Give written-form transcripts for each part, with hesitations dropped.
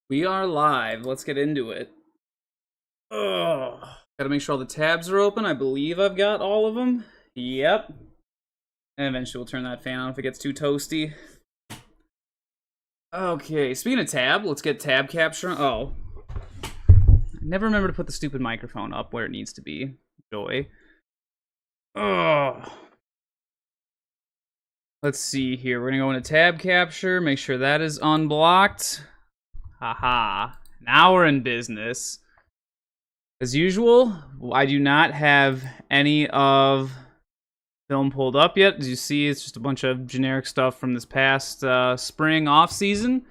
We are live. Let's get into it. Ugh. Gotta make sure all the tabs are open. I believe I've got all of them. Yep. And eventually we'll turn that fan on if it gets too toasty. Okay, speaking of tab, let's get tab capture. Oh. I never remember to put the stupid microphone up where it needs to be. Joy. Ugh. Let's see here. We're gonna go into tab capture, make sure that is unblocked. Haha. Now we're in business. As usual, I do not have any of film pulled up yet. As you see, it's just a bunch of generic stuff from this past spring off season.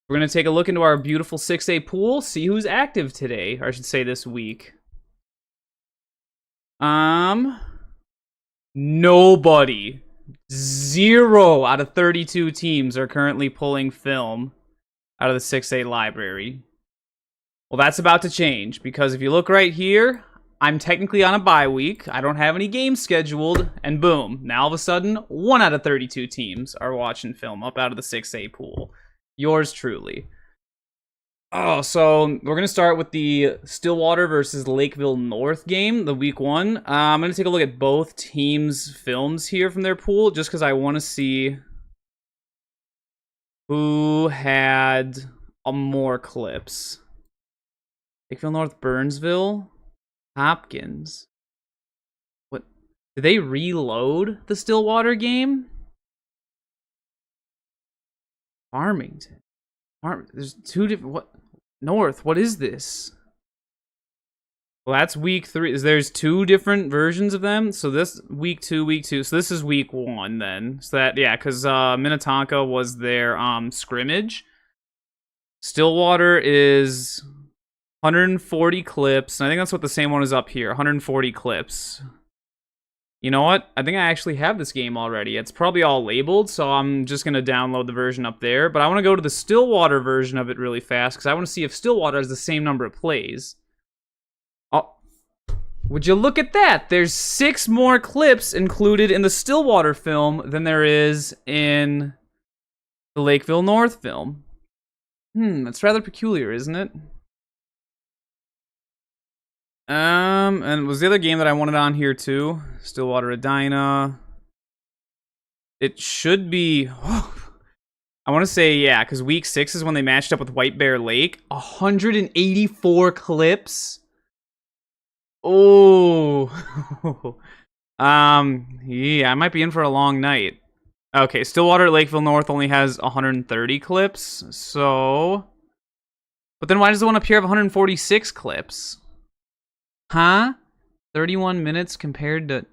We're going to take a look into our beautiful 6A pool, see who's active today, or I should say this week. Nobody. 0 out of 32 teams are currently pulling film out of the 6A library. Well, that's about to change, because if you look right here, I'm technically on a bye week. I don't have any games scheduled, and boom, now all of a sudden, 1 out of 32 teams are watching film up out of the 6A pool. Yours truly. Oh, so we're going to start with the Stillwater versus Lakeville North game, the week 1. I'm going to take a look at both teams' films here from their pool, just because I want to see who had more clips. Lakeville North, Burnsville, Hopkins. What? Did they reload the Stillwater game? Farmington. There's 2 different... What? North, what is this? Well, that's week 3. There's 2 different versions of them. So this week 2. So this is week 1 then. So that, yeah, because Minnetonka was their scrimmage. Stillwater is 140 clips. And I think that's what the same one is up here. 140 clips. You know what? I think I actually have this game already. It's probably all labeled, so I'm just going to download the version up there. But I want to go to the Stillwater version of it really fast, because I want to see if Stillwater has the same number of plays. Oh, would you look at that? There's 6 more clips included in the Stillwater film than there is in the Lakeville North film. That's rather peculiar, isn't it? And was the other game that I wanted on here too? Stillwater Edina. It should be... I want to say, yeah, because week 6 is when they matched up with White Bear Lake. 184 clips. Oh. Yeah, I might be in for a long night. Okay, Stillwater Lakeville North only has 130 clips, so... But then why does the one up here have 146 clips? Huh? 31 minutes compared to...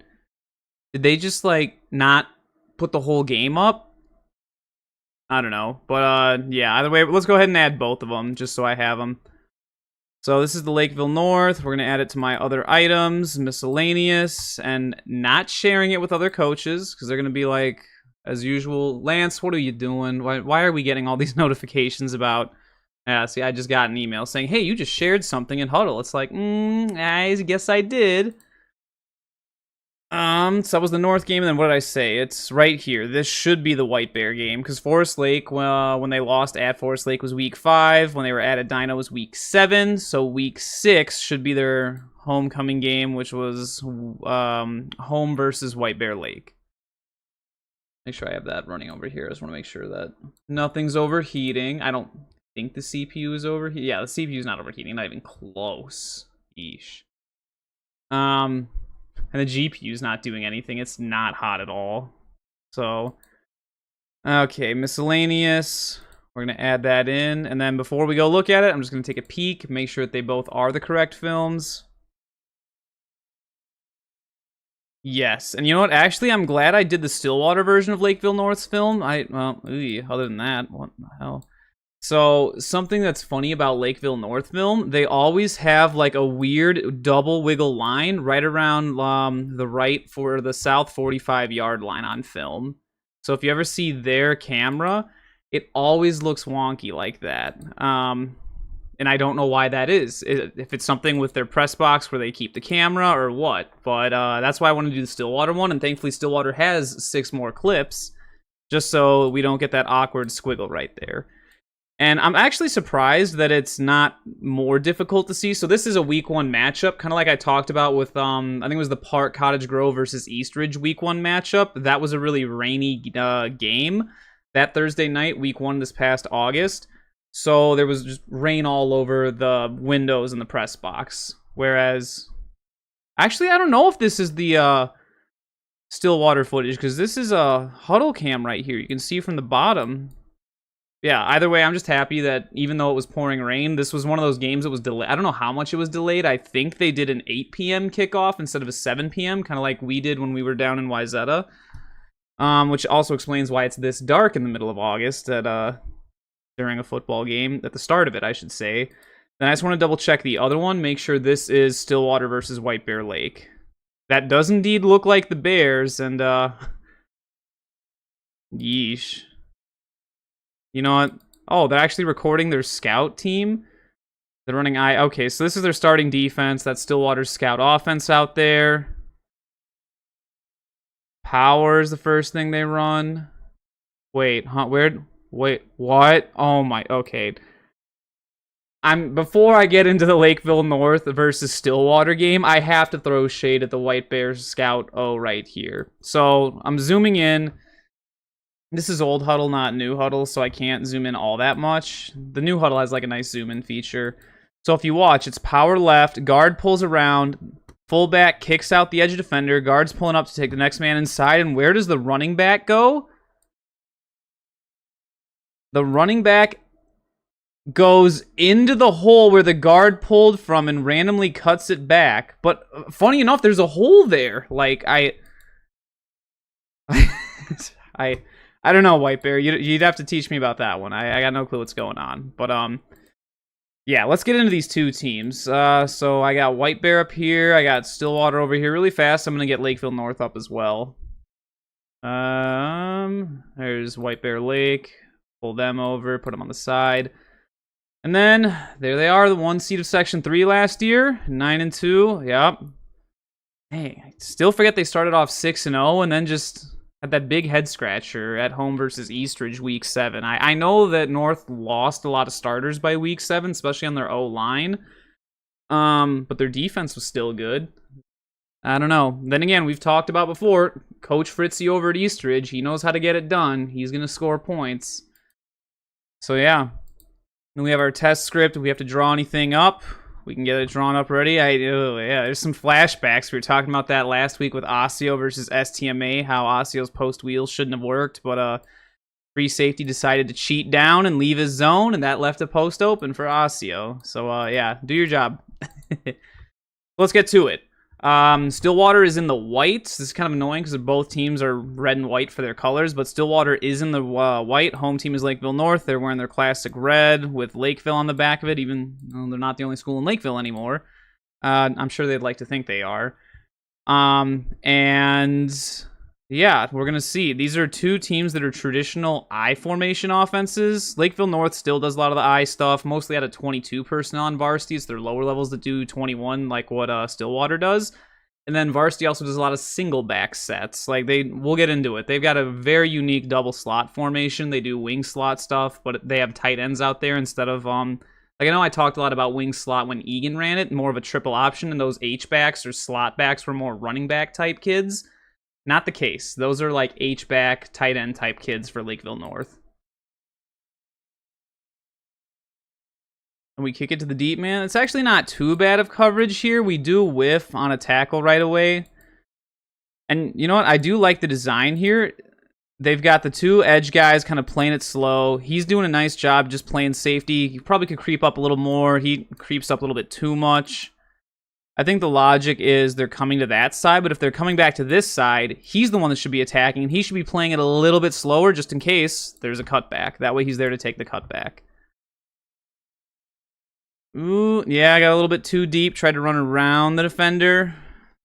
Did they just, like, not put the whole game up? I don't know. But, yeah, either way, let's go ahead and add both of them, just so I have them. So this is the Lakeville North. We're going to add it to my other items, miscellaneous, and not sharing it with other coaches, because they're going to be like, as usual, Lance, what are you doing? Why are we getting all these notifications about... Yeah, see, I just got an email saying, hey, you just shared something in Huddle. It's like, I guess I did. So that was the North game, and then what did I say? It's right here. This should be the White Bear game, because Forest Lake, when they lost at Forest Lake was week 5. When they were at Edina was week 7. So week 6 should be their homecoming game, which was home versus White Bear Lake. Make sure I have that running over here. I just want to make sure that nothing's overheating. I don't... think the CPU is overheating. Yeah, the CPU is not overheating, not even close. Yeesh. And the GPU is not doing anything. It's not hot at all. So, okay, miscellaneous. We're going to add that in. And then before we go look at it, I'm just going to take a peek, make sure that they both are the correct films. Yes, and you know what? Actually, I'm glad I did the Stillwater version of Lakeville North's film. Well, other than that, what the hell? So, something that's funny about Lakeville North film, they always have like a weird double wiggle line right around the right for the south 45-yard line on film. So if you ever see their camera, it always looks wonky like that. And I don't know why that is. If it's something with their press box where they keep the camera or what. But that's why I wanted to do the Stillwater one, and thankfully Stillwater has 6 more clips, just so we don't get that awkward squiggle right there. And I'm actually surprised that it's not more difficult to see. So this is a week 1 matchup, kind of like I talked about with, I think it was the Park Cottage Grove versus Eastridge week 1 matchup. That was a really rainy game that Thursday night, week 1 this past August. So there was just rain all over the windows in the press box. Whereas, actually, I don't know if this is the Stillwater footage, because this is a huddle cam right here. You can see from the bottom. Yeah, either way, I'm just happy that even though it was pouring rain, this was one of those games that was delayed. I don't know how much it was delayed. I think they did an 8 p.m. kickoff instead of a 7 p.m., kind of like we did when we were down in Wayzata. Which also explains why it's this dark in the middle of August during a football game, at the start of it, I should say. Then I just want to double check the other one, make sure this is Stillwater versus White Bear Lake. That does indeed look like the Bears, and yeesh. You know what? Oh, they're actually recording their scout team. They're running okay, so this is their starting defense. That's Stillwater's scout offense out there. Power is the first thing they run. Wait, huh? Wait, what? Oh my, okay. Before I get into the Lakeville North versus Stillwater game, I have to throw shade at the White Bears scout right here. So I'm zooming in. This is old huddle, not new huddle, so I can't zoom in all that much. The new huddle has like a nice zoom in feature. So if you watch, it's power left, guard pulls around, fullback kicks out the edge of defender, guard's pulling up to take the next man inside, and where does the running back go? The running back goes into the hole where the guard pulled from and randomly cuts it back. But funny enough, there's a hole there. Like, I don't know, White Bear. You'd have to teach me about that one. I got no clue what's going on. But, yeah, let's get into these two teams. So I got White Bear up here. I got Stillwater over here really fast. I'm going to get Lakeville North up as well. There's White Bear Lake. Pull them over, put them on the side. And then, there they are, the 1 seed of Section 3 last year. 9-2, yep. Hey, I still forget they started off 6-0 and then just had that big head scratcher at home versus Eastridge week 7. I know that North lost a lot of starters by week 7, especially on their O-line. But their defense was still good. I don't know. Then again, we've talked about before, Coach Fritzy over at Eastridge, he knows how to get it done. He's going to score points. So yeah. Then we have our test script. If we have to draw anything up, we can get it drawn up ready. Yeah, there's some flashbacks. We were talking about that last week with Osseo versus STMA, how Osseo's post wheels shouldn't have worked, but free safety decided to cheat down and leave his zone, and that left a post open for Osseo. So yeah, do your job. Let's get to it. Stillwater is in the white. This is kind of annoying because both teams are red and white for their colors, but Stillwater is in the white. Home team is Lakeville North. They're wearing their classic red with Lakeville on the back of it, even though they're not the only school in Lakeville anymore. I'm sure they'd like to think they are. And yeah, we're going to see. These are two teams that are traditional I formation offenses. Lakeville North still does a lot of the I stuff, mostly out of 22 personnel on varsity. It's their lower levels that do 21, like what Stillwater does. And then varsity also does a lot of single back sets. Like we'll get into it. They've got a very unique double slot formation. They do wing slot stuff, but they have tight ends out there instead of like I know I talked a lot about wing slot when Egan ran it, more of a triple option, and those H-backs or slot backs were more running back type kids. Not the case. Those are like H-back, tight end type kids for Lakeville North. And we kick it to the deep man. It's actually not too bad of coverage here. We do whiff on a tackle right away. And you know what? I do like the design here. They've got the two edge guys kind of playing it slow. He's doing a nice job just playing safety. He probably could creep up a little more. He creeps up a little bit too much. I think the logic is they're coming to that side, but if they're coming back to this side, he's the one that should be attacking, and he should be playing it a little bit slower just in case there's a cutback. That way he's there to take the cutback. Ooh, yeah, I got a little bit too deep. Tried to run around the defender.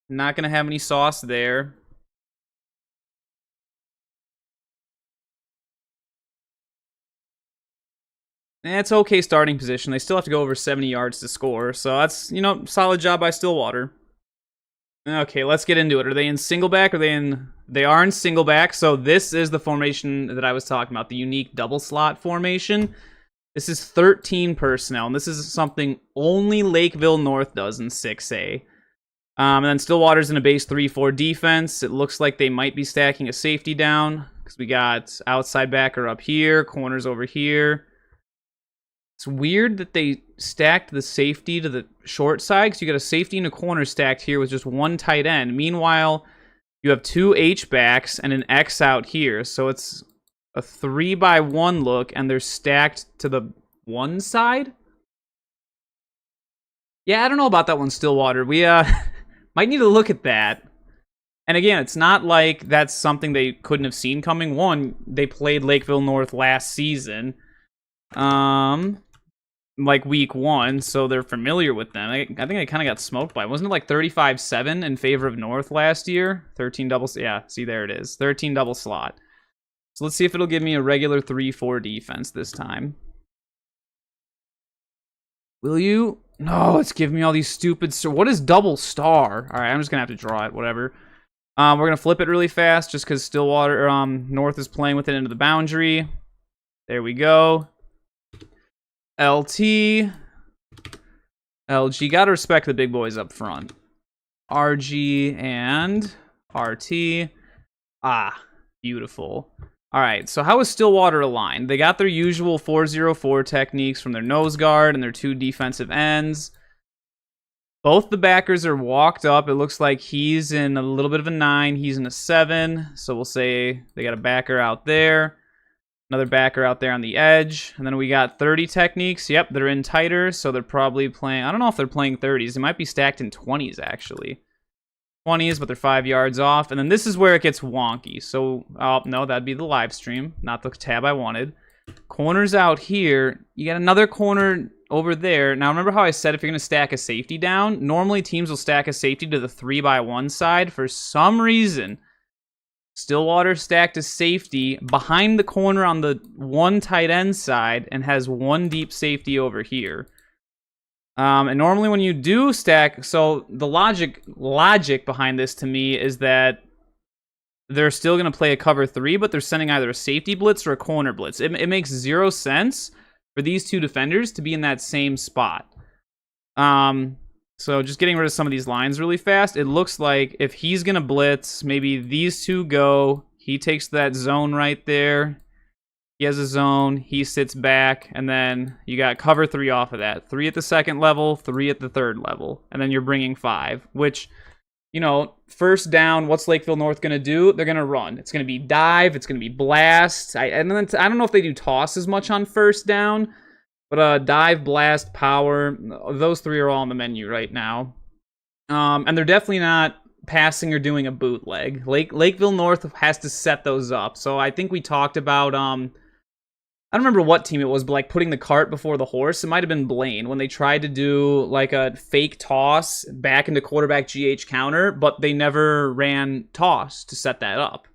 Not going to have any sauce there. It's okay starting position. They still have to go over 70 yards to score. So that's, solid job by Stillwater. Okay, let's get into it. Are they in single back? They are in single back. So this is the formation that I was talking about, the unique double slot formation. This is 13 personnel, and this is something only Lakeville North does in 6A. And then Stillwater's in a base 3-4 defense. It looks like they might be stacking a safety down because we got outside backer up here, corners over here. It's weird that they stacked the safety to the short side because you got a safety and a corner stacked here with just one tight end. Meanwhile, you have 2 H-backs and an X out here. So it's a 3-by-1 look, and they're stacked to the one side? Yeah, I don't know about that one, Stillwater. We, might need to look at that. And again, it's not like that's something they couldn't have seen coming. One, they played Lakeville North last season, like week 1, so they're familiar with them. I think they kind of got smoked by. Wasn't it like 35-7 in favor of North last year? 13 double, yeah, see, there it is. 13 double slot. So let's see if it'll give me a regular 3-4 defense this time. Will you? No, it's giving me all these stupid... What is double star? All right, I'm just going to have to draw it, whatever. We're going to flip it really fast just because Stillwater North is playing with it into the boundary. There we go. LT. LG. Got to respect the big boys up front. RG and RT. Ah, beautiful. All right, so how is Stillwater aligned? They got their usual 4-0-4 techniques from their nose guard and their 2 defensive ends. Both the backers are walked up. It looks like he's in a little bit of a 9. He's in a 7. So we'll say they got a backer out there. Another backer out there on the edge. And then we got 30 techniques. Yep, they're in tighter, so they're probably playing... I don't know if they're playing 30s. They might be stacked in 20s, actually. 20s, but they're 5 yards off. And then this is where it gets wonky. So, oh, no, that'd be the live stream, not the tab I wanted. Corners out here. You got another corner over there. Now, remember how I said if you're going to stack a safety down? Normally, teams will stack a safety to the 3-by-1 side. For some reason, Stillwater stacked a safety behind the corner on the 1 tight end side and has 1 deep safety over here. And normally when you do stack, so the logic behind this to me is that they're still going to play a cover 3, but they're sending either a safety blitz or a corner blitz. It makes 0 sense for these 2 defenders to be in that same spot. So just getting rid of some of these lines really fast, it looks like if he's going to blitz, maybe these 2 go, he takes that zone right there. He has a zone, he sits back, and then you got cover 3 off of that. 3 at the 2nd level, 3 at the 3rd level, and then you're bringing 5, which, you know, first down, what's Lakeville North going to do? They're going to run. It's going to be dive, it's going to be blast. I don't know if they do toss as much on first down, but dive, blast, power, those 3 are all on the menu right now. And they're definitely not passing or doing a bootleg. Lakeville North has to set those up. So I think we talked about... I don't remember what team it was, but like putting the cart before the horse. It might have been Blaine when they tried to do like a fake toss back into quarterback GH counter, but they never ran toss to set that up.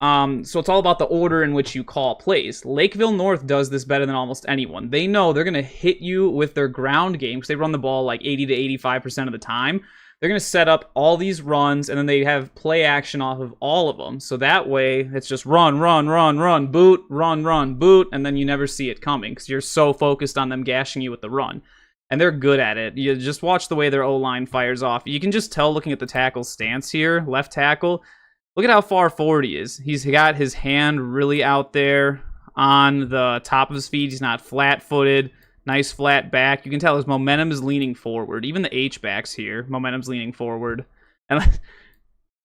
So it's all about the order in which you call plays. Lakeville North does this better than almost anyone. They know they're going to hit you with their ground game because they run the ball like 80 to 85% of the time. They're going to set up all these runs, and then they have play action off of all of them. So that way, it's just run, boot, run, boot, and then you never see it coming because you're so focused on them gashing you with the run. And they're good at it. You just watch the way their O-line fires off. You can just tell looking at the tackle's stance here, left tackle. Look at how far forward he is. He's got his hand really out there on the top of his feet. He's not flat-footed. Nice flat back. You can tell his momentum is leaning forward. Even the H-backs here, momentum's leaning forward. And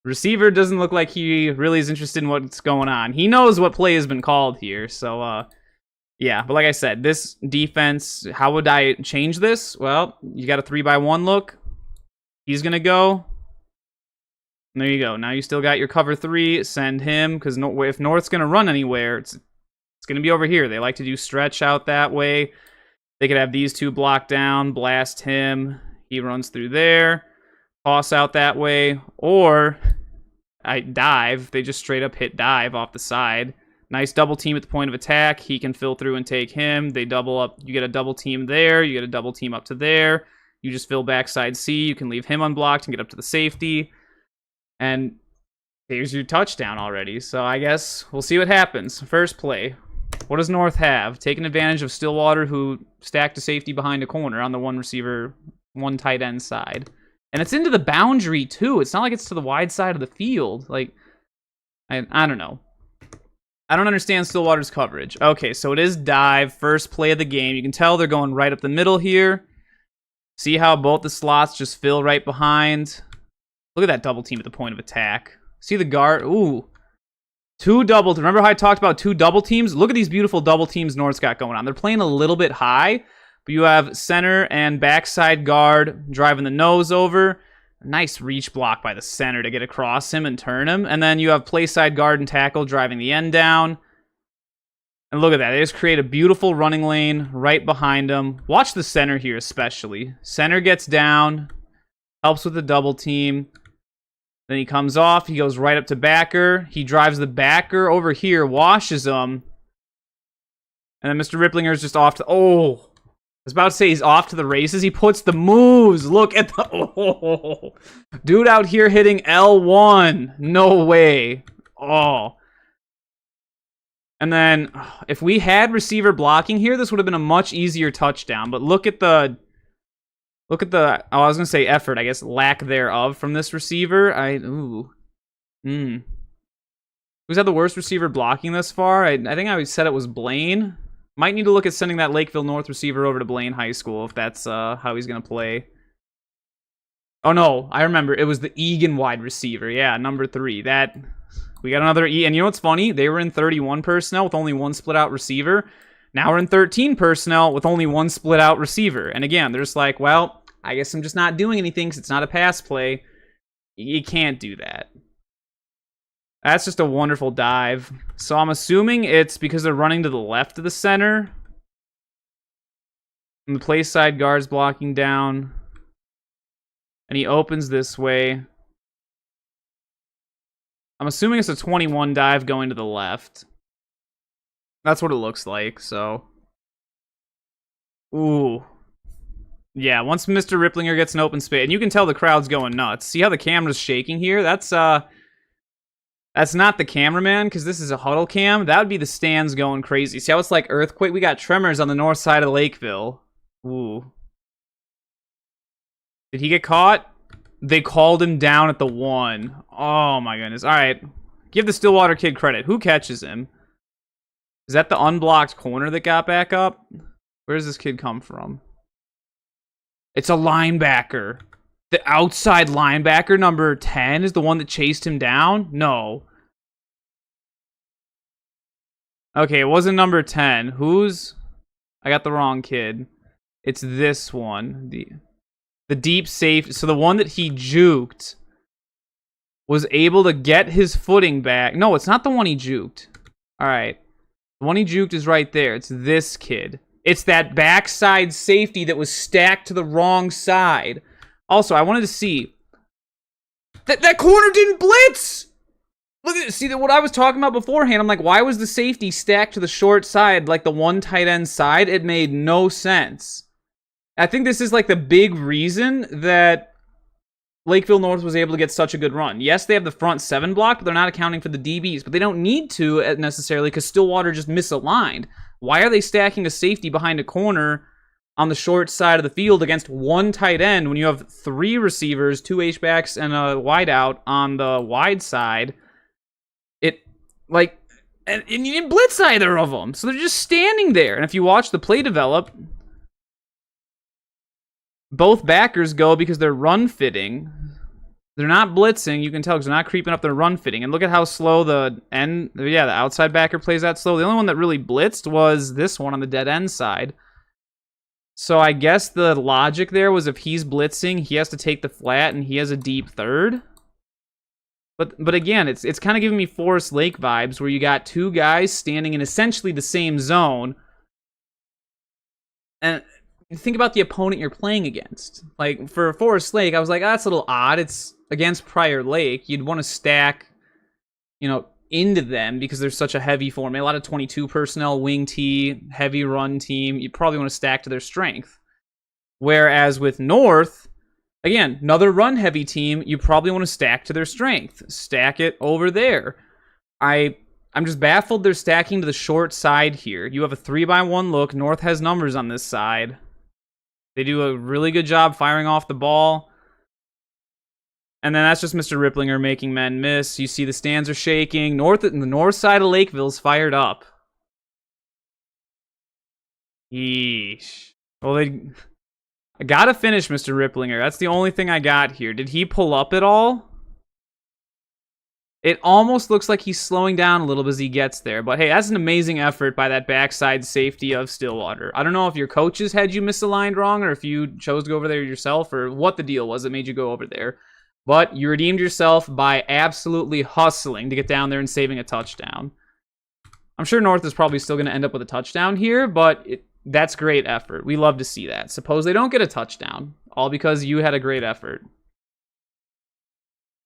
receiver doesn't look like he really is interested in what's going on. He knows what play has been called here. So, yeah. But like I said, this defense, how would I change this? Well, you got a 3-by-1 look. He's going to go. And there you go. Now you still got your cover 3. Send him, because if North's going to run anywhere, it's going to be over here. They like to do stretch out that way. They could have these 2 blocked down, blast him. He runs through there. Toss out that way. Or I dive. They just straight up hit dive off the side. Nice double team at the point of attack. He can fill through and take him. They double up. You get a double team there. You get a double team up to there. You just fill backside C. You can leave him unblocked and get up to the safety. And here's your touchdown already. So I guess we'll see what happens. First play. What does North have? Taking advantage of Stillwater, who stacked a safety behind a corner on the one receiver, one tight end side. And it's into the boundary, too. It's not like it's to the wide side of the field. Like, I don't know. I don't understand Stillwater's coverage. Okay, so it is dive, first play of the game. You can tell they're going right up the middle here. See how both the slots just fill right behind. Look at that double team at the point of attack. See the guard? Ooh. Two double. Remember how I talked about two double teams? Look at these beautiful double teams North's got going on. They're playing a little bit high, but you have center and backside guard driving the nose over. Nice reach block by the center to get across him and turn him. And then you have play side guard and tackle driving the end down. And look at that. They just create a beautiful running lane right behind them. Watch the center here especially. Center gets down. Helps with the double team. Then he comes off. He goes right up to backer. He drives the backer over here. Washes him. And then Mr. Ripplinger is just off to... Oh! I was about to say he's off to the races. He puts the moves. Look at the... Oh! Dude out here hitting L1. No way. Oh. And then, if we had receiver blocking here, this would have been a much easier touchdown. But look at the... oh, I was going to say effort, I guess, lack thereof from this receiver. Who's had the worst receiver blocking thus far? I think I said it was Blaine. Might need to look at sending that Lakeville North receiver over to Blaine High School if that's how he's going to play. Oh, no, I remember. It was the Egan wide receiver. Yeah, number 3. We got another E. And you know what's funny? They were in 31 personnel with only one split-out receiver. Now we're in 13 personnel with only one split-out receiver. And again, they're just like, well, I guess I'm just not doing anything because it's not a pass play. You can't do that. That's just a wonderful dive. So I'm assuming it's because they're running to the left of the center. And the play side guard's blocking down. And he opens this way. I'm assuming it's a 21 dive going to the left. That's what it looks like, so. Ooh. Yeah, once Mr. Ripplinger gets an open space, and you can tell the crowd's going nuts. See how the camera's shaking here? That's not the cameraman, because this is a huddle cam. That would be the stands going crazy. See how it's like earthquake? We got tremors on the north side of Lakeville. Ooh. Did he get caught? They called him down at the 1. Oh my goodness. Alright. Give the Stillwater kid credit. Who catches him? Is that the unblocked corner that got back up? Where does this kid come from? It's a linebacker. The outside linebacker, number 10, is the one that chased him down? No. Okay, it wasn't number 10. Who's... I got the wrong kid. It's this one. The deep safe. So the one that he juked was able to get his footing back. No, it's not the one he juked. Alright. The one he juked is right there. It's this kid. It's that backside safety that was stacked to the wrong side. Also, I wanted to see. That corner didn't blitz! Look at it. See, what I was talking about beforehand. I'm like, why was the safety stacked to the short side, like the one tight end side? It made no sense. I think this is like the big reason that Lakeville North was able to get such a good run. Yes, they have the front 7 blocked, but they're not accounting for the DBs. But they don't need to necessarily because Stillwater just misaligned. Why are they stacking a safety behind a corner on the short side of the field against one tight end when you have 3 receivers, 2 H-backs, and a wideout on the wide side? And you didn't blitz either of them. So they're just standing there. And if you watch the play develop, both backers go because they're run fitting. They're not blitzing. You can tell because they're not creeping up their run fitting. And look at how slow the outside backer plays that slow. The only one that really blitzed was this one on the dead end side. So I guess the logic there was if he's blitzing, he has to take the flat and he has a deep third. But again, it's kind of giving me Forest Lake vibes where you got 2 guys standing in essentially the same zone. And think about the opponent you're playing against. Like, for Forest Lake, I was like, that's a little odd. It's against Prior Lake. You'd want to stack, into them because there's such a heavy form. A lot of 22 personnel, wing T, heavy run team. You probably want to stack to their strength. Whereas with North, again, another run-heavy team, you probably want to stack to their strength. Stack it over there. I I'm just baffled they're stacking to the short side here. You have a 3-by-1 look. North has numbers on this side. They do a really good job firing off the ball. And then that's just Mr. Ripplinger making men miss. You see the stands are shaking. The north side of Lakeville's fired up. Yeesh. Well, I gotta finish Mr. Ripplinger. That's the only thing I got here. Did he pull up at all? It almost looks like he's slowing down a little as he gets there. But hey, that's an amazing effort by that backside safety of Stillwater. I don't know if your coaches had you misaligned wrong or if you chose to go over there yourself or what the deal was that made you go over there. But you redeemed yourself by absolutely hustling to get down there and saving a touchdown. I'm sure North is probably still going to end up with a touchdown here, but that's great effort. We love to see that. Suppose they don't get a touchdown, all because you had a great effort.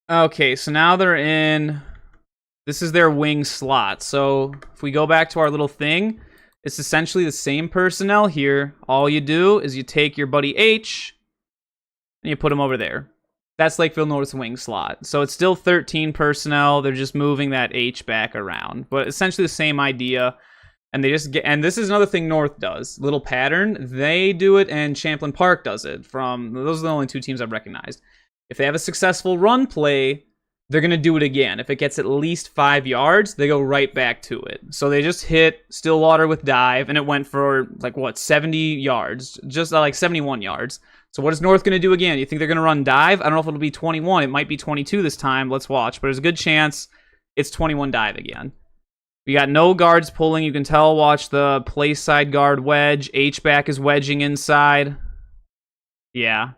Okay, so now they're in... This is their wing slot. So if we go back to our little thing, it's essentially the same personnel here. All you do is you take your buddy H and you put him over there. That's Lakeville North's wing slot. So it's still 13 personnel. They're just moving that H back around. But essentially the same idea. And they just get, and this is another thing North does. Little pattern. They do it and Champlin Park does it. Those are the only two teams I've recognized. If they have a successful run play, they're going to do it again. If it gets at least 5 yards, they go right back to it. So they just hit Stillwater with dive, and it went for, 70 yards? Just 71 yards. So what is North going to do again? You think they're going to run dive? I don't know if it'll be 21. It might be 22 this time. Let's watch. But there's a good chance it's 21 dive again. We got no guards pulling. You can tell. Watch the play side guard wedge. H-back is wedging inside. Yeah.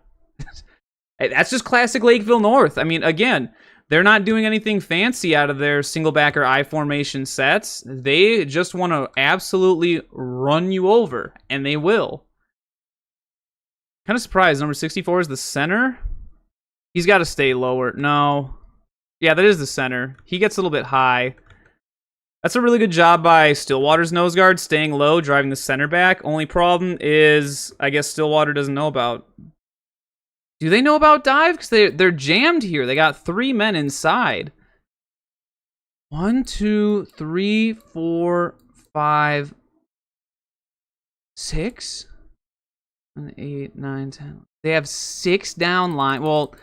That's just classic Lakeville North. I mean, again, they're not doing anything fancy out of their single back or I formation sets. They just want to absolutely run you over, and they will. Kind of surprised. Number 64 is the center. He's got to stay lower. No. Yeah, that is the center. He gets a little bit high. That's a really good job by Stillwater's nose guard, staying low, driving the center back. Only problem is, I guess Stillwater doesn't know about... Do they know about dive? Because they're jammed here. They got 3 men inside. 1, 2, 3, 4, 5, 6, 7, 8, 9, 10. They have 6 down line. Well,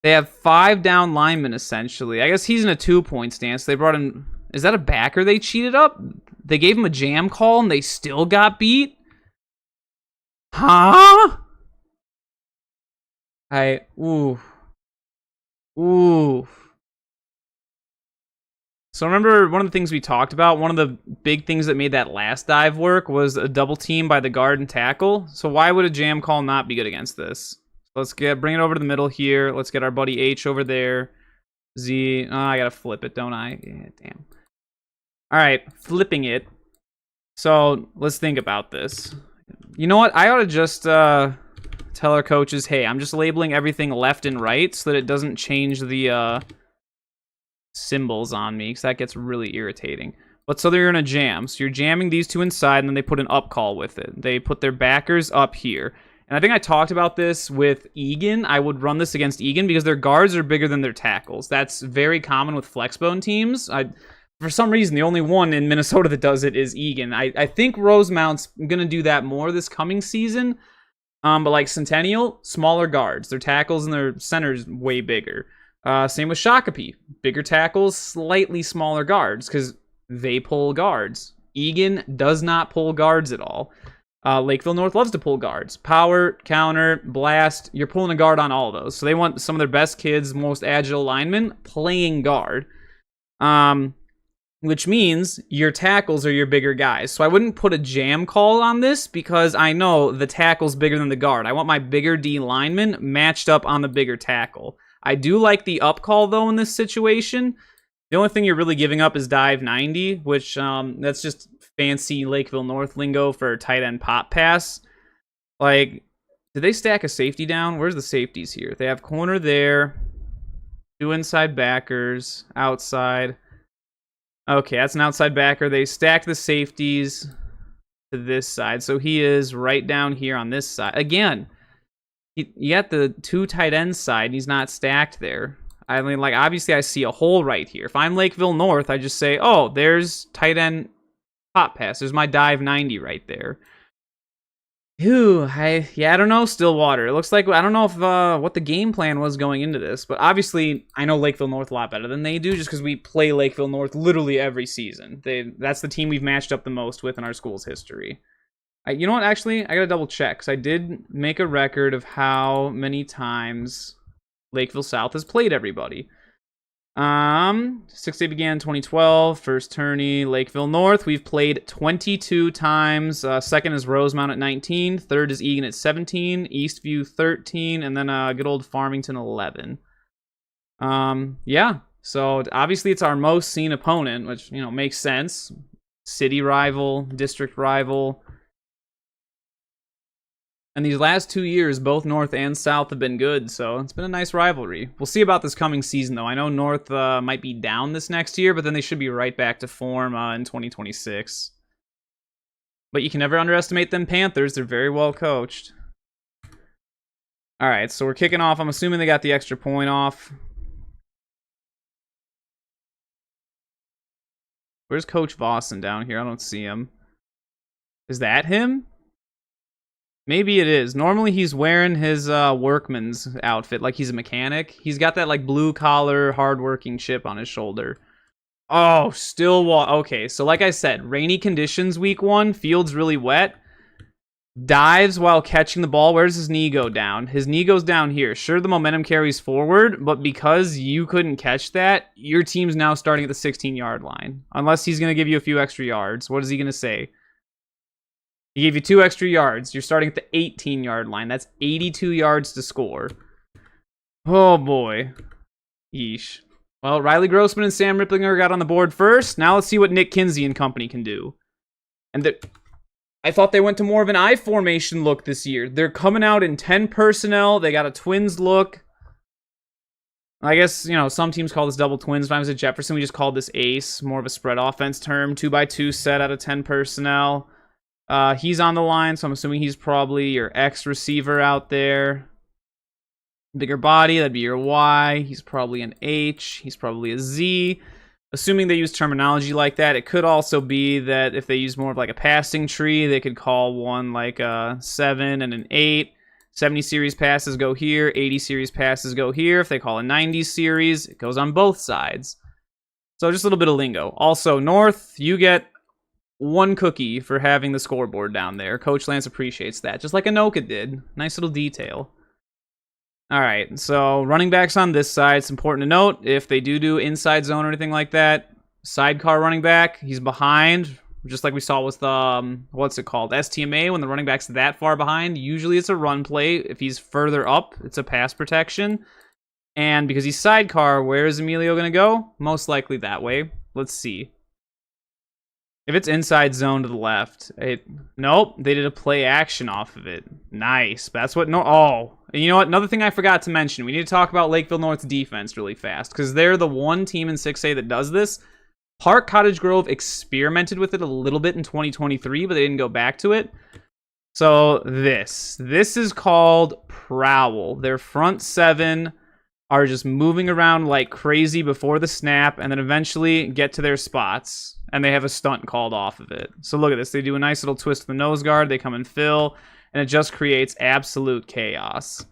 they have 5 down linemen essentially. I guess he's in a 2-point stance. They brought in. Is that a backer they cheated up? They gave him a jam call and they still got beat? Huh? Ooh. So remember one of the things we talked about, one of the big things that made that last dive work was a double team by the guard and tackle. So why would a jam call not be good against this? Let's bring it over to the middle here. Let's get our buddy H over there. Z, oh, I gotta flip it, don't I? Yeah, damn. All right, flipping it. So let's think about this. You know what? I ought to just tell our coaches, hey, I'm just labeling everything left and right so that it doesn't change the symbols on me, because that gets really irritating. But so they're in a jam. So you're jamming these two inside, and then they put an up call with it. They put their backers up here. And I think I talked about this with Egan. I would run this against Egan because their guards are bigger than their tackles. That's very common with flexbone teams. For some reason, the only one in Minnesota that does it is Egan. I think Rosemount's going to do that more this coming season. But like Centennial, smaller guards. Their tackles and their centers way bigger. Same with Shakopee. Bigger tackles, slightly smaller guards because they pull guards. Egan does not pull guards at all. Lakeville North loves to pull guards. Power, counter, blast. You're pulling a guard on all of those. So they want some of their best kids, most agile linemen, playing guard. Which means your tackles are your bigger guys. So I wouldn't put a jam call on this because I know the tackle's bigger than the guard. I want my bigger D lineman matched up on the bigger tackle. I do like the up call, though, in this situation. The only thing you're really giving up is dive 90, which that's just fancy Lakeville North lingo for tight end pop pass. Like, did they stack a safety down? Where's the safeties here? They have corner there, 2 inside backers, outside. Okay, that's an outside backer. They stacked the safeties to this side, so he is right down here on this side. Again, you got the 2 tight end side, and he's not stacked there. I mean, like, obviously I see a hole right here. If I'm Lakeville North, I just say, oh, there's tight end pop pass. There's my dive 90 right there. I don't know, Stillwater. It looks like, I don't know if what the game plan was going into this, but obviously I know Lakeville North a lot better than they do just because we play Lakeville North literally every season. That's the team we've matched up the most with in our school's history. You know what, actually, I gotta double check, because I did make a record of how many times Lakeville South has played everybody. 6A began 2012. First tourney, Lakeville North. We've played 22 times. Second is Rosemount at 19. Third is Egan at 17. Eastview 13, and then good old Farmington 11. Yeah. So obviously it's our most seen opponent, which makes sense. City rival, district rival. And these last 2 years, both North and South have been good, so it's been a nice rivalry. We'll see about this coming season, though. I know North might be down this next year, but then they should be right back to form in 2026. But you can never underestimate them Panthers. They're very well coached. All right, so we're kicking off. I'm assuming they got the extra point off. Where's Coach Vossen down here? I don't see him. Is that him? Maybe it is. Normally he's wearing his workman's outfit like he's a mechanic. He's got that like blue collar, hardworking chip on his shoulder. Oh, Stillwater. Okay, so like I said, rainy conditions week 1. Field's really wet. Dives while catching the ball. Where's his knee go down? His knee goes down here. Sure, the momentum carries forward, but because you couldn't catch that, your team's now starting at the 16-yard line. Unless he's going to give you a few extra yards. What is he going to say? He gave you 2 extra yards. You're starting at the 18-yard line. That's 82 yards to score. Oh, boy. Yeesh. Well, Riley Grossman and Sam Ripplinger got on the board first. Now let's see what Nick Kinsey and company can do. And I thought they went to more of an I formation look this year. They're coming out in 10 personnel. They got a twins look. I guess, some teams call this double twins. When I was at Jefferson, we just called this ace. More of a spread offense term. 2x2 set out of 10 personnel. He's on the line, so I'm assuming he's probably your X receiver out there. Bigger body, that'd be your Y. He's probably an H. He's probably a Z. Assuming they use terminology like that, it could also be that if they use more of like a passing tree, they could call one like a 7 and an 8. 70 series passes go here. 80 series passes go here. If they call a 90 series, it goes on both sides. So just a little bit of lingo. Also, North, you get 1 cookie for having the scoreboard down there. Coach Lance appreciates that, just like Anoka did. Nice little detail. All right, so running backs on this side. It's important to note, if they do inside zone or anything like that, sidecar running back, he's behind, just like we saw with, what's it called? STMA, when the running back's that far behind. Usually it's a run play. If he's further up, it's a pass protection. And because he's sidecar, where is Emilio going to go? Most likely that way. Let's see. If it's inside zone to the left, nope, they did a play action off of it. Nice. That's what, and you know what? Another thing I forgot to mention, we need to talk about Lakeville North's defense really fast, because they're the one team in 6A that does this. Park Cottage Grove experimented with it a little bit in 2023, but they didn't go back to it. So this is called Prowl. Their front 7 are just moving around like crazy before the snap, and then eventually get to their spots. And they have a stunt called off of it. So look at this. They do a nice little twist to the nose guard. They come and fill, and it just creates absolute chaos.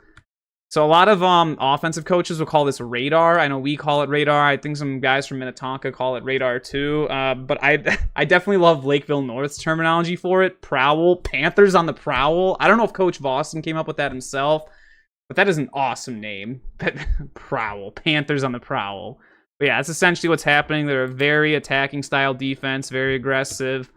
So a lot of offensive coaches will call this radar. I know we call it radar. I think some guys from Minnetonka call it radar too. But I definitely love Lakeville North's terminology for it. Prowl. Panthers on the prowl. I don't know if Coach Vossen came up with that himself, but that is an awesome name. Prowl. Panthers on the prowl. But yeah, that's essentially what's happening. They're a very attacking style defense, very aggressive.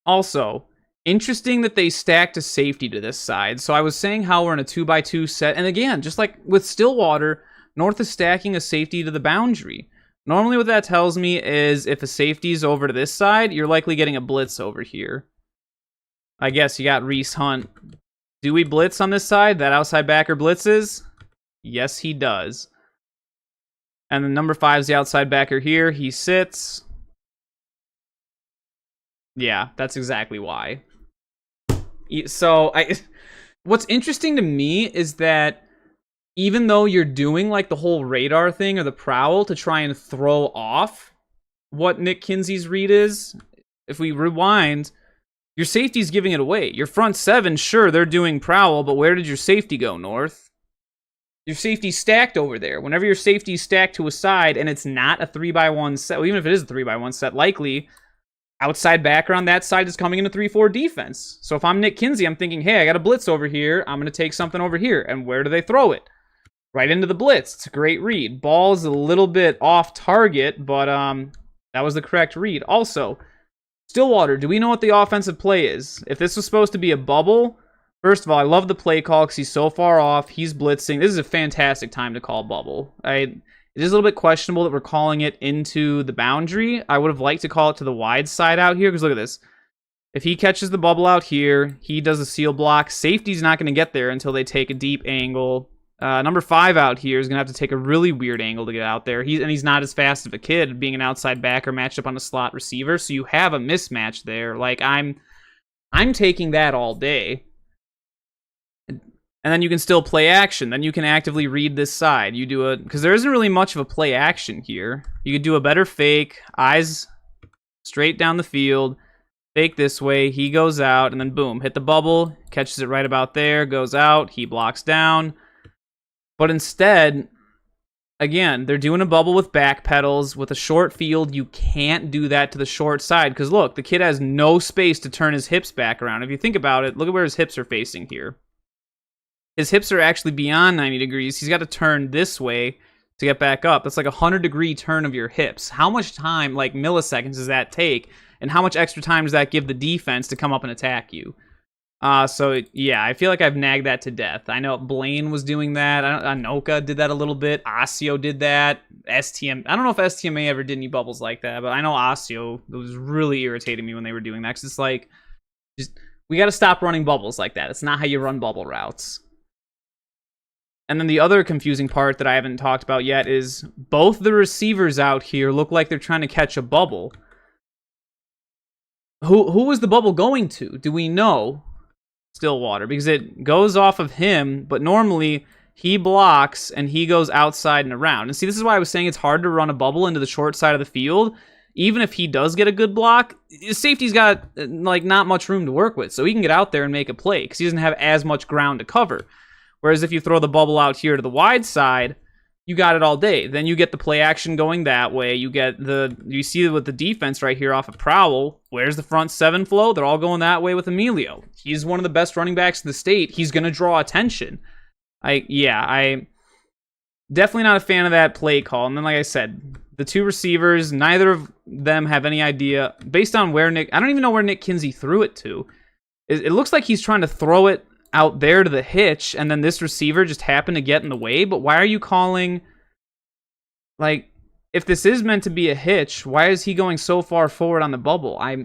Also, interesting that they stacked a safety to this side. So I was saying how we're in a 2x2 set. And again, just like with Stillwater, North is stacking a safety to the boundary. Normally what that tells me is if a safety's over to this side, you're likely getting a blitz over here. I guess you got Reese Hunt. Do we blitz on this side? That outside backer blitzes? Yes, he does. And the number 5 is the outside backer here. He sits. Yeah, that's exactly why. So, what's interesting to me is that even though you're doing like the whole radar thing or the prowl to try and throw off what Nick Kinsey's read is, if we rewind, your safety's giving it away. Your front seven, sure, they're doing prowl, but where did your safety go, North? Your safety's stacked over there. Whenever your safety's stacked to a side and it's not a 3x1 set, well, even if it is a 3x1 set, likely outside background, that side is coming in a 3-4 defense. So if I'm Nick Kinsey, I'm thinking, hey, I got a blitz over here. I'm going to take something over here. And where do they throw it? Right into the blitz. It's a great read. Ball's a little bit off target, but that was the correct read. Also, Stillwater, do we know what the offensive play is? If this was supposed to be a bubble, first of all, I love the play call because he's so far off. He's blitzing. This is a fantastic time to call bubble. It is a little bit questionable that we're calling it into the boundary. I would have liked to call it to the wide side out here because look at this. If he catches the bubble out here, he does a seal block. Safety's not going to get there until they take a deep angle. Number 5 out here is going to have to take a really weird angle to get out there. He's not as fast of a kid, being an outside backer matched up on a slot receiver, so you have a mismatch there. Like, I'm taking that all day. And then you can still play action. Then you can actively read this side. You do because there isn't really much of a play action here. You could do a better fake, eyes straight down the field, fake this way, he goes out, and then boom, hit the bubble, catches it right about there, goes out, he blocks down. But instead, again, they're doing a bubble with back pedals. With a short field, you can't do that to the short side. Because look, the kid has no space to turn his hips back around. If you think about it, look at where his hips are facing here. His hips are actually beyond 90 degrees. He's got to turn this way to get back up. That's like a 100-degree turn of your hips. How much time, like milliseconds, does that take? And how much extra time does that give the defense to come up and attack you? Yeah, I feel like I've nagged that to death. I know Blaine was doing that. Anoka did that a little bit. Asio did that. STM. I don't know if STMA ever did any bubbles like that, but I know Asio. It was really irritating me when they were doing that because it's like, we got to stop running bubbles like that. It's not how you run bubble routes. And then the other confusing part that I haven't talked about yet is both the receivers out here look like they're trying to catch a bubble. Who was the bubble going to? Do we know? Stillwater, because it goes off of him, but normally he blocks and he goes outside and around. And see, this is why I was saying it's hard to run a bubble into the short side of the field. Even if he does get a good block, his safety's got like not much room to work with, so he can get out there and make a play because he doesn't have as much ground to cover. Whereas if you throw the bubble out here to the wide side, you got it all day. Then you get the play action going that way. You see with the defense right here off of Prowl, where's the front 7 flow? They're all going that way with Emilio. He's one of the best running backs in the state. He's going to draw attention. I definitely not a fan of that play call. And then, like I said, the two receivers, neither of them have any idea. Based on where I don't even know where Nick Kinsey threw it to. It looks like he's trying to throw it out there to the hitch, and then this receiver just happened to get in the way. But why are you calling, like, if this is meant to be a hitch, why is he going so far forward on the bubble? I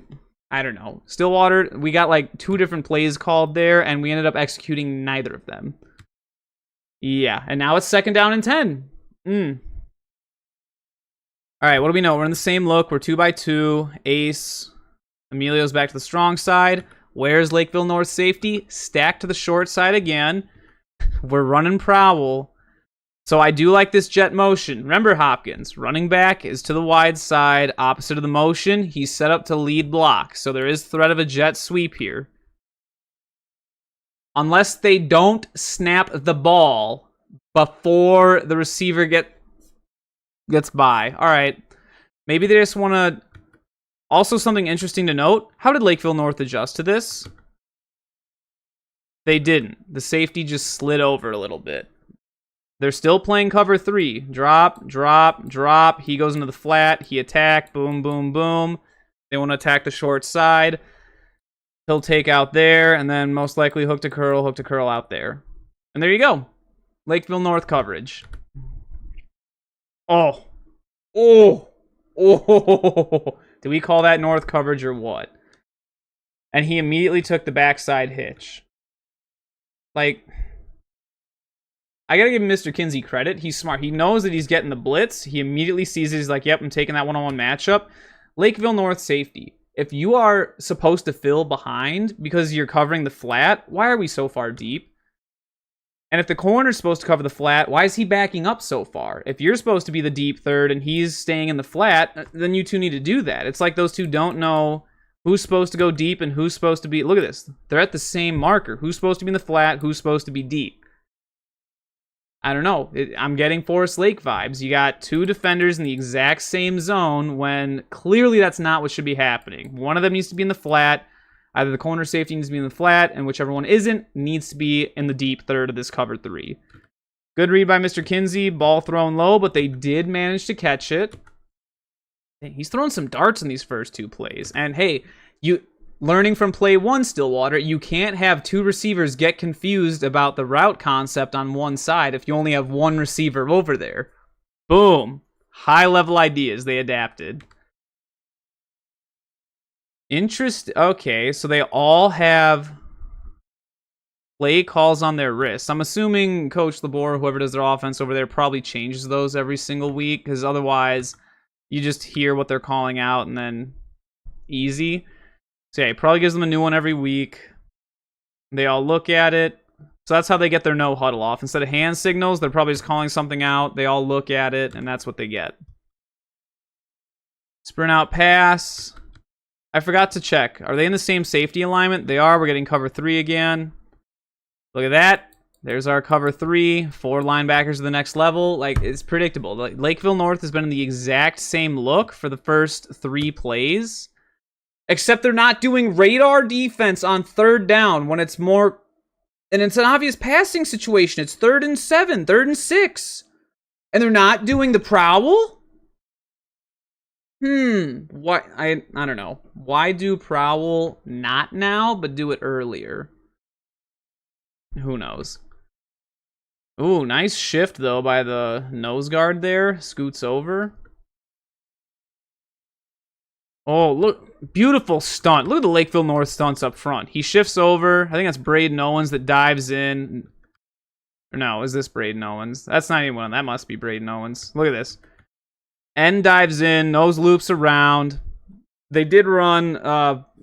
don't know. Stillwater, we got like 2 different plays called there, and we ended up executing neither of them. Yeah, and now it's 2nd down and 10. All right, what do we know? We're in the same look. We're 2x2. Ace. Emilio's back to the strong side. Where's Lakeville North safety? Stacked to the short side again. We're running Prowl. So I do like this jet motion. Remember, Hopkins, running back is to the wide side, opposite of the motion. He's set up to lead block. So there is threat of a jet sweep here. Unless they don't snap the ball before the receiver gets by. All right. Maybe they just want to... Also, something interesting to note, how did Lakeville North adjust to this? They didn't. The safety just slid over a little bit. They're still playing cover 3. Drop, drop, drop. He goes into the flat. He attack. Boom, boom, boom. They want to attack the short side. He'll take out there, and then most likely hook to curl out there. And there you go. Lakeville North coverage. Oh. Oh. Oh. Do we call that North coverage or what? And he immediately took the backside hitch. Like, I gotta give Mr. Kinsey credit. He's smart. He knows that he's getting the blitz. He immediately sees it. He's like, yep, I'm taking that one-on-one matchup. Lakeville North safety. If you are supposed to fill behind because you're covering the flat, why are we so far deep? And if the corner's supposed to cover the flat, why is he backing up so far? If you're supposed to be the deep third and he's staying in the flat, then you two need to do that. It's like those two don't know who's supposed to go deep and who's supposed to be... Look at this. They're at the same marker. Who's supposed to be in the flat? Who's supposed to be deep? I don't know. I'm getting Forest Lake vibes. You got two defenders in the exact same zone when clearly that's not what should be happening. One of them needs to be in the flat. Either the corner safety needs to be in the flat, and whichever one isn't needs to be in the deep third of this cover 3. Good read by Mr. Kinsey. Ball thrown low, but they did manage to catch it. He's throwing some darts in these first 2 plays. And hey, learning from play 1, Stillwater, you can't have 2 receivers get confused about the route concept on one side if you only have 1 receiver over there. Boom. High-level ideas they adapted. Okay, so they all have play calls on their wrists. I'm assuming Coach LeBoer, whoever does their offense over there, probably changes those every single week, because otherwise you just hear what they're calling out and then easy. So yeah, he probably gives them a new one every week. They all look at it. So that's how they get their no huddle off. Instead of hand signals, they're probably just calling something out. They all look at it, and that's what they get. Sprint out pass. I forgot to check. Are they in the same safety alignment? They are. We're getting cover 3 again. Look at that. There's our cover 3. 4 linebackers to the next level. Like, it's predictable. Like, Lakeville North has been in the exact same look for the first 3 plays. Except they're not doing radar defense on 3rd down when it's more... And it's an obvious passing situation. It's 3rd and 7, 3rd and 6. And they're not doing the prowl? What? I don't know. Why do prowl not now, but do it earlier? Who knows? Ooh, nice shift, though, by the nose guard there. Scoots over. Oh, look. Beautiful stunt. Look at the Lakeville North stunts up front. He shifts over. I think that's Braden Owens that dives in. Or no, is this Braden Owens? That's not anyone. That must be Braden Owens. Look at this. N dives in, nose loops around. They did run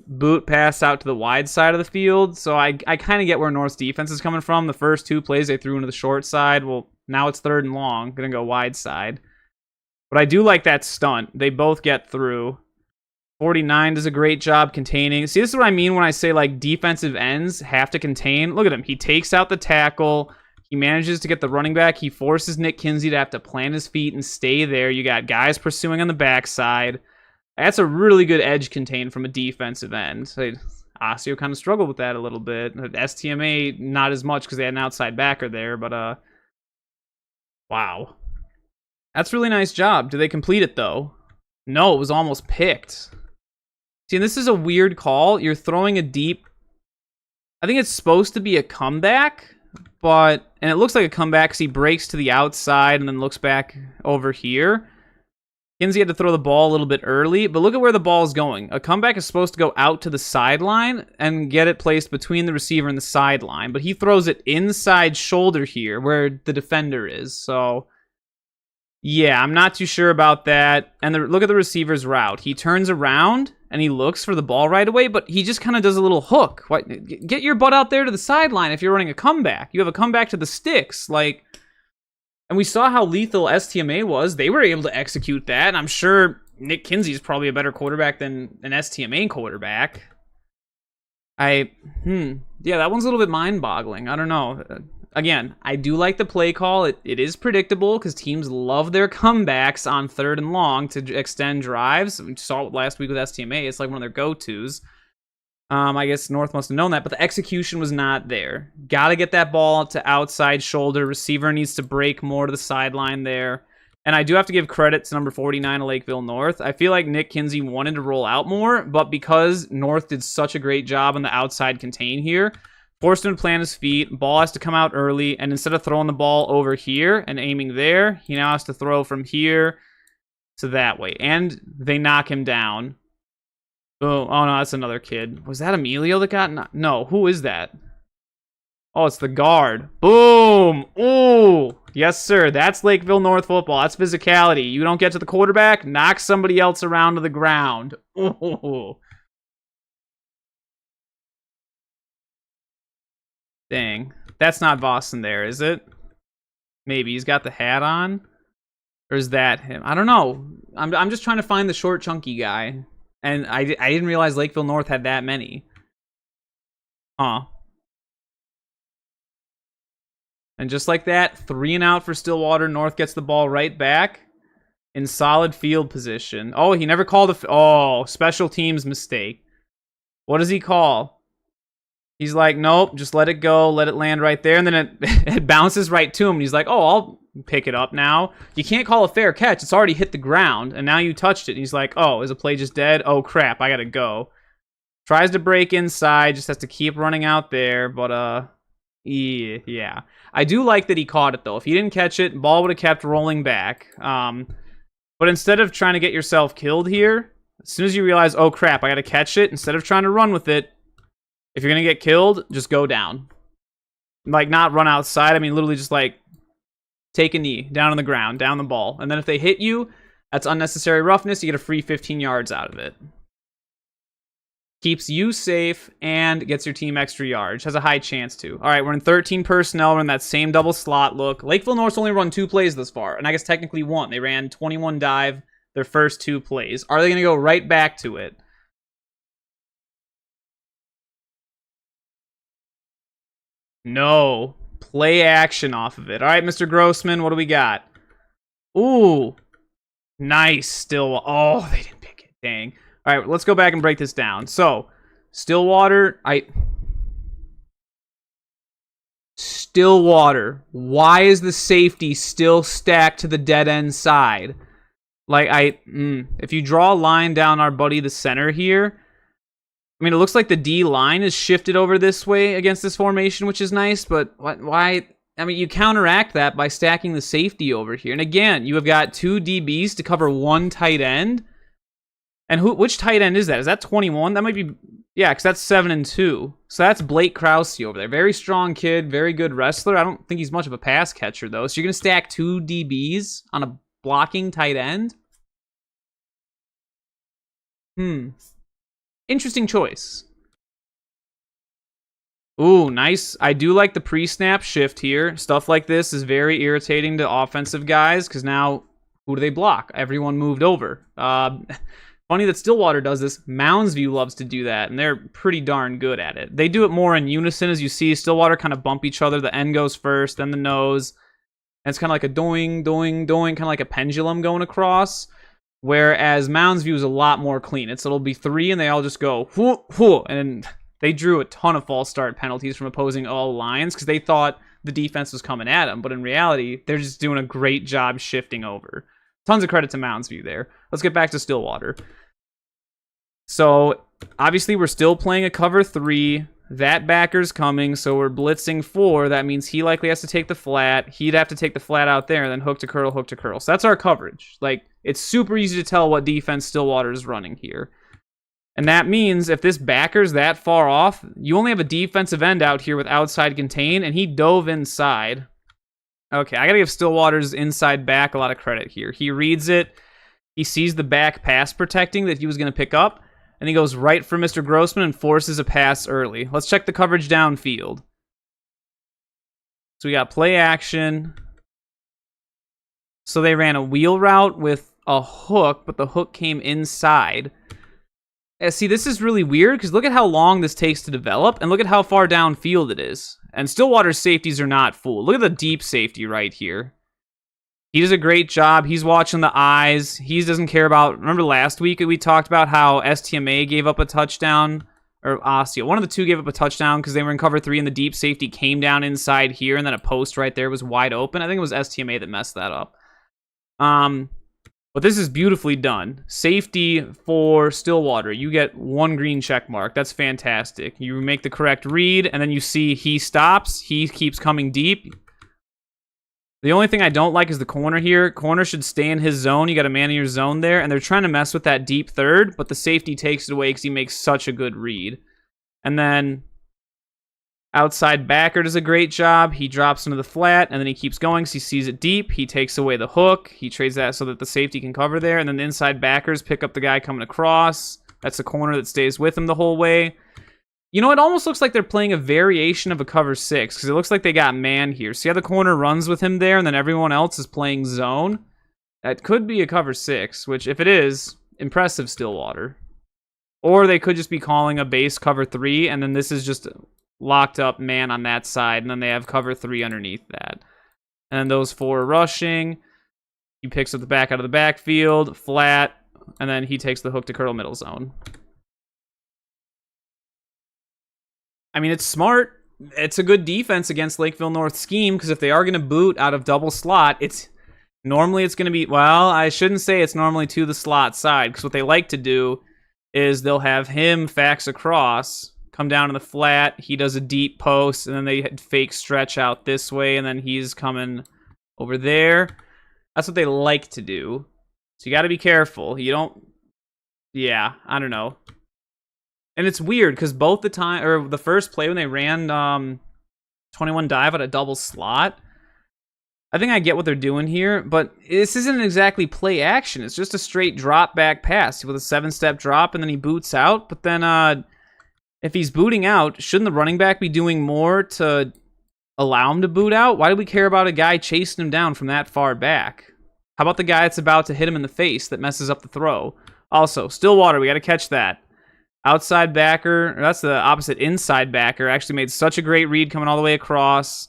boot pass out to the wide side of the field, so I kind of get where North's defense is coming from. The first 2 plays they threw into the short side. Well, now it's 3rd and long. Gonna go wide side. But I do like that stunt. They both get through. 49 does a great job containing. See, this is what I mean when I say, like, defensive ends have to contain. Look at him. He takes out the tackle. He manages to get the running back. He forces Nick Kinsey to have to plant his feet and stay there. You got guys pursuing on the backside. That's a really good edge contain from a defensive end. So Osseo kind of struggled with that a little bit. STMA, not as much because they had an outside backer there. But, wow. That's a really nice job. Did they complete it, though? No, it was almost picked. See, and this is a weird call. You're throwing a deep... I think it's supposed to be a comeback... But, and it looks like a comeback because he breaks to the outside and then looks back over here. Kinsey had to throw the ball a little bit early, but look at where the ball is going. A comeback is supposed to go out to the sideline and get it placed between the receiver and the sideline, but he throws it inside shoulder here where the defender is. So, yeah, I'm not too sure about that. And look at the receiver's route. He turns around and he looks for the ball right away, but he just kind of does a little hook. Get your butt out there to the sideline if you're running a comeback. You have a comeback to the sticks. Like, and we saw how lethal STMA was. They were able to execute that, and I'm sure Nick Kinsey is probably a better quarterback than an STMA quarterback. Yeah, that one's a little bit mind-boggling. I don't know. Again, I do like the play call. It is predictable because teams love their comebacks on 3rd and long to extend drives. We saw it last week with STMA. It's like one of their go-tos. I guess North must have known that, but the execution was not there. Got to get that ball to outside shoulder. Receiver needs to break more to the sideline there. And I do have to give credit to number 49 of Lakeville North. I feel like Nick Kinsey wanted to roll out more, but because North did such a great job on the outside contain here, forced him to plant his feet. Ball has to come out early, and instead of throwing the ball over here and aiming there, he now has to throw from here to that way. And they knock him down. Oh no, that's another kid. Was that Emilio that got... No, who is that? Oh, it's the guard. Boom! Ooh! Yes, sir. That's Lakeville North football. That's physicality. You don't get to the quarterback, knock somebody else around to the ground. Ooh. Dang. That's not Boston there, is it? Maybe. He's got the hat on. Or is that him? I don't know. I'm just trying to find the short, chunky guy. And I didn't realize Lakeville North had that many. Huh. And just like that, 3 and out for Stillwater. North gets the ball right back in solid field position. Oh, he never called a... special teams mistake. What does he call? He's like, nope, just let it go. Let it land right there. And then it bounces right to him. And he's like, oh, I'll pick it up now. You can't call a fair catch. It's already hit the ground. And now you touched it. And he's like, oh, is the play just dead? Oh, crap, I gotta go. Tries to break inside. Just has to keep running out there. But, yeah. I do like that he caught it, though. If he didn't catch it, ball would have kept rolling back. But instead of trying to get yourself killed here, as soon as you realize, oh, crap, I gotta catch it, instead of trying to run with it, if you're going to get killed, just go down. Like, not run outside. I mean, literally just, like, take a knee down on the ground, down the ball. And then if they hit you, that's unnecessary roughness. You get a free 15 yards out of it. Keeps you safe and gets your team extra yards. Has a high chance to. All right, we're in 13 personnel. We're in that same double slot look. Lakeville North's only run 2 plays this far. And I guess technically 1. They ran 21 dive their first 2 plays. Are they going to go right back to it? No. Play action off of it. All right, Mr. Grossman, what do we got? Ooh. Nice. Still. Oh, they didn't pick it. Dang. All right, let's go back and break this down. So, Stillwater. Stillwater. Why is the safety still stacked to the dead end side? Like, if you draw a line down our buddy the center here, I mean, it looks like the D line is shifted over this way against this formation, which is nice, but why? I mean, you counteract that by stacking the safety over here. And again, you have got 2 DBs to cover 1 tight end. And which tight end is that? Is that 21? That might be, yeah, because that's 7 and 2. So that's Blake Krause over there. Very strong kid, very good wrestler. I don't think he's much of a pass catcher, though. So you're going to stack 2 DBs on a blocking tight end? Interesting choice. Ooh, nice. I do like the pre-snap shift here. Stuff like this is very irritating to offensive guys, because now, who do they block? Everyone moved over. Funny that Stillwater does this. Mounds View loves to do that, and they're pretty darn good at it. They do it more in unison, as you see. Stillwater kind of bump each other. The end goes first, then the nose. And it's kind of like a doing, doing, doing, kind of like a pendulum going across. Whereas Mounds View is a lot more clean. It'll be 3, and they all just go, whoo, whoo, and they drew a ton of false start penalties from opposing all lines because they thought the defense was coming at them. But in reality, they're just doing a great job shifting over. Tons of credit to Mounds View there. Let's get back to Stillwater. So, obviously, we're still playing a cover 3. That backer's coming, so we're blitzing 4. That means he likely has to take the flat. He'd have to take the flat out there, and then hook to curl, hook to curl. So that's our coverage. Like, it's super easy to tell what defense Stillwater is running here. And that means if this backer's that far off, you only have a defensive end out here with outside contain, and he dove inside. Okay, I gotta give Stillwater's inside back a lot of credit here. He reads it. He sees the back pass protecting that he was going to pick up, and he goes right for Mr. Grossman and forces a pass early. Let's check the coverage downfield. So we got play action. So they ran a wheel route with a hook, but the hook came inside. See, this is really weird, because look at how long this takes to develop, and look at how far downfield it is. And Stillwater's safeties are not full. Look at the deep safety right here. He does a great job. He's watching the eyes. He doesn't care about... Remember last week we talked about how STMA gave up a touchdown? Or Ostia. One of the two gave up a touchdown because they were in cover 3 and the deep safety came down inside here and then a post right there was wide open. I think it was STMA that messed that up. But this is beautifully done. Safety for Stillwater. You get 1 green check mark. That's fantastic. You make the correct read, and then you see he stops. He keeps coming deep. The only thing I don't like is the corner here. Corner should stay in his zone. You got a man in your zone there, and they're trying to mess with that deep third, but the safety takes it away because he makes such a good read. And then outside backer does a great job. He drops into the flat, and then he keeps going because he sees it deep. He takes away the hook. He trades that so that the safety can cover there, and then the inside backers pick up the guy coming across. That's the corner that stays with him the whole way. You know, it almost looks like they're playing a variation of a cover 6, because it looks like they got man here. See how the corner runs with him there, and then everyone else is playing zone? That could be a cover 6, which, if it is, impressive Stillwater. Or they could just be calling a base cover 3, and then this is just locked up man on that side, and then they have cover 3 underneath that. And then those 4 rushing. He picks up the back out of the backfield, flat, and then he takes the hook to curl middle zone. I mean, it's smart. It's a good defense against Lakeville North scheme, because if they are going to boot out of double slot, normally it's going to be, well, I shouldn't say it's normally to the slot side, because what they like to do is they'll have him fax across, come down to the flat, he does a deep post, and then they fake stretch out this way, and then he's coming over there. That's what they like to do. So you got to be careful. You don't, yeah, I don't know. And it's weird, because both the first play when they ran 21 dive at a double slot, I think I get what they're doing here, but this isn't exactly play action. It's just a straight drop back pass with a 7-step drop, and then he boots out. But then if he's booting out, shouldn't the running back be doing more to allow him to boot out? Why do we care about a guy chasing him down from that far back? How about the guy that's about to hit him in the face that messes up the throw? Also, Stillwater, we got to catch that. Outside backer, or that's the opposite, inside backer, actually made such a great read coming all the way across.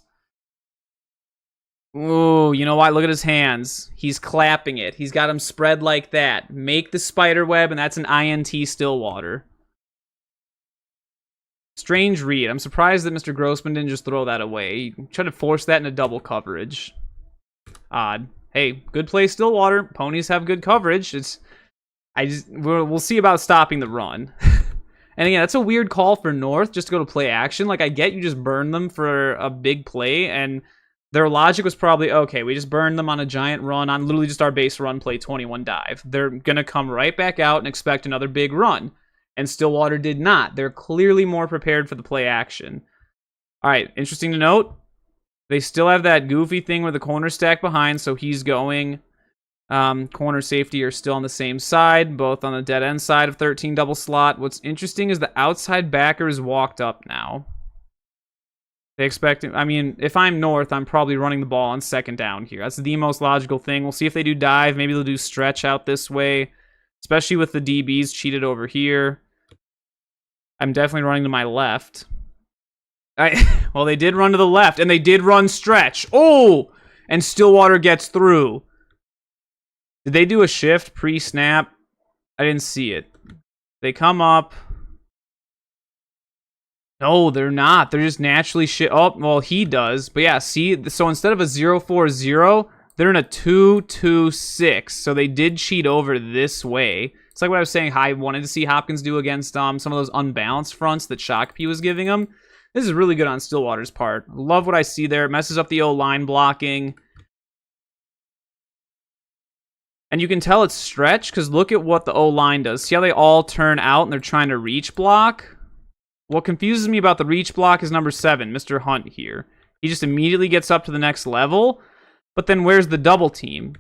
Ooh, you know what? Look at his hands. He's clapping it. He's got him spread like that. Make the spider web, and that's an INT Stillwater. Strange read. I'm surprised that Mr. Grossman didn't just throw that away. He tried to force that into double coverage. Odd. Hey, good play, Stillwater. Ponies have good coverage. We'll see about stopping the run. And again, that's a weird call for North, just to go to play action. Like, I get you just burn them for a big play, and their logic was probably, okay, we just burned them on a giant run, on literally just our base run play 21 dive. They're going to come right back out and expect another big run. And Stillwater did not. They're clearly more prepared for the play action. All right, interesting to note, they still have that goofy thing where the corner stack behind, so he's going. Corner safety are still on the same side, both on the dead end side of 13 double slot. What's interesting is the outside backer is walked up now. They expect him. I mean, if I'm North, I'm probably running the ball on second down here. That's the most logical thing. We'll see if they do dive. Maybe they'll do stretch out this way, especially with the DBs cheated over here. I'm definitely running to my left. Well, they did run to the left, and they did run stretch. Oh! And Stillwater gets through. Did they do a shift pre-snap? I didn't see it. They come up. No, they're not. They're just naturally Oh, well, he does. But yeah, see? So instead of a 0-4-0, they're in a 2-2-6. So they did cheat over this way. It's like what I was saying I wanted to see Hopkins do against some of those unbalanced fronts that Shakopee was giving him. This is really good on Stillwater's part. Love what I see there. It messes up the O-line blocking. And you can tell it's stretch, because look at what the O-line does. See how they all turn out and they're trying to reach block? What confuses me about the reach block is number 7, Mr. Hunt here. He just immediately gets up to the next level, but then where's the double team?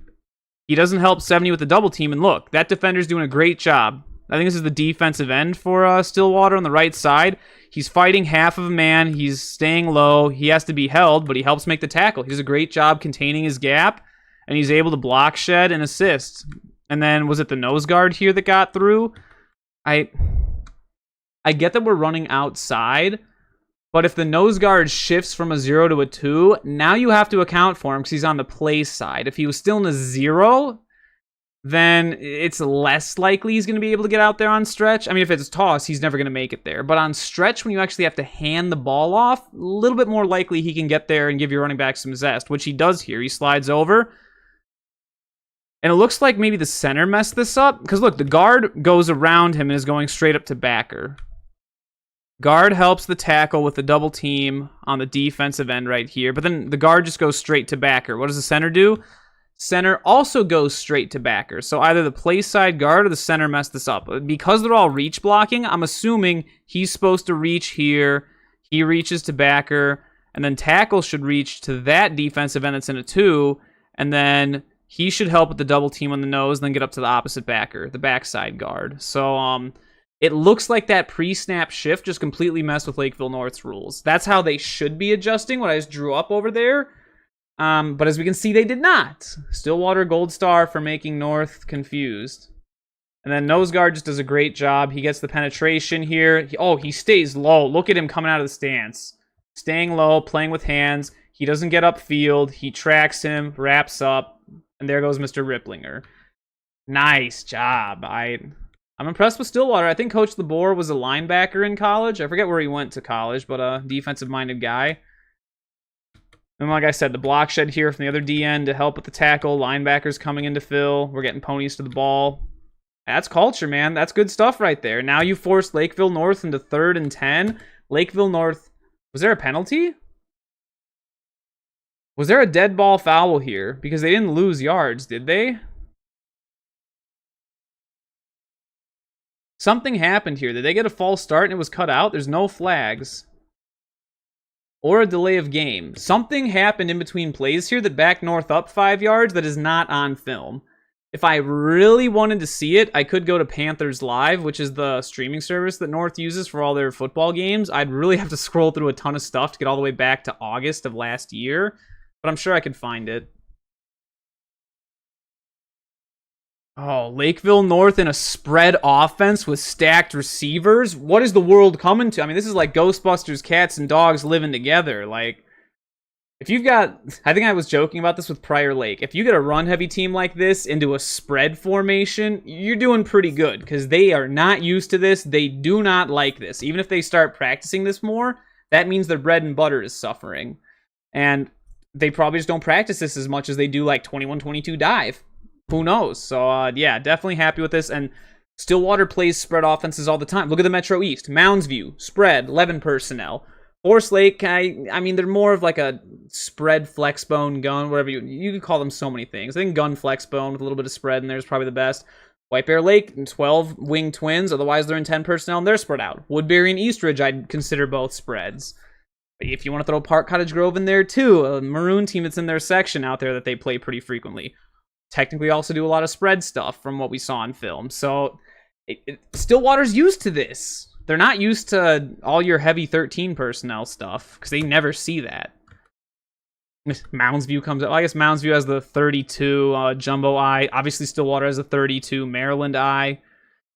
He doesn't help 70 with the double team, and look, that defender's doing a great job. I think this is the defensive end for Stillwater on the right side. He's fighting half of a man. He's staying low. He has to be held, but he helps make the tackle. He does a great job containing his gap, and he's able to block, shed, and assist. And then, was it the nose guard here that got through? I get that we're running outside, but if the nose guard shifts from a 0 to a 2, now you have to account for him because he's on the play side. If he was still in a 0, then it's less likely he's going to be able to get out there on stretch. I mean, if it's toss, he's never going to make it there. But on stretch, when you actually have to hand the ball off, a little bit more likely he can get there and give your running back some zest, which he does here. He slides over. And it looks like maybe the center messed this up. Because look, the guard goes around him and is going straight up to backer. Guard helps the tackle with the double team on the defensive end right here. But then the guard just goes straight to backer. What does the center do? Center also goes straight to backer. So either the play side guard or the center messed this up. Because they're all reach blocking, I'm assuming he's supposed to reach here. He reaches to backer. And then tackle should reach to that defensive end that's in a 2. And then he should help with the double team on the nose and then get up to the opposite backer, the backside guard. So, It looks like that pre-snap shift just completely messed with Lakeville North's rules. That's how they should be adjusting what I just drew up over there. But as we can see, they did not. Stillwater gold star for making North confused. And then nose guard just does a great job. He gets the penetration here. He stays low. Look at him coming out of the stance. Staying low, playing with hands. He doesn't get upfield. He tracks him, wraps up, and there goes Mr. Ripplinger. Nice job. I'm impressed with Stillwater. I think Coach LeBoer was a linebacker in college. I forget where he went to college, but a defensive-minded guy. And like I said, the block shed here from the other DN to help with the tackle. Linebackers coming in to fill. We're getting Ponies to the ball. That's culture, man. That's good stuff right there. Now you forced Lakeville North into 3rd and 10. Lakeville North, was there a penalty? Was there a dead ball foul here? Because they didn't lose yards, did they? Something happened here. Did they get a false start and it was cut out? There's no flags. Or a delay of game. Something happened in between plays here that backed North up 5 yards that is not on film. If I really wanted to see it, I could go to Panthers Live, which is the streaming service that North uses for all their football games. I'd really have to scroll through a ton of stuff to get all the way back to August of last year, but I'm sure I could find it. Oh, Lakeville North in a spread offense with stacked receivers? What is the world coming to? I mean, this is like Ghostbusters, cats and dogs living together. Like, if you've got, I think I was joking about this with Prior Lake. If you get a run-heavy team like this into a spread formation, you're doing pretty good because they are not used to this. They do not like this. Even if they start practicing this more, that means their bread and butter is suffering. And they probably just don't practice this as much as they do like 21-22 dive. Who knows? So, yeah, definitely happy with this. And Stillwater plays spread offenses all the time. Look at the Metro East. Mounds View, spread, 11 personnel. Forest Lake, I mean, they're more of like a spread flex bone gun, whatever you could call them so many things. I think gun flex bone with a little bit of spread in there is probably the best. White Bear Lake, 12 wing twins. Otherwise, they're in 10 personnel and they're spread out. Woodbury and Eastridge, I'd consider both spreads. But if you want to throw Park Cottage Grove in there too, a maroon team that's in their section out there that they play pretty frequently. Technically also do a lot of spread stuff from what we saw on film. So Stillwater's used to this. They're not used to all your heavy 13 personnel stuff because they never see that. Mounds View comes up. I guess Mounds View has the 32 jumbo eye. Obviously Stillwater has a 32 Maryland eye.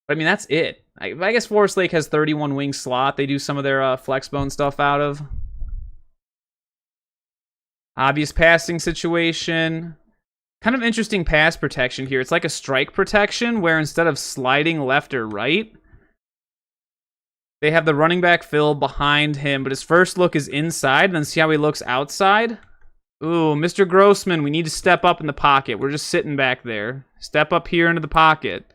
But I mean, that's it. I guess Forest Lake has 31 wing slot. They do some of their flex bone stuff out of. Obvious passing situation. Kind of interesting pass protection here. It's like a strike protection where instead of sliding left or right, they have the running back Phil behind him, but his first look is inside, and then see how he looks outside? Ooh, Mr. Grossman, we need to step up in the pocket. We're just sitting back there. Step up here into the pocket.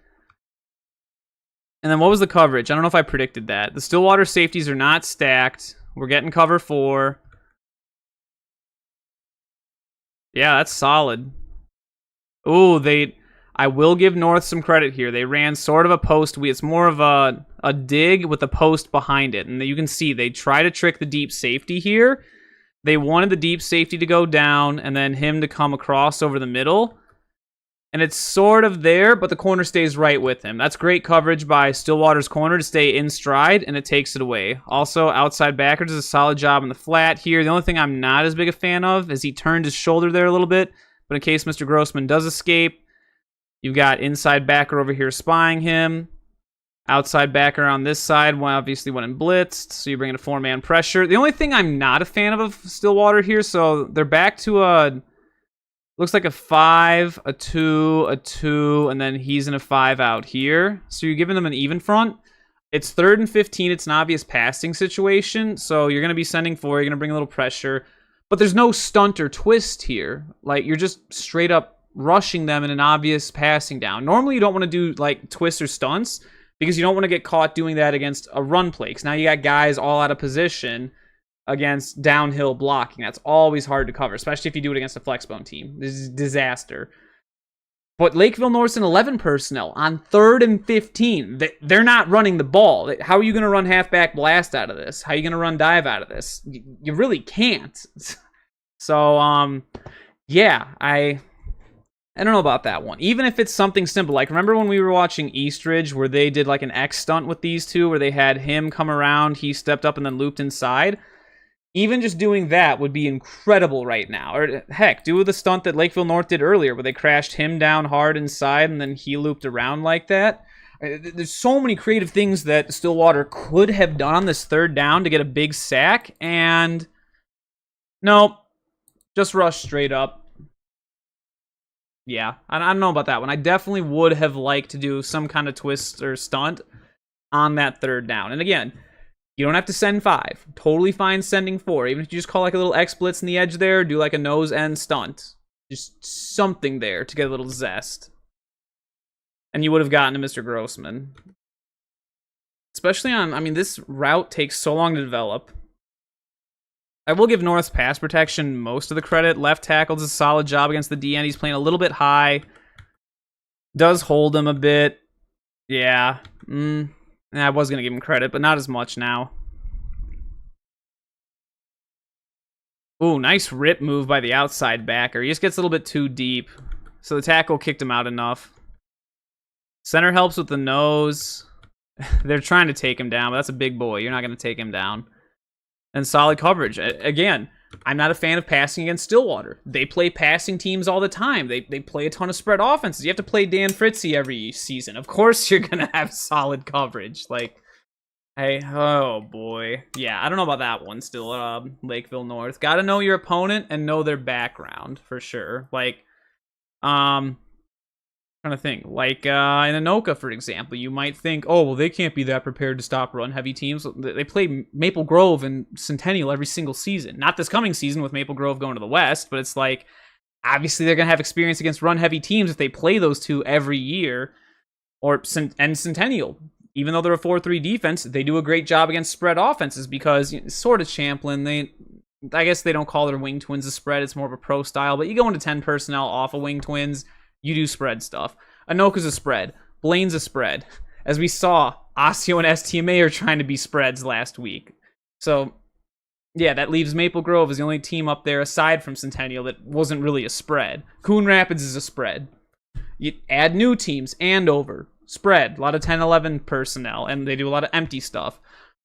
And then what was the coverage? I don't know if I predicted that. The Stillwater safeties are not stacked. We're getting cover 4. Yeah, that's solid. Ooh, I will give North some credit here. They ran sort of a post. It's more of a dig with a post behind it. And you can see they try to trick the deep safety here. They wanted the deep safety to go down and then him to come across over the middle. And it's sort of there, but the corner stays right with him. That's great coverage by Stillwater's corner to stay in stride, and it takes it away. Also, outside backer does a solid job in the flat here. The only thing I'm not as big a fan of is he turned his shoulder there a little bit. But in case Mr. Grossman does escape, you've got inside backer over here spying him. Outside backer on this side, obviously went and blitzed, so you bring in a 4-man pressure. The only thing I'm not a fan of Stillwater here, so they're back to looks like a 5, a 2, a 2, and then he's in a 5 out here. So you're giving them an even front. It's 3rd and 15. It's an obvious passing situation, so you're going to be sending 4. You're going to bring a little pressure. But there's no stunt or twist here. Like, you're just straight up rushing them in an obvious passing down. Normally, you don't want to do, like, twists or stunts because you don't want to get caught doing that against a run play. Because now you got guys all out of position against downhill blocking. That's always hard to cover, especially if you do it against a flexbone team. This is disaster. But Lakeville North's in 11 personnel on 3rd and 15. They're not running the ball. How are you going to run halfback blast out of this? How are you going to run dive out of this? You really can't. So, yeah, I don't know about that one. Even if it's something simple, like remember when we were watching Eastridge where they did like an X stunt with these two, where they had him come around, he stepped up and then looped inside. Even just doing that would be incredible right now. Or heck, do the stunt that Lakeville North did earlier, where they crashed him down hard inside and then he looped around like that. There's so many creative things that Stillwater could have done on this third down to get a big sack, and no, just rush straight up. Yeah, I don't know about that one. I definitely would have liked to do some kind of twist or stunt on that third down. And again, you don't have to send 5. Totally fine sending 4. Even if you just call like a little X-blitz in the edge there, do like a nose end stunt. Just something there to get a little zest. And you would have gotten to Mr. Grossman. Especially on, I mean, this route takes so long to develop. I will give North's pass protection most of the credit. Left tackle does a solid job against the D end. He's playing a little bit high. Does hold him a bit. Yeah. I was going to give him credit, but not as much now. Ooh, nice rip move by the outside backer. He just gets a little bit too deep. So the tackle kicked him out enough. Center helps with the nose. They're trying to take him down, but that's a big boy. You're not going to take him down. And solid coverage. Again, I'm not a fan of passing against Stillwater. They play passing teams all the time. They play a ton of spread offenses. You have to play Dan Fritzy every season. Of course you're going to have solid coverage. Like, hey, oh boy. Yeah, I don't know about that one still. Lakeville North. Got to know your opponent and know their background for sure. Like, trying to think. Like, in Anoka, for example, you might think, oh, well, they can't be that prepared to stop run-heavy teams. They play Maple Grove and Centennial every single season. Not this coming season with Maple Grove going to the West, but it's like, obviously they're going to have experience against run-heavy teams if they play those two every year. And Centennial, even though they're a 4-3 defense, they do a great job against spread offenses because, sort of Champlin, I guess they don't call their wing twins a spread. It's more of a pro style, but you go into 10 personnel off of wing twins, you do spread stuff. Anoka's a spread. Blaine's a spread. As we saw, Osseo and STMA are trying to be spreads last week. So, yeah, that leaves Maple Grove as the only team up there aside from Centennial that wasn't really a spread. Coon Rapids is a spread. You add new teams, Andover, spread. A lot of 10-11 personnel, and they do a lot of empty stuff.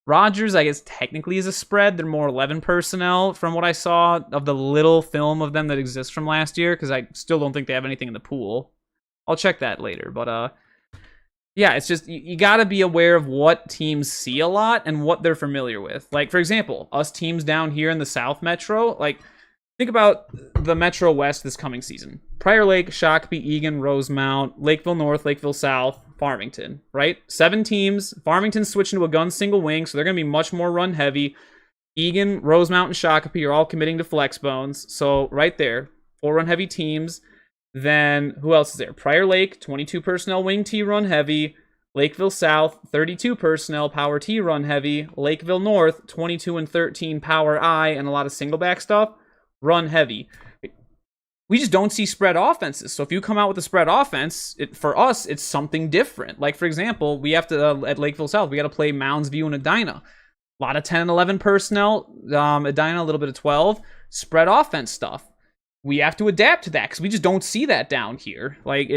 Rogers, I guess, technically is a spread. They're more 11 personnel from what I saw of the little film of them that exists from last year, because I still don't think they have anything in the pool. I'll check that later, but yeah, it's just, you got to be aware of what teams see a lot and what they're familiar with. Like, for example, us teams down here in the South Metro, like, think about the Metro West this coming season. Prior Lake, Shakopee, Egan, Rosemount, Lakeville North, Lakeville South, Farmington, right? 7 teams. Farmington's switching to a gun single wing, so they're going to be much more run heavy. Egan, Rosemount, and Shakopee are all committing to flex bones. So right there, 4 run heavy teams. Then who else is there? Prior Lake, 22 personnel wing T run heavy. Lakeville South, 32 personnel power T run heavy. Lakeville North, 22 and 13 power I and a lot of single back stuff, run heavy. We just don't see spread offenses. So if you come out with a spread offense, for us, it's something different. Like, for example, we have to, at Lakeville South, we got to play Mounds View and Edina. A lot of 10 and 11 personnel. Edina, a little bit of 12. Spread offense stuff. We have to adapt to that because we just don't see that down here. Like,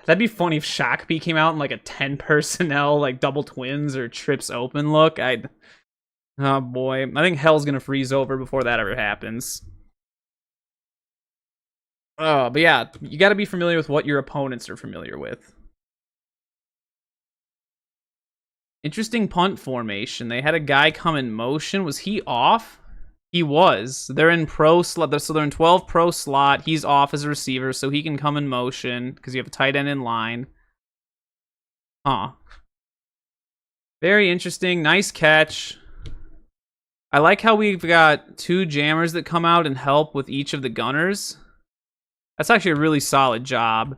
that'd be funny if Shakopee came out in like a 10 personnel, like double twins or trips open look. Oh boy. I think hell's going to freeze over before that ever happens. But yeah, you got to be familiar with what your opponents are familiar with. Interesting punt formation. They had a guy come in motion. Was he off? He was. They're in pro slot, so they're in 12 pro slot. He's off as a receiver, so he can come in motion because you have a tight end in line. Huh. Very interesting. Nice catch. I like how we've got 2 jammers that come out and help with each of the gunners. That's actually a really solid job.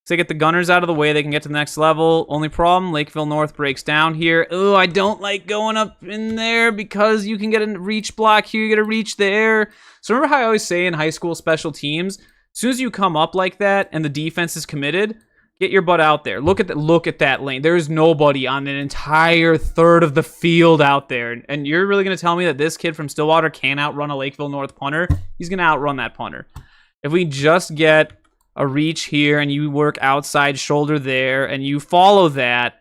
So they get the gunners out of the way, they can get to the next level. Only problem, Lakeville North breaks down here. Oh, I don't like going up in there because you can get a reach block here, you get a reach there. So remember how I always say in high school special teams, as soon as you come up like that and the defense is committed, get your butt out there. Look at that lane. There's nobody on an entire third of the field out there. And you're really going to tell me that this kid from Stillwater can't outrun a Lakeville North punter? He's going to outrun that punter. If we just get a reach here and you work outside shoulder there and you follow that,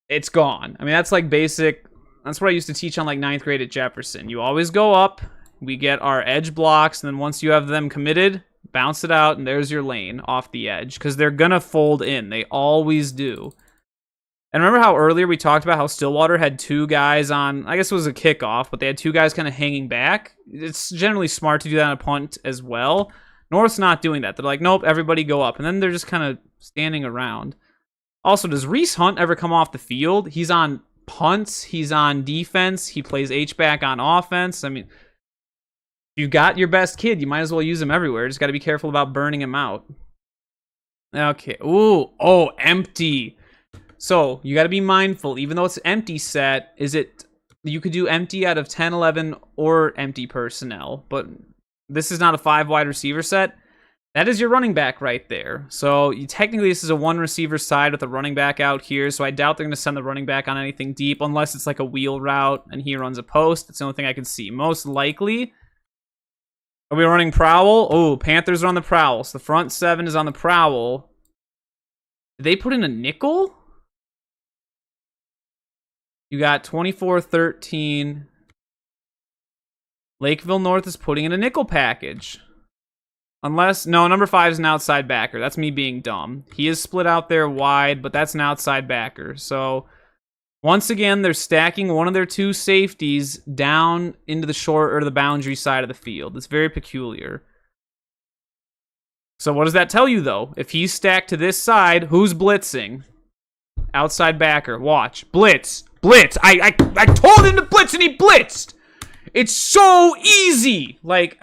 it's gone. I mean, that's like basic. That's what I used to teach on like 9th grade at Jefferson. You always go up, we get our edge blocks, and then once you have them committed, bounce it out, and there's your lane off the edge, because they're gonna fold in. They always do. And remember how earlier we talked about how Stillwater had 2 guys on, I guess it was a kickoff, but they had 2 guys kind of hanging back? It's generally smart to do that on a punt as well. North's not doing that. They're like, nope, everybody go up. And then they're just kind of standing around. Also, does Reese Hunt ever come off the field? He's on punts. He's on defense. He plays H-back on offense. I mean, you got your best kid. You might as well use him everywhere. Just got to be careful about burning him out. Okay. Ooh. Oh, empty. So, you got to be mindful. Even though it's empty set, you could do empty out of 10, 11, or empty personnel. But this is not a 5 wide receiver set. That is your running back right there. So technically this is a 1 receiver side with a running back out here. So I doubt they're going to send the running back on anything deep unless it's like a wheel route and he runs a post. That's the only thing I can see. Most likely. Are we running prowl? Oh, Panthers are on the prowl. So the front 7 is on the prowl. Did they put in a nickel? You got 24-13. Lakeville North is putting in a nickel package. Unless, no, number 5 is an outside backer. That's me being dumb. He is split out there wide, but that's an outside backer. So, once again, they're stacking one of their 2 safeties down into the short or the boundary side of the field. It's very peculiar. So, what does that tell you, though? If he's stacked to this side, who's blitzing? Outside backer. Watch. Blitz. Blitz. I told him to blitz and he blitzed. It's so easy. Like,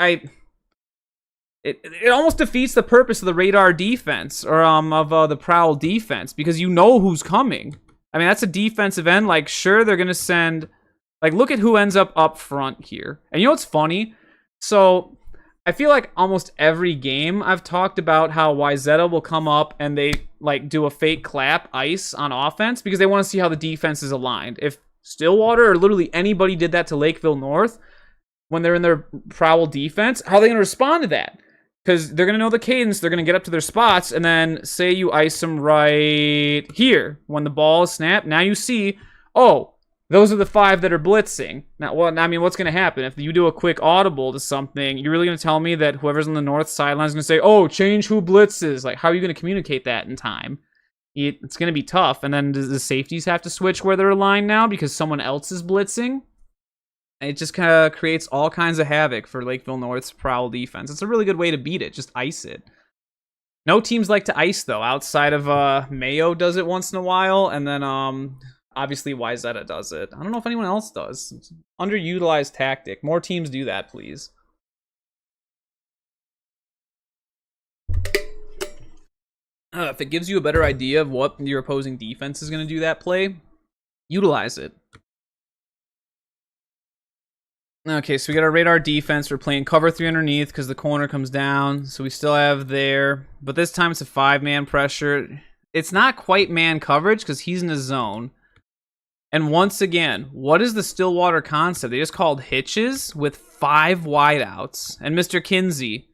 It almost defeats the purpose of the radar defense or of the prowl defense because you know who's coming. I mean, that's a defensive end. Like, sure, they're gonna send. Like, look at who ends up front here. And you know what's funny? So I feel like almost every game I've talked about how Wyzetta will come up and they like do a fake clap ice on offense because they want to see how the defense is aligned. If Stillwater or literally anybody did that to Lakeville North when they're in their prowl defense, how are they going to respond to that? Because they're going to know the cadence, they're going to get up to their spots, and then say you ice them right here. When the ball is snapped, now you see, oh, those are the 5 that are blitzing. Now, well, I mean, what's going to happen? If you do a quick audible to something, you're really going to tell me that whoever's on the north sideline is going to say, oh, change who blitzes. Like, how are you going to communicate that in time? It's going to be tough. And then does the safeties have to switch where they're aligned now because someone else is blitzing? It just kind of creates all kinds of havoc for Lakeville North's prowl defense. It's a really good way to beat it. Just ice it. No teams like to ice, though. Outside of Mayo does it once in a while. And then obviously Wyzetta does it. I don't know if anyone else does. It's an underutilized tactic. More teams do that, please. If it gives you a better idea of what your opposing defense is going to do that play, utilize it. Okay, so we got our radar defense. We're playing cover 3 underneath because the corner comes down. So we still have there. But this time it's a 5-man pressure. It's not quite man coverage because he's in a zone. And once again, what is the Stillwater concept? They just called hitches with 5 wideouts. And Mr. Kinsey,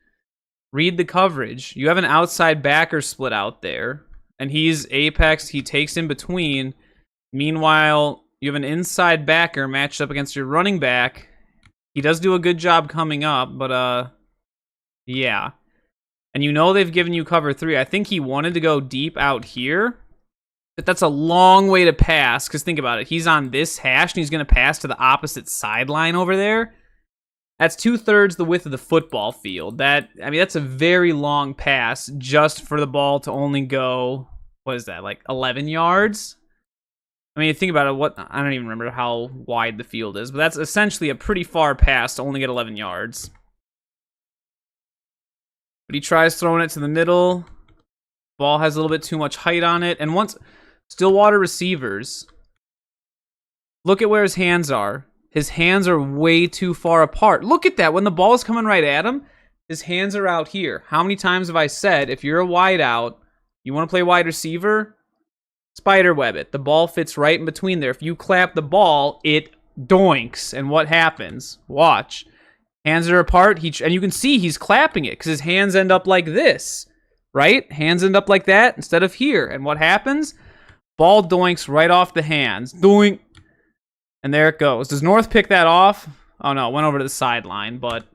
read the coverage. You have an outside backer split out there. And he's apex. He takes in between. Meanwhile, you have an inside backer matched up against your running back. He does do a good job coming up, but, yeah. And you know they've given you cover 3. I think he wanted to go deep out here, but that's a long way to pass, because think about it. He's on this hash, and he's going to pass to the opposite sideline over there. That's 2/3 the width of the football field. That's a very long pass just for the ball to only go, what is that, like 11 yards? I mean, think about it. I don't even remember how wide the field is, but that's essentially a pretty far pass to only get 11 yards. But he tries throwing it to the middle. Ball has a little bit too much height on it. And once Stillwater receivers, look at where his hands are. His hands are way too far apart. Look at that. When the ball is coming right at him, his hands are out here. How many times have I said, if you're a wide out, you want to play wide receiver, spiderweb it. The ball fits right in between there. If you clap the ball, it doinks. And what happens? Watch. Hands are apart. And you can see he's clapping it because his hands end up like this. right? Hands end up like that instead of here. And what happens? Ball doinks right off the hands. Doink. And there it goes. Does North pick that off? Oh, no. It went over to the sideline. But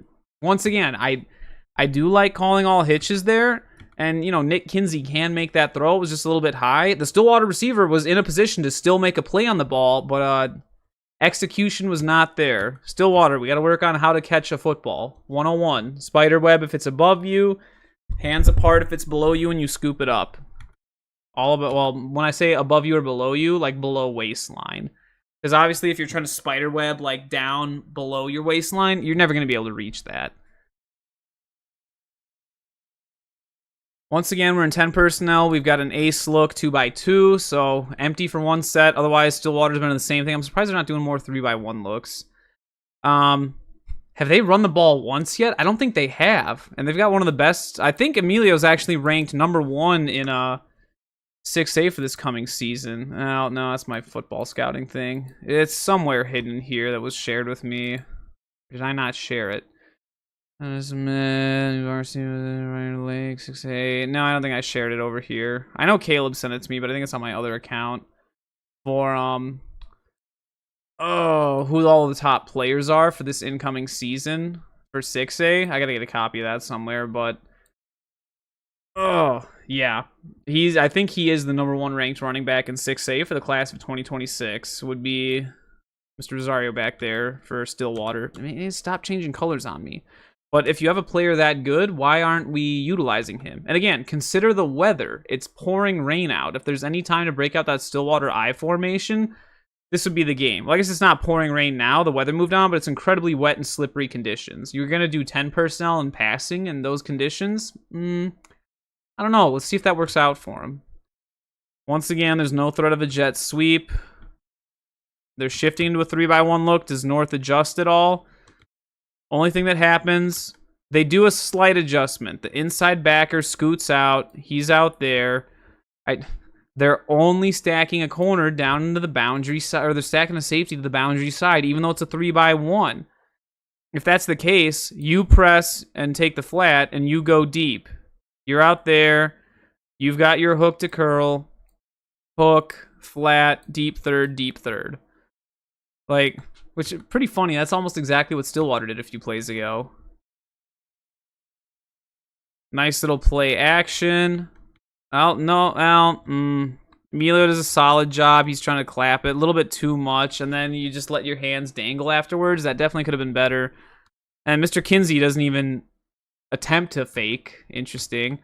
once again, I do like calling all hitches there. And, you know, Nick Kinsey can make that throw. It was just a little bit high. The Stillwater receiver was in a position to still make a play on the ball, but execution was not there. Stillwater, we got to work on how to catch a football. 101. Spiderweb if it's above you. Hands apart if it's below you and you scoop it up. All of it, well, when I say above you or below you, like below waistline. Because obviously if you're trying to spiderweb like down below your waistline, you're never going to be able to reach that. Once again, we're in 10 personnel. We've got an ace look 2x2, so empty for one set. Otherwise, Stillwater's been in the same thing. I'm surprised they're not doing more 3x1 looks. Have they run the ball once yet? I don't think they have. And they've got one of the best. I think Emilio's actually ranked #1 in 6A for this coming season. Oh, no, that's my football scouting thing. It's somewhere hidden here that was shared with me. Did I not share it? Varsity Lake 6A. No, I don't think I shared it over here. I know Caleb sent it to me, but I think it's on my other account. For who all the top players are for this incoming season for 6A. I gotta get a copy of that somewhere, but yeah. I think he is the #1 ranked running back in 6A for the class of 2026. Would be Mr. Rosario back there for Stillwater. I mean, stop changing colors on me. But if you have a player that good, why aren't we utilizing him? And again, consider the weather. It's pouring rain out. If there's any time to break out that Stillwater I formation, this would be the game. Well, I guess it's not pouring rain now. The weather moved on, but it's incredibly wet and slippery conditions. You're going to do 10 personnel and passing in those conditions? I don't know. Let's see if that works out for him. Once again, there's no threat of a jet sweep. They're shifting to a 3x1 look. Does North adjust at all? Only thing that happens, they do a slight adjustment. The inside backer scoots out. He's out there. They're only stacking a corner down into the boundary side, or they're stacking a safety to the boundary side, even though it's a 3x1. If that's the case, you press and take the flat, and you go deep. You're out there. You've got your hook to curl. Hook, flat, deep third, deep third. Like, which is pretty funny. That's almost exactly what Stillwater did a few plays ago. Nice little play action. Emilio does a solid job. He's trying to clap it a little bit too much, and then you just let your hands dangle afterwards. That definitely could have been better. And Mr. Kinsey doesn't even attempt to fake. Interesting.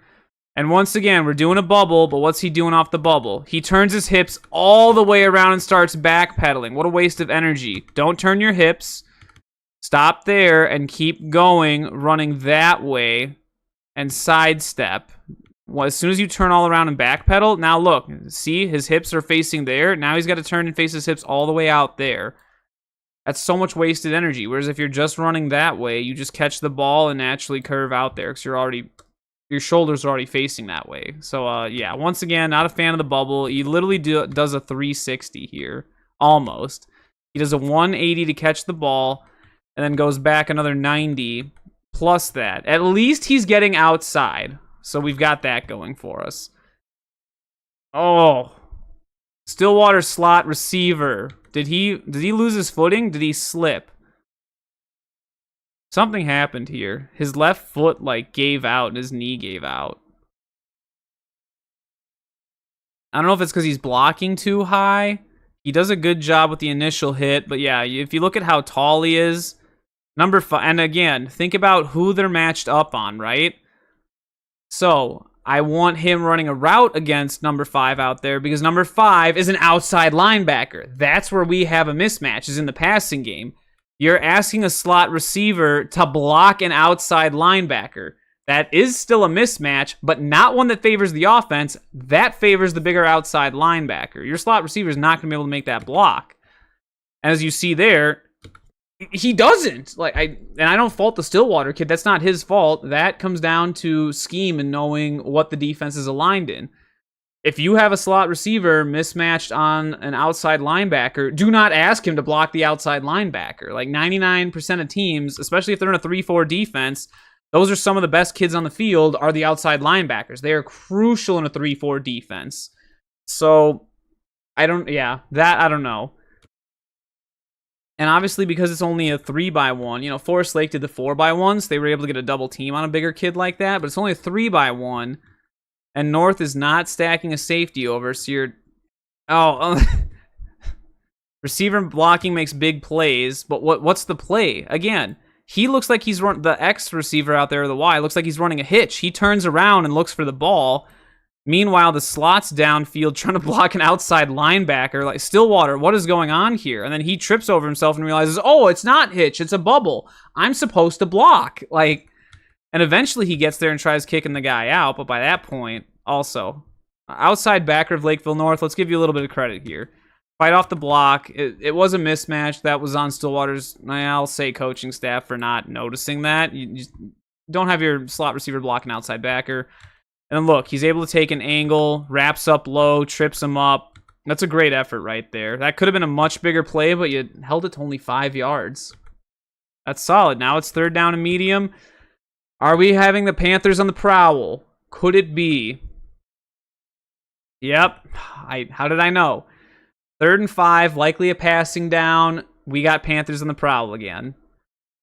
And once again, we're doing a bubble, but what's he doing off the bubble? He turns his hips all the way around and starts backpedaling. What a waste of energy. Don't turn your hips. Stop there and keep going, running that way, and sidestep. Well, as soon as you turn all around and backpedal, now look, see, his hips are facing there. Now he's got to turn and face his hips all the way out there. That's so much wasted energy. Whereas if you're just running that way, you just catch the ball and naturally curve out there because your shoulders are already facing that way. So, yeah, once again, not a fan of the bubble. He literally does a 360 here, almost. He does a 180 to catch the ball, and then goes back another 90 plus that. At least he's getting outside, so we've got that going for us. Oh, Stillwater slot receiver. Did he lose his footing? Did he slip? Something happened here. His left foot, gave out and his knee gave out. I don't know if it's because he's blocking too high. He does a good job with the initial hit, but yeah, if you look at how tall he is, number 5, and again, think about who they're matched up on, right? So, I want him running a route against number 5 out there because number 5 is an outside linebacker. That's where we have a mismatch, is in the passing game. You're asking a slot receiver to block an outside linebacker. That is still a mismatch, but not one that favors the offense. That favors the bigger outside linebacker. Your slot receiver is not going to be able to make that block. As you see there, he doesn't. And I don't fault the Stillwater kid. That's not his fault. That comes down to scheme and knowing what the defense is aligned in. If you have a slot receiver mismatched on an outside linebacker, do not ask him to block the outside linebacker. 99% of teams, especially if they're in a 3-4 defense, Those are some of the best kids on the field are the outside linebackers. They are crucial in a 3-4 defense. So, I don't know. And obviously, because it's only a 3-by-1, Forest Lake did the 4-by-1s. So they were able to get a double team on a bigger kid like that, but it's only a 3-by-1. And North is not stacking a safety over, so you're... receiver blocking makes big plays, but what's the play? Again, he looks like he's run the X receiver out there, or the Y, looks like he's running a hitch. He turns around and looks for the ball. Meanwhile, the slot's downfield trying to block an outside linebacker. Like, Stillwater, what is going on here? And then he trips over himself and realizes, oh, it's not hitch, it's a bubble. I'm supposed to block. And eventually he gets there and tries kicking the guy out, but by that point, also, outside backer of Lakeville North, let's give you a little bit of credit here. Fight off the block. It was a mismatch. That was on Stillwater's, I'll say, coaching staff for not noticing that. You just don't have your slot receiver block an outside backer. And look, he's able to take an angle, wraps up low, trips him up. That's a great effort right there. That could have been a much bigger play, but you held it to only 5 yards. That's solid. Now it's 3rd down and medium. Are we having the Panthers on the prowl? Could it be? Yep. How did I know? 3rd and 5, likely a passing down. We got Panthers on the prowl again.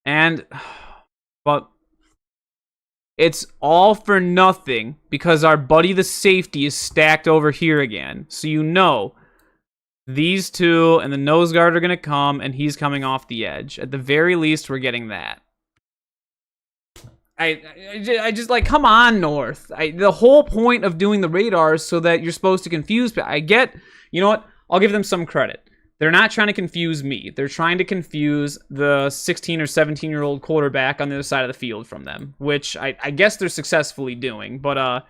But it's all for nothing because our buddy the safety is stacked over here again. So these two and the nose guard are going to come, and he's coming off the edge. At the very least, we're getting that. I just come on, North. The whole point of doing the radar is so that you're supposed to confuse people. I get, you know what? I'll give them some credit. They're not trying to confuse me. They're trying to confuse the 16 or 17-year-old quarterback on the other side of the field from them, which I guess they're successfully doing. But,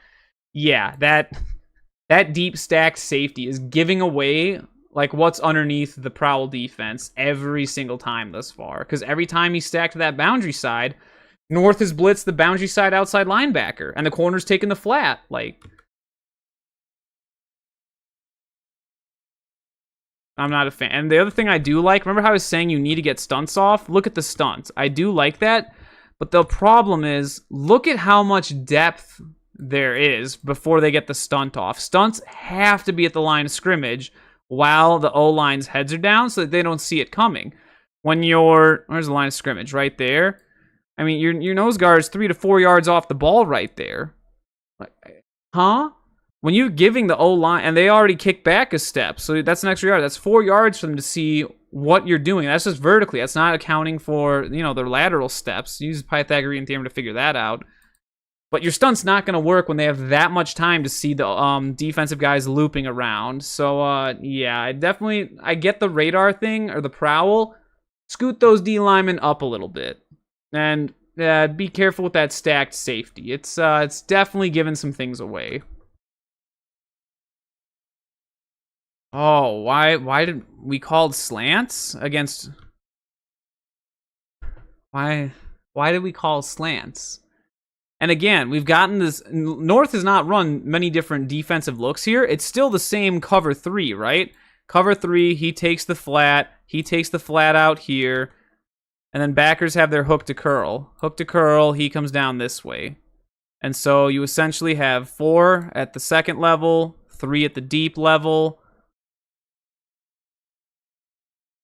yeah, that deep stacked safety is giving away, what's underneath the prowl defense every single time thus far. Because every time he stacked that boundary side, North has blitzed the boundary side outside linebacker, and the corner's taking the flat. I'm not a fan. And the other thing I do remember how I was saying you need to get stunts off? Look at the stunts. I do like that, but the problem is, look at how much depth there is before they get the stunt off. Stunts have to be at the line of scrimmage while the O-line's heads are down so that they don't see it coming. Where's the line of scrimmage? Right there. I mean, your nose guard is 3 to 4 yards off the ball right there. Huh? When you're giving the O-line, and they already kick back a step, so that's an extra yard. That's 4 yards for them to see what you're doing. That's just vertically. That's not accounting for, their lateral steps. Use Pythagorean theorem to figure that out. But your stunt's not going to work when they have that much time to see the defensive guys looping around. So, yeah, I get the radar thing, or the prowl. Scoot those D linemen up a little bit. And be careful with that stacked safety. It's definitely giving some things away. Oh, why did we call slants against... Why did we call slants? And again, we've gotten this... North has not run many different defensive looks here. It's still the same cover 3, right? Cover 3, he takes the flat out here, and then backers have their hook to curl. Hook to curl, he comes down this way. And so you essentially have 4 at the second level, 3 at the deep level.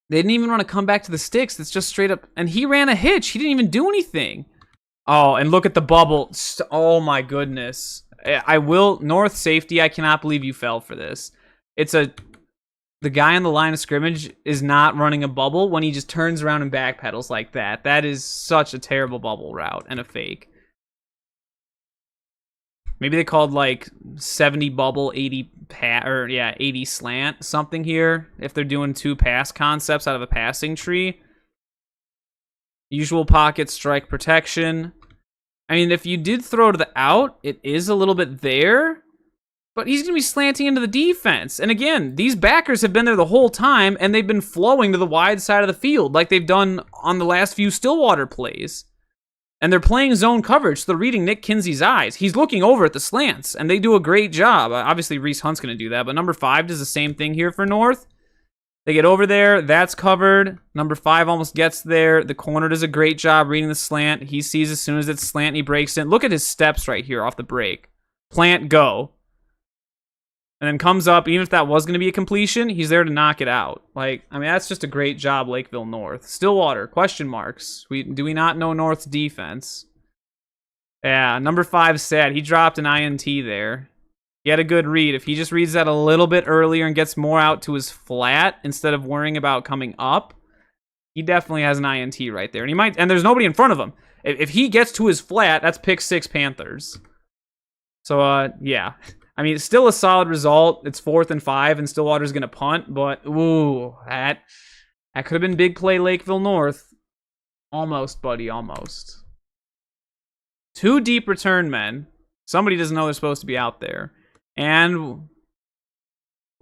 They didn't even want to come back to the sticks. It's just straight up. And he ran a hitch. He didn't even do anything. Oh, and look at the bubble. Oh, my goodness. North safety, I cannot believe you fell for this. The guy on the line of scrimmage is not running a bubble when he just turns around and backpedals like that. That is such a terrible bubble route and a fake. Maybe they called 70 bubble, 80 or 80 slant, something here. If they're doing 2 pass concepts out of a passing tree. Usual pocket strike protection. I mean, if you did throw to the out, it is a little bit there. But he's going to be slanting into the defense. And again, these backers have been there the whole time, and they've been flowing to the wide side of the field like they've done on the last few Stillwater plays. And they're playing zone coverage, so they're reading Nick Kinsey's eyes. He's looking over at the slants, and they do a great job. Obviously, Reese Hunt's going to do that, but number 5 does the same thing here for North. They get over there. That's covered. Number 5 almost gets there. The corner does a great job reading the slant. He sees as soon as it's slant, he breaks in. Look at his steps right here off the break. Plant, go. And then comes up. Even if that was going to be a completion, he's there to knock it out. Like, I mean, that's just a great job, Lakeville North. Stillwater, question marks. Do we not know North's defense? Yeah, number 5 sad. He dropped an INT there. He had a good read. If he just reads that a little bit earlier and gets more out to his flat instead of worrying about coming up, he definitely has an INT right there. And there's nobody in front of him. If he gets to his flat, that's pick 6 Panthers. So, yeah. I mean, it's still a solid result. It's 4th and 5, and Stillwater's going to punt, but, ooh, that could have been big play Lakeville North. Almost, buddy, almost. 2 deep return men. Somebody doesn't know they're supposed to be out there. And,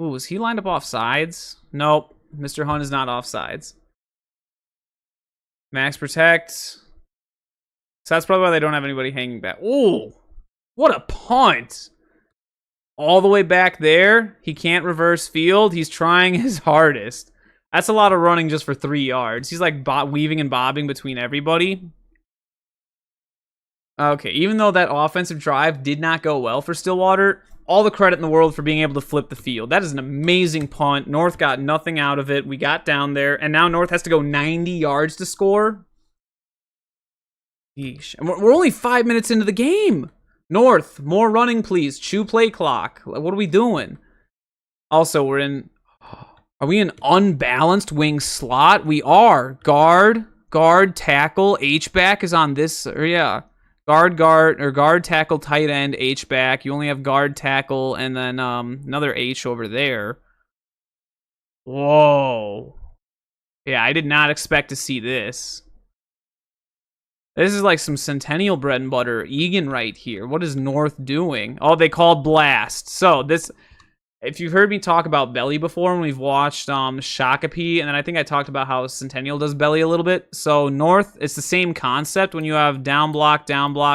ooh, is he lined up off sides? Nope. Mr. Hunt is not off sides. Max protect. So that's probably why they don't have anybody hanging back. Ooh, what a punt. All the way back there. He can't reverse field. He's trying his hardest. That's a lot of running just for 3 yards. He's like weaving and bobbing between everybody. Okay, even though that offensive drive did not go well for Stillwater, all the credit in the world for being able to flip the field. That is an amazing punt. North got nothing out of it. We got down there, and now North has to go 90 yards to score. Yeesh. And we're only 5 minutes into the game. North, more running, please. Chew play clock. What are we doing? Also, are we in unbalanced wing slot? We are. Guard, tackle, H-back is on this, or yeah. Guard, tackle, tight end, H-back. You only have guard, tackle, and then another H over there. Whoa. Yeah, I did not expect to see this. This is like some Centennial bread and butter. Egan right here. What is North doing? Oh, they called blast. So this... If you've heard me talk about belly before when we've watched Shakopee, and then I think I talked about how Centennial does belly a little bit. So North, it's the same concept when you have down block,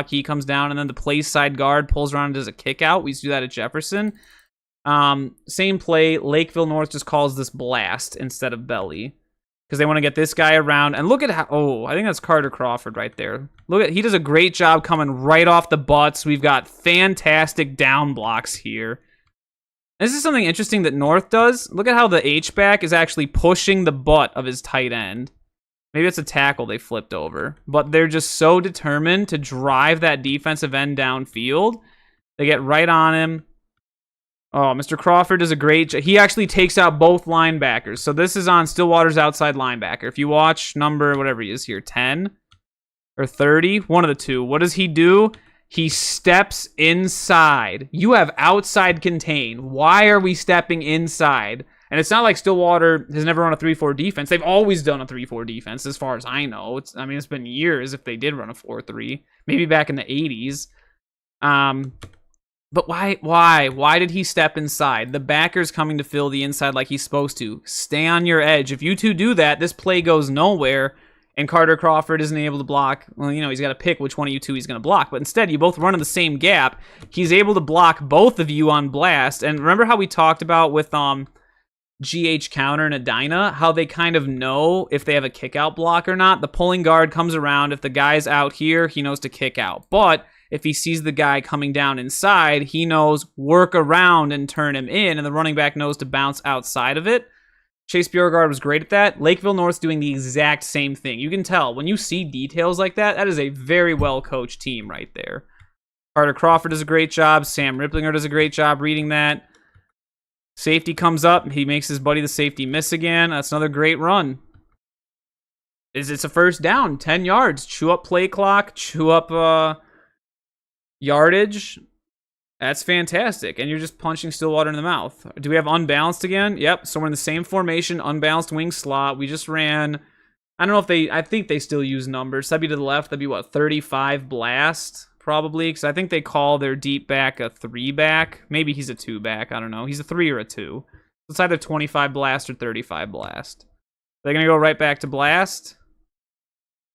he comes down, and then the play side guard pulls around and does a kick out. We used to do that at Jefferson. Same play. Lakeville North just calls this blast instead of belly because they want to get this guy around. And look at how, oh, I think that's Carter Crawford right there. He does a great job coming right off the butts. We've got fantastic down blocks here. This is something interesting that North does. Look at how the H-back is actually pushing the butt of his tight end. Maybe it's a tackle they flipped over. But they're just so determined to drive that defensive end downfield. They get right on him. Oh, Mr. Crawford does a great job. He actually takes out both linebackers. So this is on Stillwater's outside linebacker. If you watch number, whatever he is here, 10 or 30, one of the two. What does he do? He steps inside. You have outside contain. Why are we stepping inside? And it's not like Stillwater has never run a 3-4 defense. They've always done a 3-4 defense, as far as I know. It's been years if they did run a 4-3. Maybe back in the 80s. But why? Why did he step inside? The backer's coming to fill the inside like he's supposed to. Stay on your edge. If you two do that, this play goes nowhere. And Carter Crawford isn't able to block. Well, he's got to pick which one of you two he's going to block. But instead, you both run in the same gap. He's able to block both of you on blast. And remember how we talked about with GH counter and Edina, how they kind of know if they have a kick out block or not? The pulling guard comes around. If the guy's out here, he knows to kick out. But if he sees the guy coming down inside, he knows work around and turn him in. And the running back knows to bounce outside of it. Chase Beauregard was great at that. Lakeville North's doing the exact same thing. You can tell when you see details like that, that is a very well-coached team right there. Carter Crawford does a great job. Sam Ripplinger does a great job reading that. Safety comes up. He makes his buddy the safety miss again. That's another great run. It's a first down, 10 yards. Chew up play clock, chew up yardage. That's fantastic. And you're just punching Stillwater in the mouth. Do we have unbalanced again? Yep. So we're in the same formation, unbalanced wing slot. We just ran, I don't know if I think they still use numbers. That'd be to the left. That'd be what, 35 blast? Probably. Because I think they call their deep back a 3-back. Maybe he's a 2-back. I don't know. He's a 3 or a 2. It's either 25 blast or 35 blast. They're going to go right back to blast.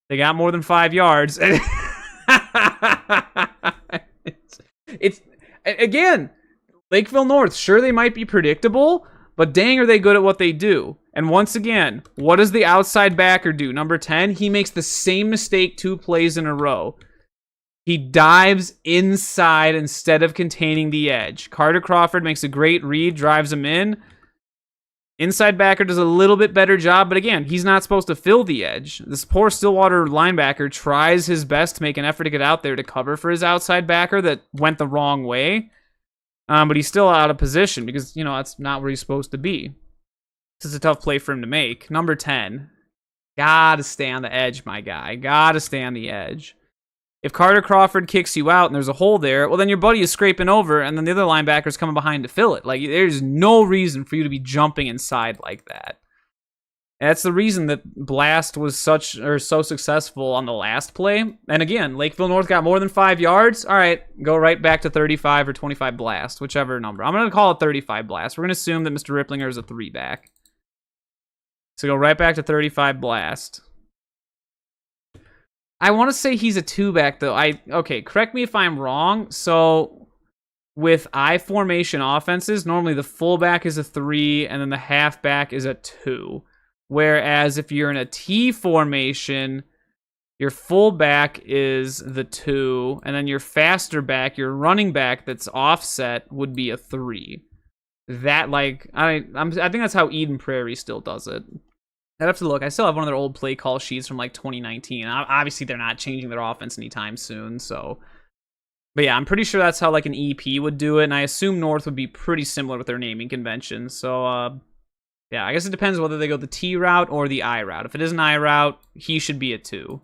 They got more than 5 yards. it's again, Lakeville North, sure they might be predictable, but dang are they good at what they do. And once again, what does the outside backer do? Number 10, he makes the same mistake 2 plays in a row. He dives inside instead of containing the edge. Carter Crawford makes a great read, drives him in. Inside backer does a little bit better job, but again, he's not supposed to fill the edge. This poor Stillwater linebacker tries his best to make an effort to get out there to cover for his outside backer that went the wrong way. But he's still out of position because, you know, that's not where he's supposed to be. This is a tough play for him to make. Number 10. Gotta stay on the edge, my guy. Gotta stay on the edge. If Carter Crawford kicks you out and there's a hole there, well, then your buddy is scraping over, and then the other linebacker's coming behind to fill it. Like, there's no reason for you to be jumping inside like that. And that's the reason that Blast was so successful on the last play. And again, Lakeville North got more than 5 yards. All right, go right back to 35 or 25 Blast, whichever number. I'm going to call it 35 Blast. We're going to assume that Mr. Ripplinger is a 3-back. So go right back to 35 Blast. I want to say he's a 2-back, though. Okay, correct me if I'm wrong. So, with I formation offenses, normally the fullback is a 3, and then the halfback is a 2. Whereas if you're in a T formation, your fullback is the 2, and then your faster back, your running back that's offset, would be a 3. That, like, I think that's how Eden Prairie still does it. I'd have to look. I still have one of their old play call sheets from like 2019. Obviously, they're not changing their offense anytime soon. So, but yeah, I'm pretty sure that's how like an EP would do it. And I assume North would be pretty similar with their naming convention. So, yeah, I guess it depends whether they go the T route or the I route. If it is an I route, he should be a 2.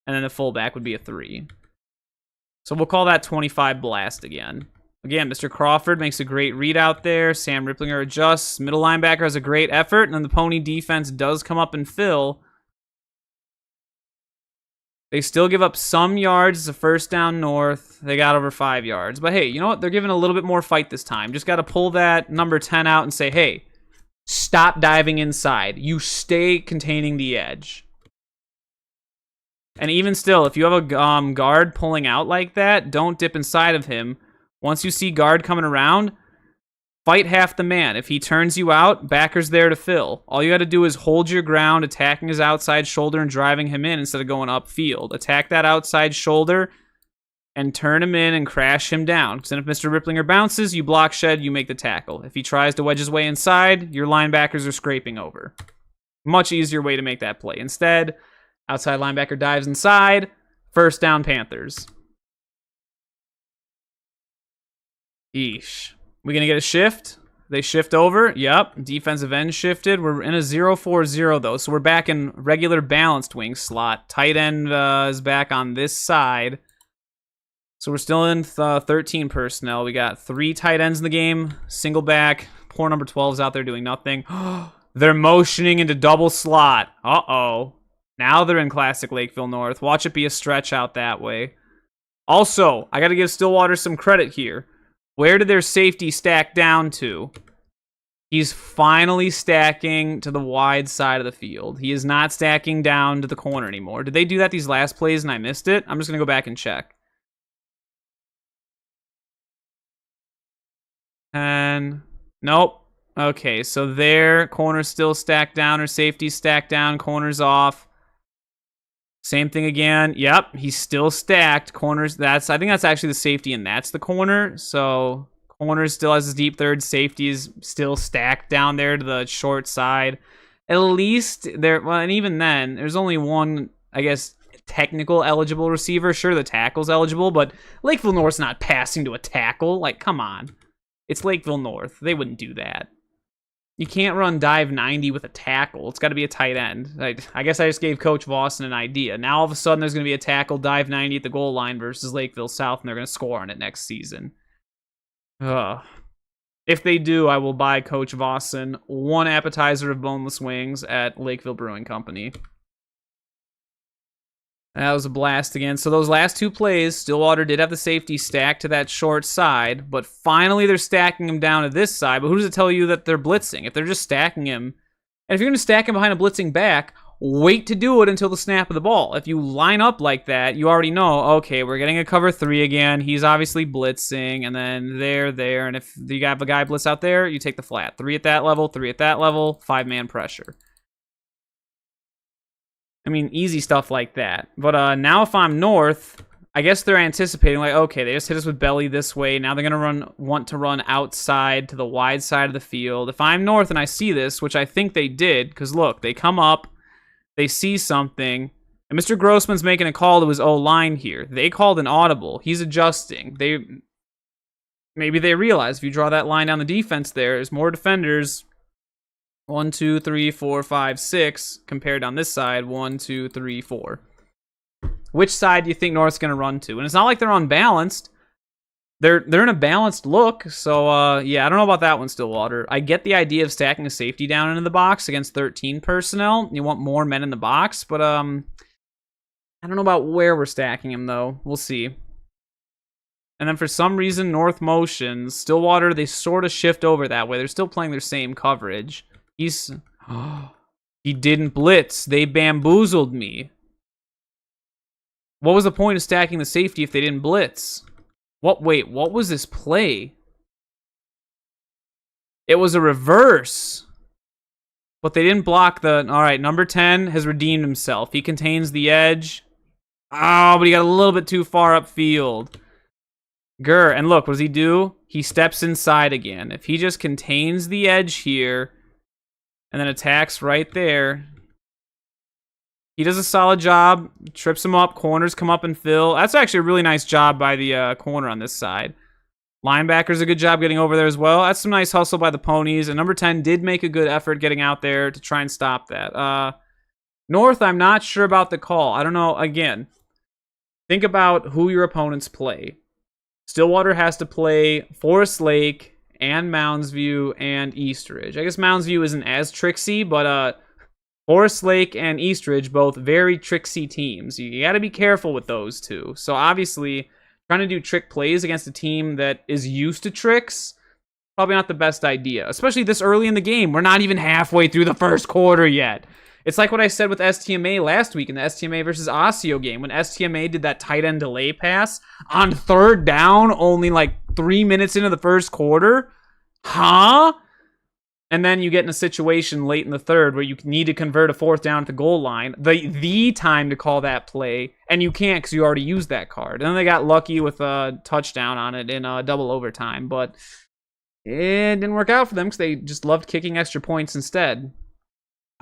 And then the fullback would be a 3. So we'll call that 25 Blast again. Again, Mr. Crawford makes a great read out there. Sam Ripplinger adjusts. Middle linebacker has a great effort. And then the Pony defense does come up and fill. They still give up some yards. It's a first down North. They got over 5 yards. But hey, you know what? They're giving a little bit more fight this time. Just got to pull that number 10 out and say, hey, stop diving inside. You stay containing the edge. And even still, if you have a guard pulling out like that, don't dip inside of him. Once you see guard coming around, fight half the man. If he turns you out, backer's there to fill. All you got to do is hold your ground, attacking his outside shoulder and driving him in instead of going upfield. Attack that outside shoulder and turn him in and crash him down. Because then if Mr. Ripplinger bounces, you block shed, you make the tackle. If he tries to wedge his way inside, your linebackers are scraping over. Much easier way to make that play. Instead, outside linebacker dives inside, first down Panthers. Eesh. We gonna get a shift? They shift over. Yep. Defensive end shifted. We're in a 0-4-0 though, so we're back in regular balanced wing slot. Tight end is back on this side. So we're still in 13 personnel. We got 3 tight ends in the game. Single back. Poor number 12's out there doing nothing. They're motioning into double slot. Uh-oh. Now they're in classic Lakeville North. Watch it be a stretch out that way. Also, I got to give Stillwater some credit here. Where did their safety stack down to? He's finally stacking to the wide side of the field. He is not stacking down to the corner anymore. Did they do that these last plays and I missed it? I'm just going to go back and check. And nope. Okay, so their corner's still stacked down, or safety stacked down, corner's off. Same thing again. Yep, he's still stacked. Corners, I think that's actually the safety, and that's the corner. So corner still has his deep third. Safety is still stacked down there to the short side. At least there, well, and even then, there's only one, I guess, technical eligible receiver. Sure, the tackle's eligible, but Lakeville North's not passing to a tackle. Like, come on. It's Lakeville North. They wouldn't do that. You can't run dive 90 with a tackle. It's got to be a tight end. I guess I just gave Coach Vossen an idea. Now all of a sudden there's going to be a tackle dive 90 at the goal line versus Lakeville South, and they're going to score on it next season. If they do, I will buy Coach Vossen 1 appetizer of boneless wings at Lakeville Brewing Company. That was a blast again. So those last 2 plays, Stillwater did have the safety stacked to that short side, but finally they're stacking him down to this side. But who does it tell you that they're blitzing? If they're just stacking him, and if you're going to stack him behind a blitzing back, wait to do it until the snap of the ball. If you line up like that, you already know, okay, we're getting a cover 3 again. He's obviously blitzing, and then there. And if you have a guy blitz out there, you take the flat. 3 at that level, 3 at that level, 5-man pressure. I mean, easy stuff like that. But now if I'm north, I guess they're anticipating, like, okay, they just hit us with belly this way. Now they're going to want to run outside to the wide side of the field. If I'm north and I see this, which I think they did, because look, they come up, they see something, and Mr. Grossman's making a call to his O-line here. They called an audible. He's adjusting. Maybe they realize if you draw that line down the defense there's more defenders. 1, 2, 3, 4, 5, 6, compared on this side, 1, 2, 3, 4. Which side do you think North's going to run to? And it's not like they're unbalanced. They're in a balanced look, so yeah, I don't know about that one, Stillwater. I get the idea of stacking a safety down into the box against 13 personnel. You want more men in the box, but I don't know about where we're stacking them, though. We'll see. And then for some reason, North motions. Stillwater, they sort of shift over that way. They're still playing their same coverage. He didn't blitz. They bamboozled me. What was the point of stacking the safety if they didn't blitz? Wait, what was this play? It was a reverse. But they didn't block the... All right, number 10 has redeemed himself. He contains the edge. Oh, but he got a little bit too far upfield. Grr, and look, what does he do? He steps inside again. If he just contains the edge here and then attacks right there... He does a solid job, trips him up, corners come up and fill. That's actually a really nice job by the corner on this side. Linebacker's a good job getting over there as well. That's some nice hustle by the Ponies. And number 10 did make a good effort getting out there to try and stop that. North, I'm not sure about the call. I don't know. Again, think about who your opponents play. Stillwater has to play Forest Lake and Mounds View and Eastridge. I guess Mounds View isn't as tricksy, but... Forest Lake and Eastridge, both very tricksy teams. You got to be careful with those two. So obviously, trying to do trick plays against a team that is used to tricks, probably not the best idea. Especially this early in the game. We're not even halfway through the first quarter yet. It's like what I said with STMA last week in the STMA versus Osseo game. When STMA did that tight end delay pass on 3rd down, only like 3 minutes into the first quarter. Huh? And then you get in a situation late in the 3rd where you need to convert a 4th down at the goal line. The time to call that play, and you can't because you already used that card. And then they got lucky with a touchdown on it in double overtime. But it didn't work out for them because they just loved kicking extra points instead.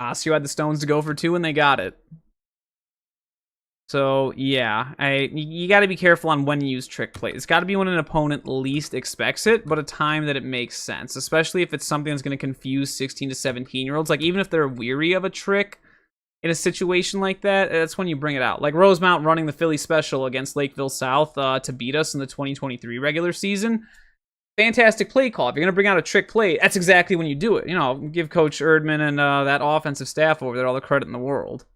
Osseo had the stones to go for 2, and they got it. So, yeah, you got to be careful on when you use trick plays. It's got to be when an opponent least expects it, but a time that it makes sense, especially if it's something that's going to confuse 16 to 17-year-olds. Like, even if they're weary of a trick in a situation like that, that's when you bring it out. Like Rosemount running the Philly Special against Lakeville South to beat us in the 2023 regular season. Fantastic play call. If you're going to bring out a trick play, that's exactly when you do it. You know, give Coach Erdman and that offensive staff over there all the credit in the world.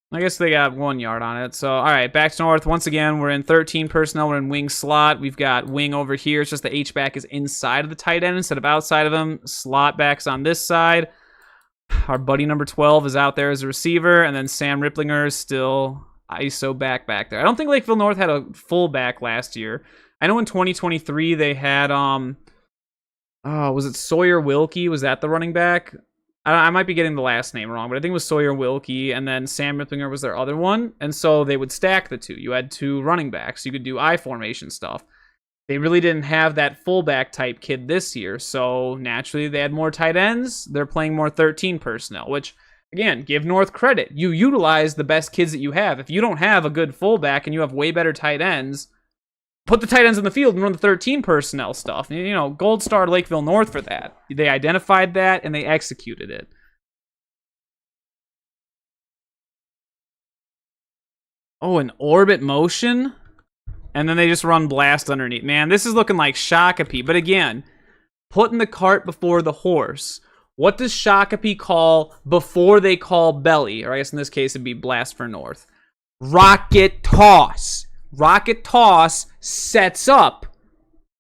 I guess they got 1 yard on it. So, all right, back to North. Once again, we're in 13 personnel. We're in wing slot. We've got wing over here. It's just the H-back is inside of the tight end instead of outside of him. Slot back's on this side. Our buddy number 12 is out there as a receiver. And then Sam Ripplinger is still ISO back there. I don't think Lakeville North had a fullback last year. I know in 2023 they had, was it Sawyer Wilkie? Was that the running back? I might be getting the last name wrong, but I think it was Sawyer Wilkie, and then Sam Ripplinger was their other one, and so they would stack the two. You had 2 running backs. You could do I formation stuff. They really didn't have that fullback type kid this year, so naturally they had more tight ends. They're playing more 13 personnel, which, again, give North credit. You utilize the best kids that you have. If you don't have a good fullback and you have way better tight ends, put the tight ends in the field and run the 13 personnel stuff. You know, gold star Lakeville North for that. They identified that and they executed it. Oh, an orbit motion? And then they just run blast underneath. Man, this is looking like Shakopee. But again, putting the cart before the horse. What does Shakopee call before they call belly? Or I guess in this case it'd be blast for North. Rocket toss. Rocket toss sets up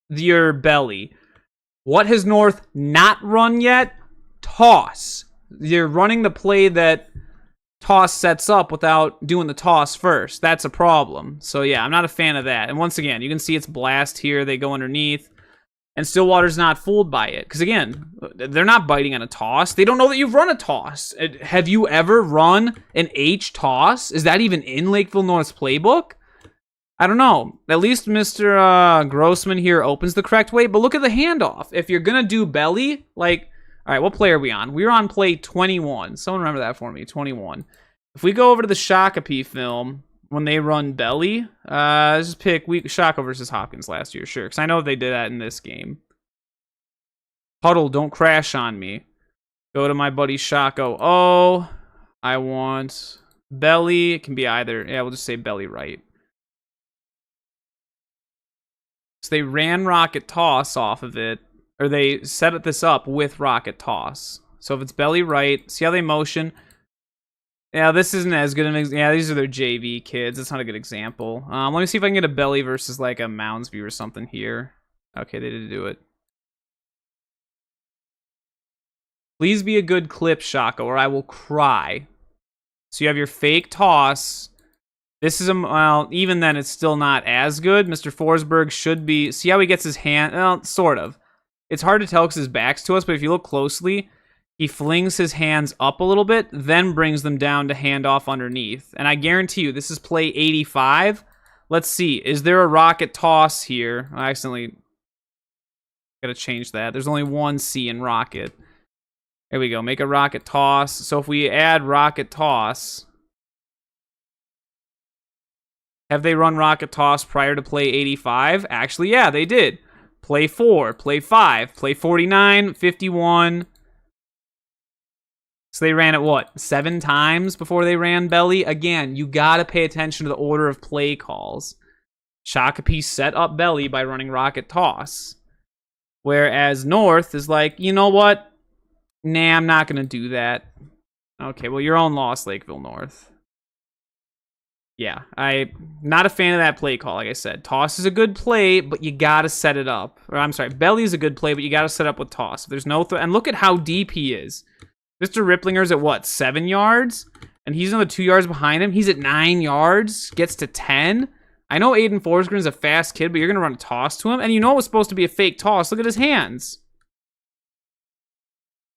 your belly. What has North not run yet? toss. You're running the play that toss sets up without doing the toss first. That's a problem. So yeah, I'm not a fan of that. And once again, you can see it's blast here. They go underneath. And Stillwater's not fooled by it. Because again, they're not biting on a toss. They don't know that you've run a toss. Have you ever run an H toss? Is that even in Lakeville North's playbook? I don't know. At least Mr. Grossman here opens the correct way. But look at the handoff. If you're going to do belly, like... All right, what play are we on? We're on play 21. Someone remember that for me, 21. If we go over to the Shakopee film... when they run belly, just pick Shaka versus Hopkins last year, sure. Because I know they did that in this game. Huddle, don't crash on me. Go to my buddy Shako. Oh, I want belly. It can be either. Yeah, we'll just say belly right. So they ran rocket toss off of it. Or they set this up with rocket toss. So if it's belly right, see how they motion? Yeah, this isn't as good an example. Yeah, these are their JV kids. It's not a good example. Let me see if I can get a belly versus like a Mounds View or something here. Okay, they did do it. Please be a good clip, Shaka, or I will cry. So you have your fake toss. This is a... Well, even then, it's still not as good. Mr. Forsberg should be... See how he gets his hand... Well, sort of. It's hard to tell because his back's to us, but if you look closely... He flings his hands up a little bit, then brings them down to hand off underneath. And I guarantee you, this is play 85. Let's see. Is there a rocket toss here? I accidentally got to change that. There's only one C in rocket. There we go. Make a rocket toss. So if we add rocket toss... Have they run rocket toss prior to play 85? Actually, yeah, they did. Play 4, play 5, play 49, 51... So they ran it, what, 7 times before they ran belly? Again, you got to pay attention to the order of play calls. Shakopee set up belly by running rocket toss. Whereas North is like, you know what? Nah, I'm not going to do that. Okay, well, your own loss, Lakeville North. Yeah, I'm not a fan of that play call, like I said. Toss is a good play, but you got to set it up. Or, I'm sorry, belly is a good play, but you got to set up with toss. If there's no... And look at how deep he is. Mr. Ripplinger's at what, 7 yards? And he's another 2 yards behind him. He's at 9 yards, gets to 10. I know Aiden Forsgren's a fast kid, but you're going to run a toss to him. And you know it was supposed to be a fake toss. Look at his hands.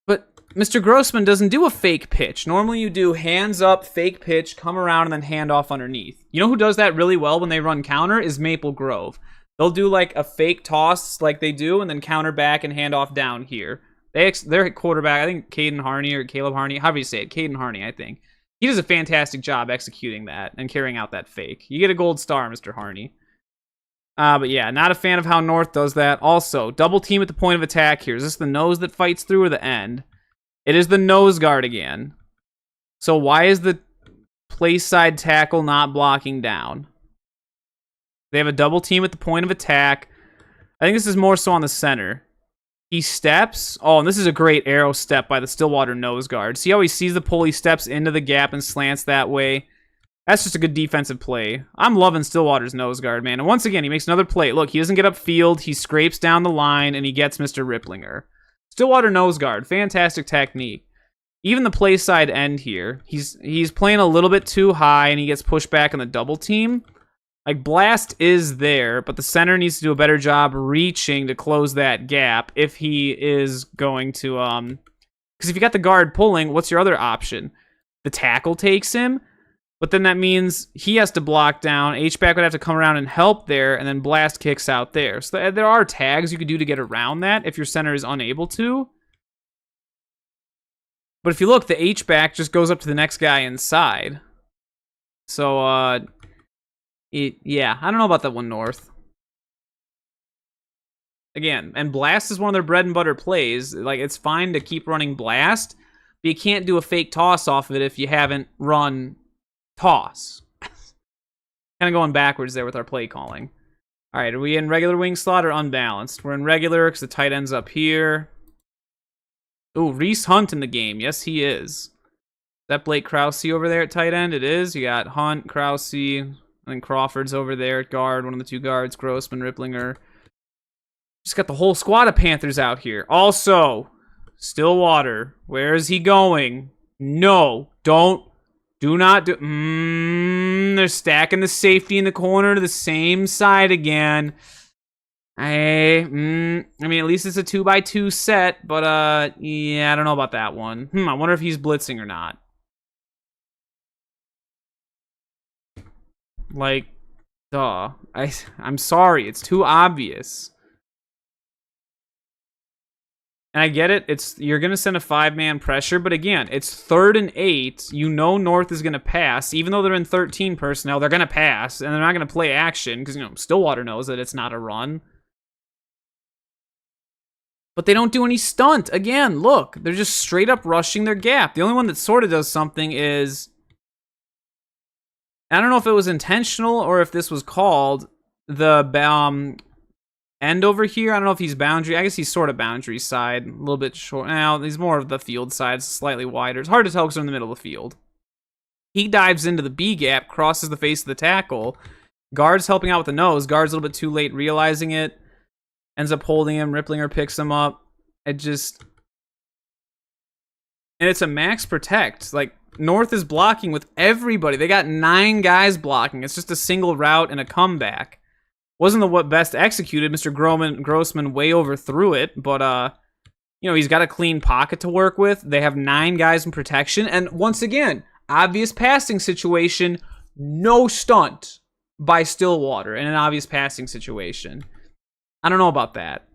But Mr. Grossman doesn't do a fake pitch. Normally you do hands up, fake pitch, come around, and then hand off underneath. You know who does that really well when they run counter is Maple Grove. They'll do like a fake toss like they do, and then counter back and hand off down here. Their quarterback, I think Caden Harney or Caleb Harney, however you say it, Caden Harney, I think. He does a fantastic job executing that and carrying out that fake. You get a gold star, Mr. Harney. But yeah, not a fan of how North does that. Also, double team at the point of attack here. Is this the nose that fights through or the end? It is the nose guard again. So why is the place side tackle not blocking down? They have a double team at the point of attack. I think this is more so on the center. He steps. Oh, and this is a great arrow step by the Stillwater nose guard. See how he sees the pull? He steps into the gap and slants that way. That's just a good defensive play. I'm loving Stillwater's nose guard, man. And once again, he makes another play. Look, he doesn't get upfield. He scrapes down the line, and he gets Mr. Ripplinger. Stillwater nose guard. Fantastic technique. Even the play side end here. He's playing a little bit too high, and he gets pushed back on the double team. Like, blast is there, but the center needs to do a better job reaching to close that gap if he is going to, because if you got the guard pulling, what's your other option? The tackle takes him, but then that means he has to block down. H-back would have to come around and help there, and then blast kicks out there. So there are tags you could do to get around that if your center is unable to. But if you look, the H-back just goes up to the next guy inside. So, yeah, I don't know about that one, North. Again, and Blast is one of their bread and butter plays. Like, it's fine to keep running Blast, but you can't do a fake toss off of it if you haven't run toss. Kind of going backwards there with our play calling. All right, are we in regular wing slot or unbalanced? We're in regular because the tight end's up here. Ooh, Reese Hunt in the game. Yes, he is. Is that Blake Krause over there at tight end? It is. You got Hunt, Krause... And Crawford's over there at guard, one of the two guards, Grossman, Ripplinger. Just got the whole squad of Panthers out here. Also, Stillwater. Where is he going? No. Do not do... they're stacking the safety in the corner to the same side again. I mean, at least it's a 2x2 set, but, yeah, I don't know about that one. I wonder if he's blitzing or not. Like, duh. I'm sorry, it's too obvious. And I get it, you're going to send a 5-man pressure, but again, it's 3rd and 8. You know North is going to pass. Even though they're in 13 personnel, they're going to pass, and they're not going to play action, because, Stillwater knows that it's not a run. But they don't do any stunt. Again, look, they're just straight up rushing their gap. The only one that sort of does something is... I don't know if it was intentional or if this was called the end over here. I don't know if he's boundary. I guess he's sort of boundary side, a little bit short. Now he's more of the field side, slightly wider. It's hard to tell because they're in the middle of the field. He dives into the B gap, crosses the face of the tackle. Guard's helping out with the nose. Guard's a little bit too late realizing it. Ends up holding him. Ripplinger picks him up. And it's a max protect. Like, North is blocking with everybody. They got 9 guys blocking. It's just a single route and a comeback. Wasn't the best executed. Mr. Grossman way overthrew it, but he's got a clean pocket to work with. They have 9 guys in protection, and once again, obvious passing situation, no stunt by Stillwater in an obvious passing situation. I don't know about that.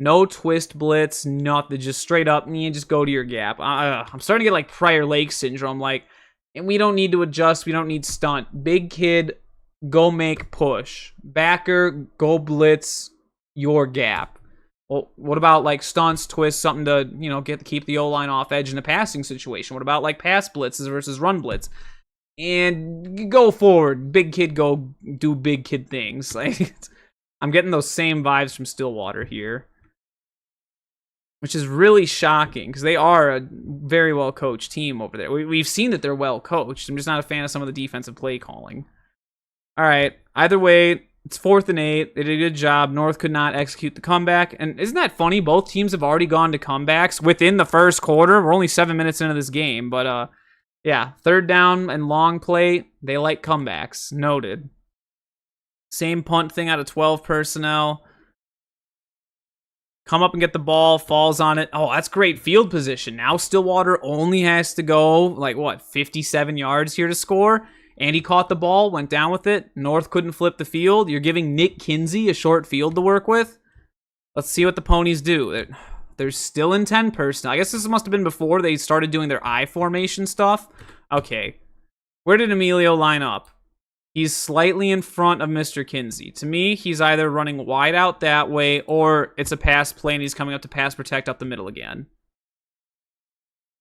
No twist blitz, nothing. Just straight up, just go to your gap. I'm starting to get like Prior Lake syndrome. Like, and we don't need to adjust. We don't need stunt. Big kid, go make push. Backer, go blitz your gap. Well, what about like stunts, twists, something to keep the O-line off edge in a passing situation? What about like pass blitzes versus run blitz? And go forward. Big kid, go do big kid things. Like, I'm getting those same vibes from Stillwater here. Which is really shocking, because they are a very well-coached team over there. We've seen that they're well-coached. I'm just not a fan of some of the defensive play calling. All right, either way, it's 4th and 8. They did a good job. North could not execute the comeback. And isn't that funny? Both teams have already gone to comebacks within the first quarter. We're only 7 minutes into this game. But, yeah, 3rd down and long play, they like comebacks. Noted. Same punt thing out of 12 personnel. Come up and get the ball, falls on it. Oh, that's great field position. Now Stillwater only has to go, 57 yards here to score. And he caught the ball, went down with it. North couldn't flip the field. You're giving Nick Kinsey a short field to work with. Let's see what the Ponies do. They're still in 10 personnel. I guess this must have been before they started doing their I formation stuff. Okay. Where did Emilio line up? He's slightly in front of Mr. Kinsey. To me, he's either running wide out that way, or it's a pass play and he's coming up to pass protect up the middle again.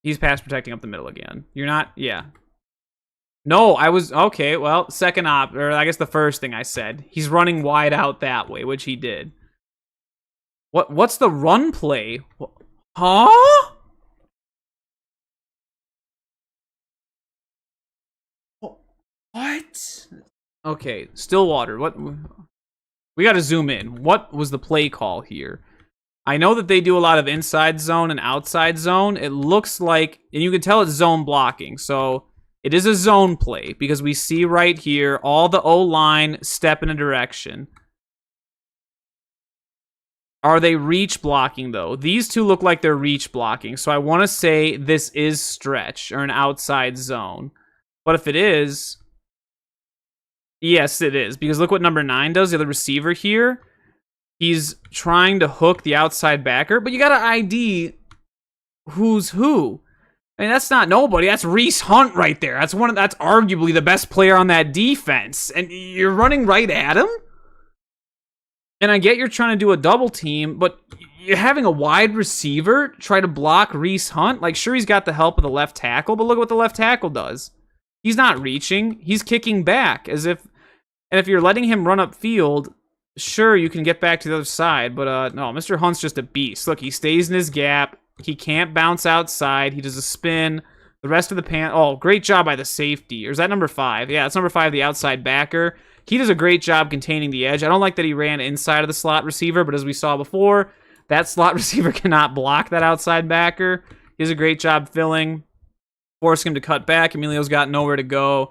He's pass protecting up the middle again. You're not? Yeah. No, okay, well, second or I guess the first thing I said. He's running wide out that way, which he did. What's the run play? Huh? What? Okay, Stillwater, what? We gotta zoom in. What was the play call here? I know that they do a lot of inside zone and outside zone. It looks like, and you can tell it's zone blocking, so it is a zone play, because we see right here, all the O-line step in a direction. Are they reach blocking, though? These two look like they're reach blocking, so I want to say this is stretch, or an outside zone. But if it is... Yes, it is, because look what number 9 does, the other receiver here. He's trying to hook the outside backer, but you gotta ID who's who. I mean, that's not nobody, that's Reese Hunt right there. That's arguably the best player on that defense, and you're running right at him? And I get you're trying to do a double team, but you're having a wide receiver try to block Reese Hunt? Like, sure, he's got the help of the left tackle, but look what the left tackle does. He's not reaching. He's kicking back as if... And if you're letting him run upfield, sure, you can get back to the other side. But, no, Mr. Hunt's just a beast. Look, he stays in his gap. He can't bounce outside. He does a spin. The rest of the Oh, great job by the safety. Or is that number 5? Yeah, it's number 5, the outside backer. He does a great job containing the edge. I don't like that he ran inside of the slot receiver, but as we saw before, That slot receiver cannot block that outside backer. He does a great job filling, forcing him to cut back. Emilio's got nowhere to go.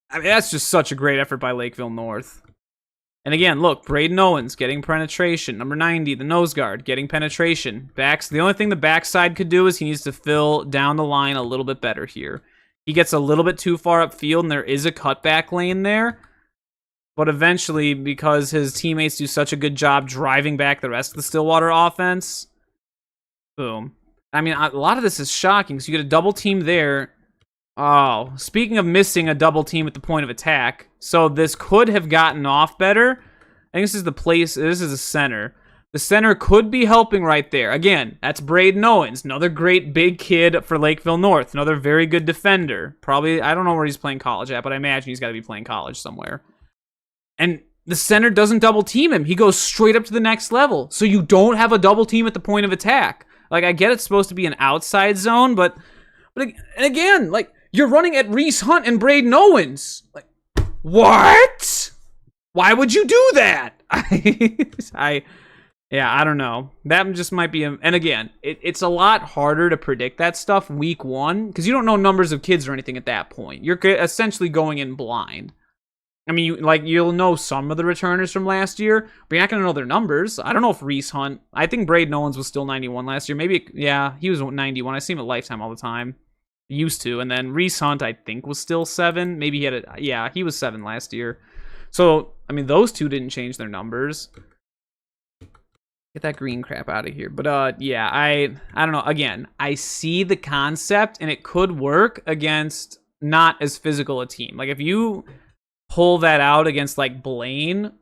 I mean, that's just such a great effort by Lakeville North. And again, look, Braden Owens getting penetration. Number 90, the nose guard, getting penetration. The only thing the backside could do is he needs to fill down the line a little bit better here. He gets a little bit too far upfield, and there is a cutback lane there. But eventually, because his teammates do such a good job driving back the rest of the Stillwater offense, boom. I mean, a lot of this is shocking. So you get a double team there. Oh, speaking of missing a double team at the point of attack, so this could have gotten off better. I think this is the place, this is the center. The center could be helping right there. Again, that's Braden Owens, another great big kid for Lakeville North, another very good defender. Probably, I don't know where he's playing college at, but I imagine he's got to be playing college somewhere. And the center doesn't double team him. He goes straight up to the next level. So you don't have a double team at the point of attack. Like, I get it's supposed to be an outside zone, but and again, like, you're running at Reese Hunt and Braden Owens. Like, what? Why would you do that? Yeah, I don't know. That just might be, and again, it's a lot harder to predict that stuff week one, because you don't know numbers of kids or anything at that point. You're essentially going in blind. I mean, you'll know some of the returners from last year, but you're not going to know their numbers. I don't know if Reese Hunt, I think Braden Owens was still 91 last year. Maybe, yeah, he was 91. I see him at Lifetime all the time. Used to. And then Reese Hunt, I think, was still 7. Maybe he had yeah, he was 7 last year. So, I mean, those two didn't change their numbers. Get that green crap out of here. But, yeah, I don't know. Again, I see the concept, and it could work against not as physical a team. Like, if you pull that out against, like, Blaine,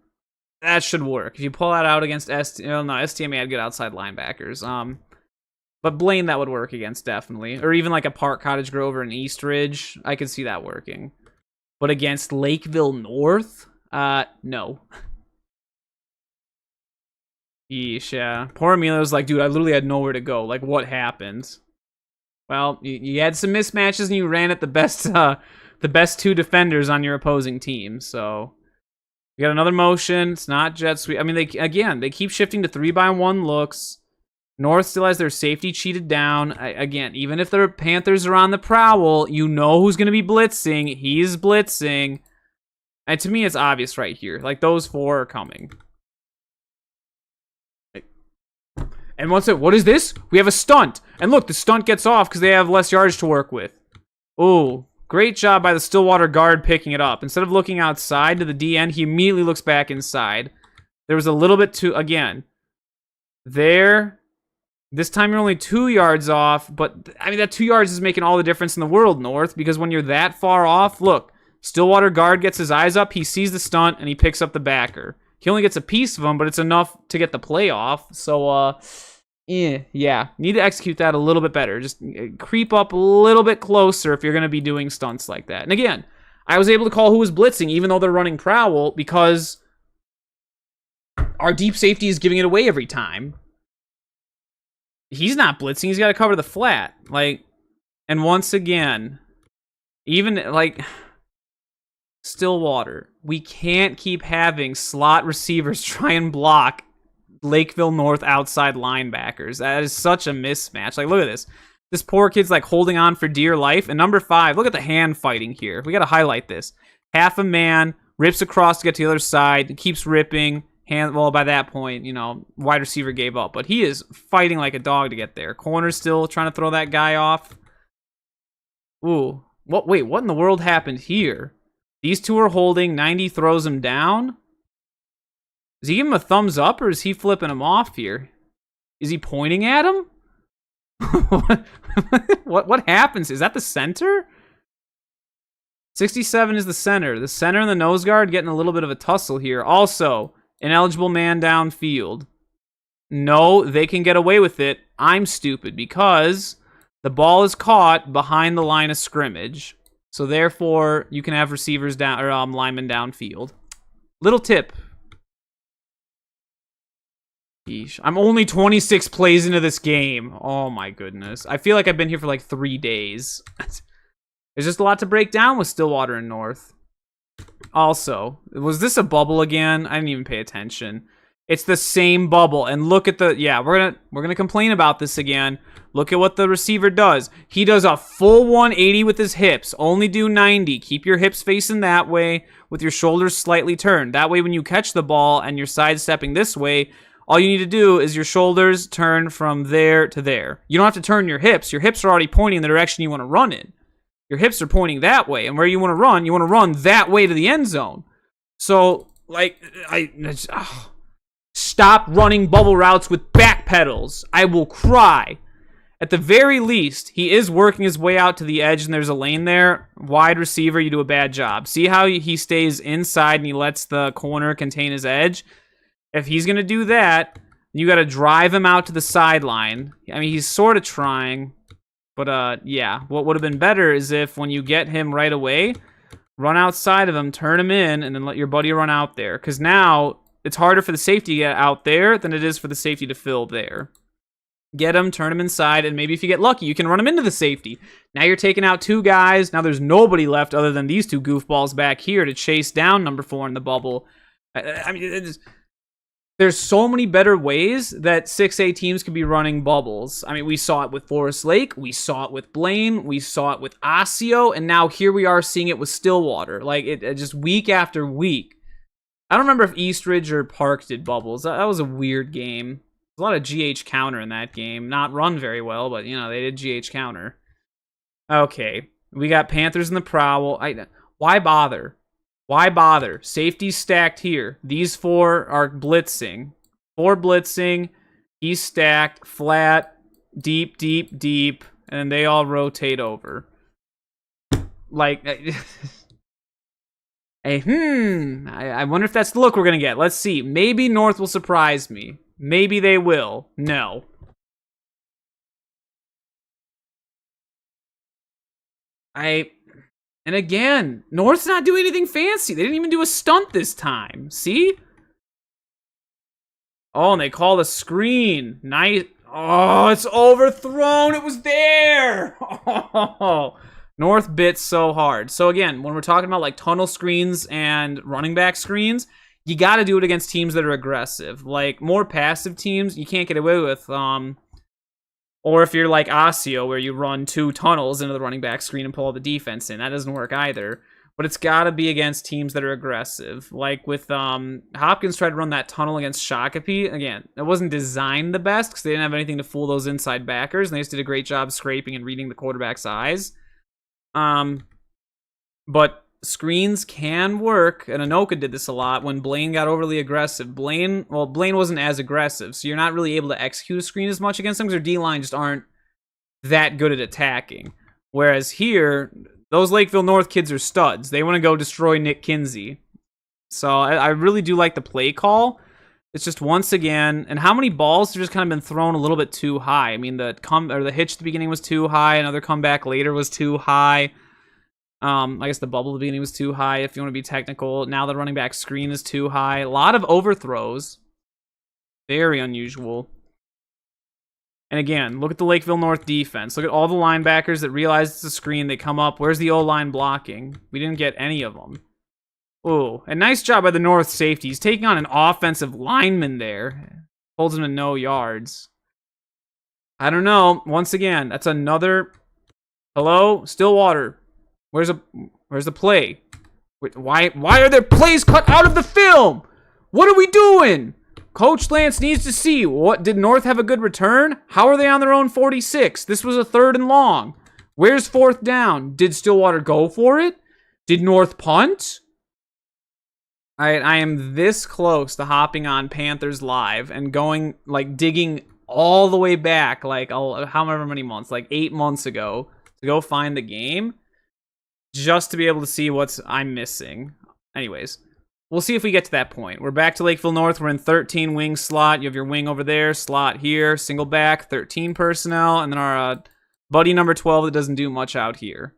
that should work. If you pull that out against STMA had good outside linebackers. But Blaine, that would work against, definitely. Or even like a Park Cottage Grove or an East Ridge. I could see that working. But against Lakeville North? No. Yeesh, yeah. Poor Emilio's like, dude, I literally had nowhere to go. Like, what happened? Well, you had some mismatches and you ran at the best two defenders on your opposing team. So, you got another motion. It's not jet sweep. I mean, they keep shifting to 3-by-1 looks. North still has their safety cheated down. Again, even if the Panthers are on the prowl, you know who's going to be blitzing. He's blitzing. And to me, it's obvious right here. Like, those 4 are coming. And what is this? We have a stunt. And look, the stunt gets off because they have less yardage to work with. Oh, great job by the Stillwater guard picking it up. Instead of looking outside to the DN, he immediately looks back inside. There was a little bit too, again, there. This time you're only 2 yards off, but I mean, that 2 yards is making all the difference in the world, North, because when you're that far off, look, Stillwater guard gets his eyes up, he sees the stunt, and he picks up the backer. He only gets a piece of him, but it's enough to get the play off. So, yeah, need to execute that a little bit better. Just creep up a little bit closer if you're going to be doing stunts like that. And again, I was able to call who was blitzing, even though they're running prowl, because our deep safety is giving it away every time. He's not blitzing. He's got to cover the flat. Like, and once again, even, like, Stillwater, we can't keep having slot receivers try and block Lakeville North outside linebackers. That is such a mismatch. Like, look at this. This poor kid's, like, holding on for dear life. And number 5, look at the hand fighting here. We got to highlight this. Half a man, rips across to get to the other side, keeps ripping. Well, by that point, you know, wide receiver gave up. But he is fighting like a dog to get there. Corner still trying to throw that guy off. Ooh. Wait, what in the world happened here? These two are holding. 90 throws him down. Is he giving him a thumbs up or is he flipping him off here? Is he pointing at him? What happens? Is that the center? 67 is the center. The center and the nose guard getting a little bit of a tussle here. Also, ineligible man downfield. No, they can get away with it. I'm stupid because the ball is caught behind the line of scrimmage. So therefore, you can have receivers down or linemen downfield. Little tip. Yeesh. I'm only 26 plays into this game. Oh my goodness. I feel like I've been here for like 3 days. There's just a lot to break down with Stillwater and North. Also, was this a bubble again? I didn't even pay attention. It's the same bubble. And look at the, yeah, we're gonna complain about this again. Look at what the receiver does. He does a full 180 with his hips. Only do 90. Keep your hips facing that way with your shoulders slightly turned. That way when you catch the ball and you're sidestepping this way, all you need to do is your shoulders turn from there to there. You don't have to turn your hips. Your hips are already pointing in the direction you want to run in. Your hips are pointing that way. And where you want to run that way to the end zone. So, like, stop running bubble routes with back pedals. I will cry. At the very least, he is working his way out to the edge and there's a lane there. Wide receiver, you do a bad job. See how he stays inside and he lets the corner contain his edge? If he's going to do that, you got to drive him out to the sideline. I mean, he's sort of trying, but yeah. What would have been better is if when you get him right away, run outside of him, turn him in, and then let your buddy run out there. Because now it's harder for the safety to get out there than it is for the safety to fill there. Get him, turn him inside, and maybe if you get lucky, you can run him into the safety. Now you're taking out 2 guys. Now there's nobody left other than these 2 goofballs back here to chase down number 4 in the bubble. I mean, there's so many better ways that 6A teams could be running bubbles. I mean, we saw it with Forest Lake. We saw it with Blaine. We saw it with Osseo. And now here we are seeing it with Stillwater. Like, it just week after week. I don't remember if Eastridge or Park did bubbles. That was a weird game. There's a lot of GH counter in that game. Not run very well, but, you know, they did GH counter. Okay. We got Panthers in the prowl. Why bother? Why bother? Safety's stacked here. These 4 are blitzing. 4 blitzing. He's stacked. Flat. Deep, deep, deep. And they all rotate over. Like... Hey, I wonder if that's the look we're going to get. Let's see. Maybe North will surprise me. Maybe they will. No. And again, North's not doing anything fancy. They didn't even do a stunt this time. See? Oh, and they call a screen. Nice. Oh, it's overthrown. It was there. Oh, North bit so hard. So again, when we're talking about like tunnel screens and running back screens, you got to do it against teams that are aggressive. Like, more passive teams, you can't get away with. Or if you're like Osseo, where you run 2 tunnels into the running back screen and pull all the defense in. That doesn't work either. But it's got to be against teams that are aggressive. Like with Hopkins tried to run that tunnel against Shakopee. Again, it wasn't designed the best because they didn't have anything to fool those inside backers. And they just did a great job scraping and reading the quarterback's eyes. But screens can work, and Anoka did this a lot when Blaine got overly aggressive. Blaine wasn't as aggressive, so you're not really able to execute a screen as much against them because their D-line just aren't that good at attacking. Whereas here, those Lakeville North kids are studs. They want to go destroy Nick Kinsey. So I really do like the play call. It's just once again, and how many balls have just kind of been thrown a little bit too high? I mean, the hitch at the beginning was too high. Another comeback later was too high. I guess the bubble at the beginning was too high if you want to be technical. Now the running back screen is too high. A lot of overthrows. Very unusual. And again, look at the Lakeville North defense. Look at all the linebackers that realize it's a screen. They come up. Where's the O-line blocking? We didn't get any of them. Ooh, and nice job by the North safety. He's taking on an offensive lineman there. Holds him to no yards. I don't know. Once again, that's another... Hello? Stillwater. Where's the play? Why are there plays cut out of the film? What are we doing? Coach Lance needs to see. What, did North have a good return? How are they on their own 46? This was a 3rd and long. Where's 4th down? Did Stillwater go for it? Did North punt? I am this close to hopping on Panthers Live and going, like, digging all the way back, like, however many months, like 8 months ago, to go find the game, just to be able to see what I'm missing. Anyways, we'll see if we get to that point. We're back to Lakeville North. We're in 13 wing slot. You have your wing over there, slot here, single back, 13 personnel, and then our buddy number 12 that doesn't do much out here.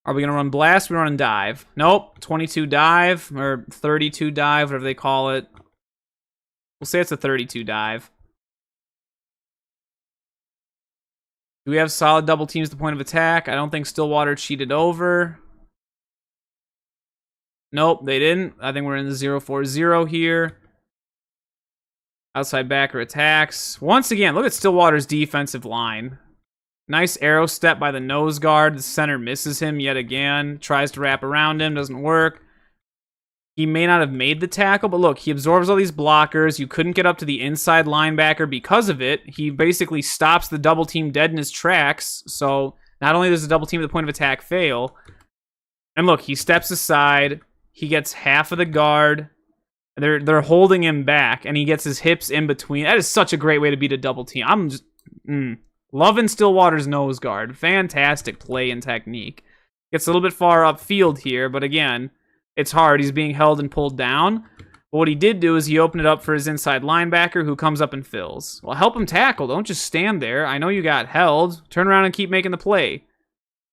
Are we going to run blast? We're running dive. Nope. 22 dive, or 32 dive, whatever they call it. We'll say it's a 32 dive. Do we have solid double teams at the point of attack? I don't think Stillwater cheated over. Nope, they didn't. I think we're in the 0-4-0 here. Outside backer attacks. Once again, look at Stillwater's defensive line. Nice arrow step by the nose guard. The center misses him yet again. Tries to wrap around him. Doesn't work. He may not have made the tackle, but look, he absorbs all these blockers. You couldn't get up to the inside linebacker because of it. He basically stops the double team dead in his tracks. So not only does the double team at the point of attack fail, and look, he steps aside. He gets half of the guard. They're holding him back, and he gets his hips in between. That is such a great way to beat a double team. I'm just loving Stillwater's nose guard. Fantastic play and technique. Gets a little bit far upfield here, but again, it's hard. He's being held and pulled down. But what he did do is he opened it up for his inside linebacker, who comes up and fills. Well, help him tackle. Don't just stand there. I know you got held. Turn around and keep making the play.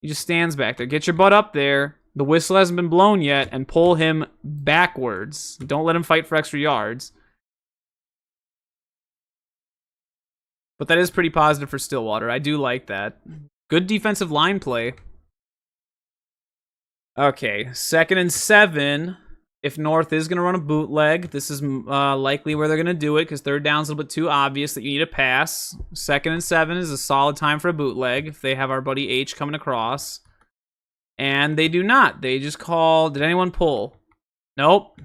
He just stands back there. Get your butt up there. The whistle hasn't been blown yet, and pull him backwards. Don't let him fight for extra yards. But that is pretty positive for Stillwater. I do like that. Good defensive line play. Okay, 2nd and 7. If North is going to run a bootleg, this is likely where they're going to do it because 3rd down's a little bit too obvious that you need a pass. 2nd and 7 is a solid time for a bootleg if they have our buddy H coming across. And they do not. They just call... Did anyone pull? Nope.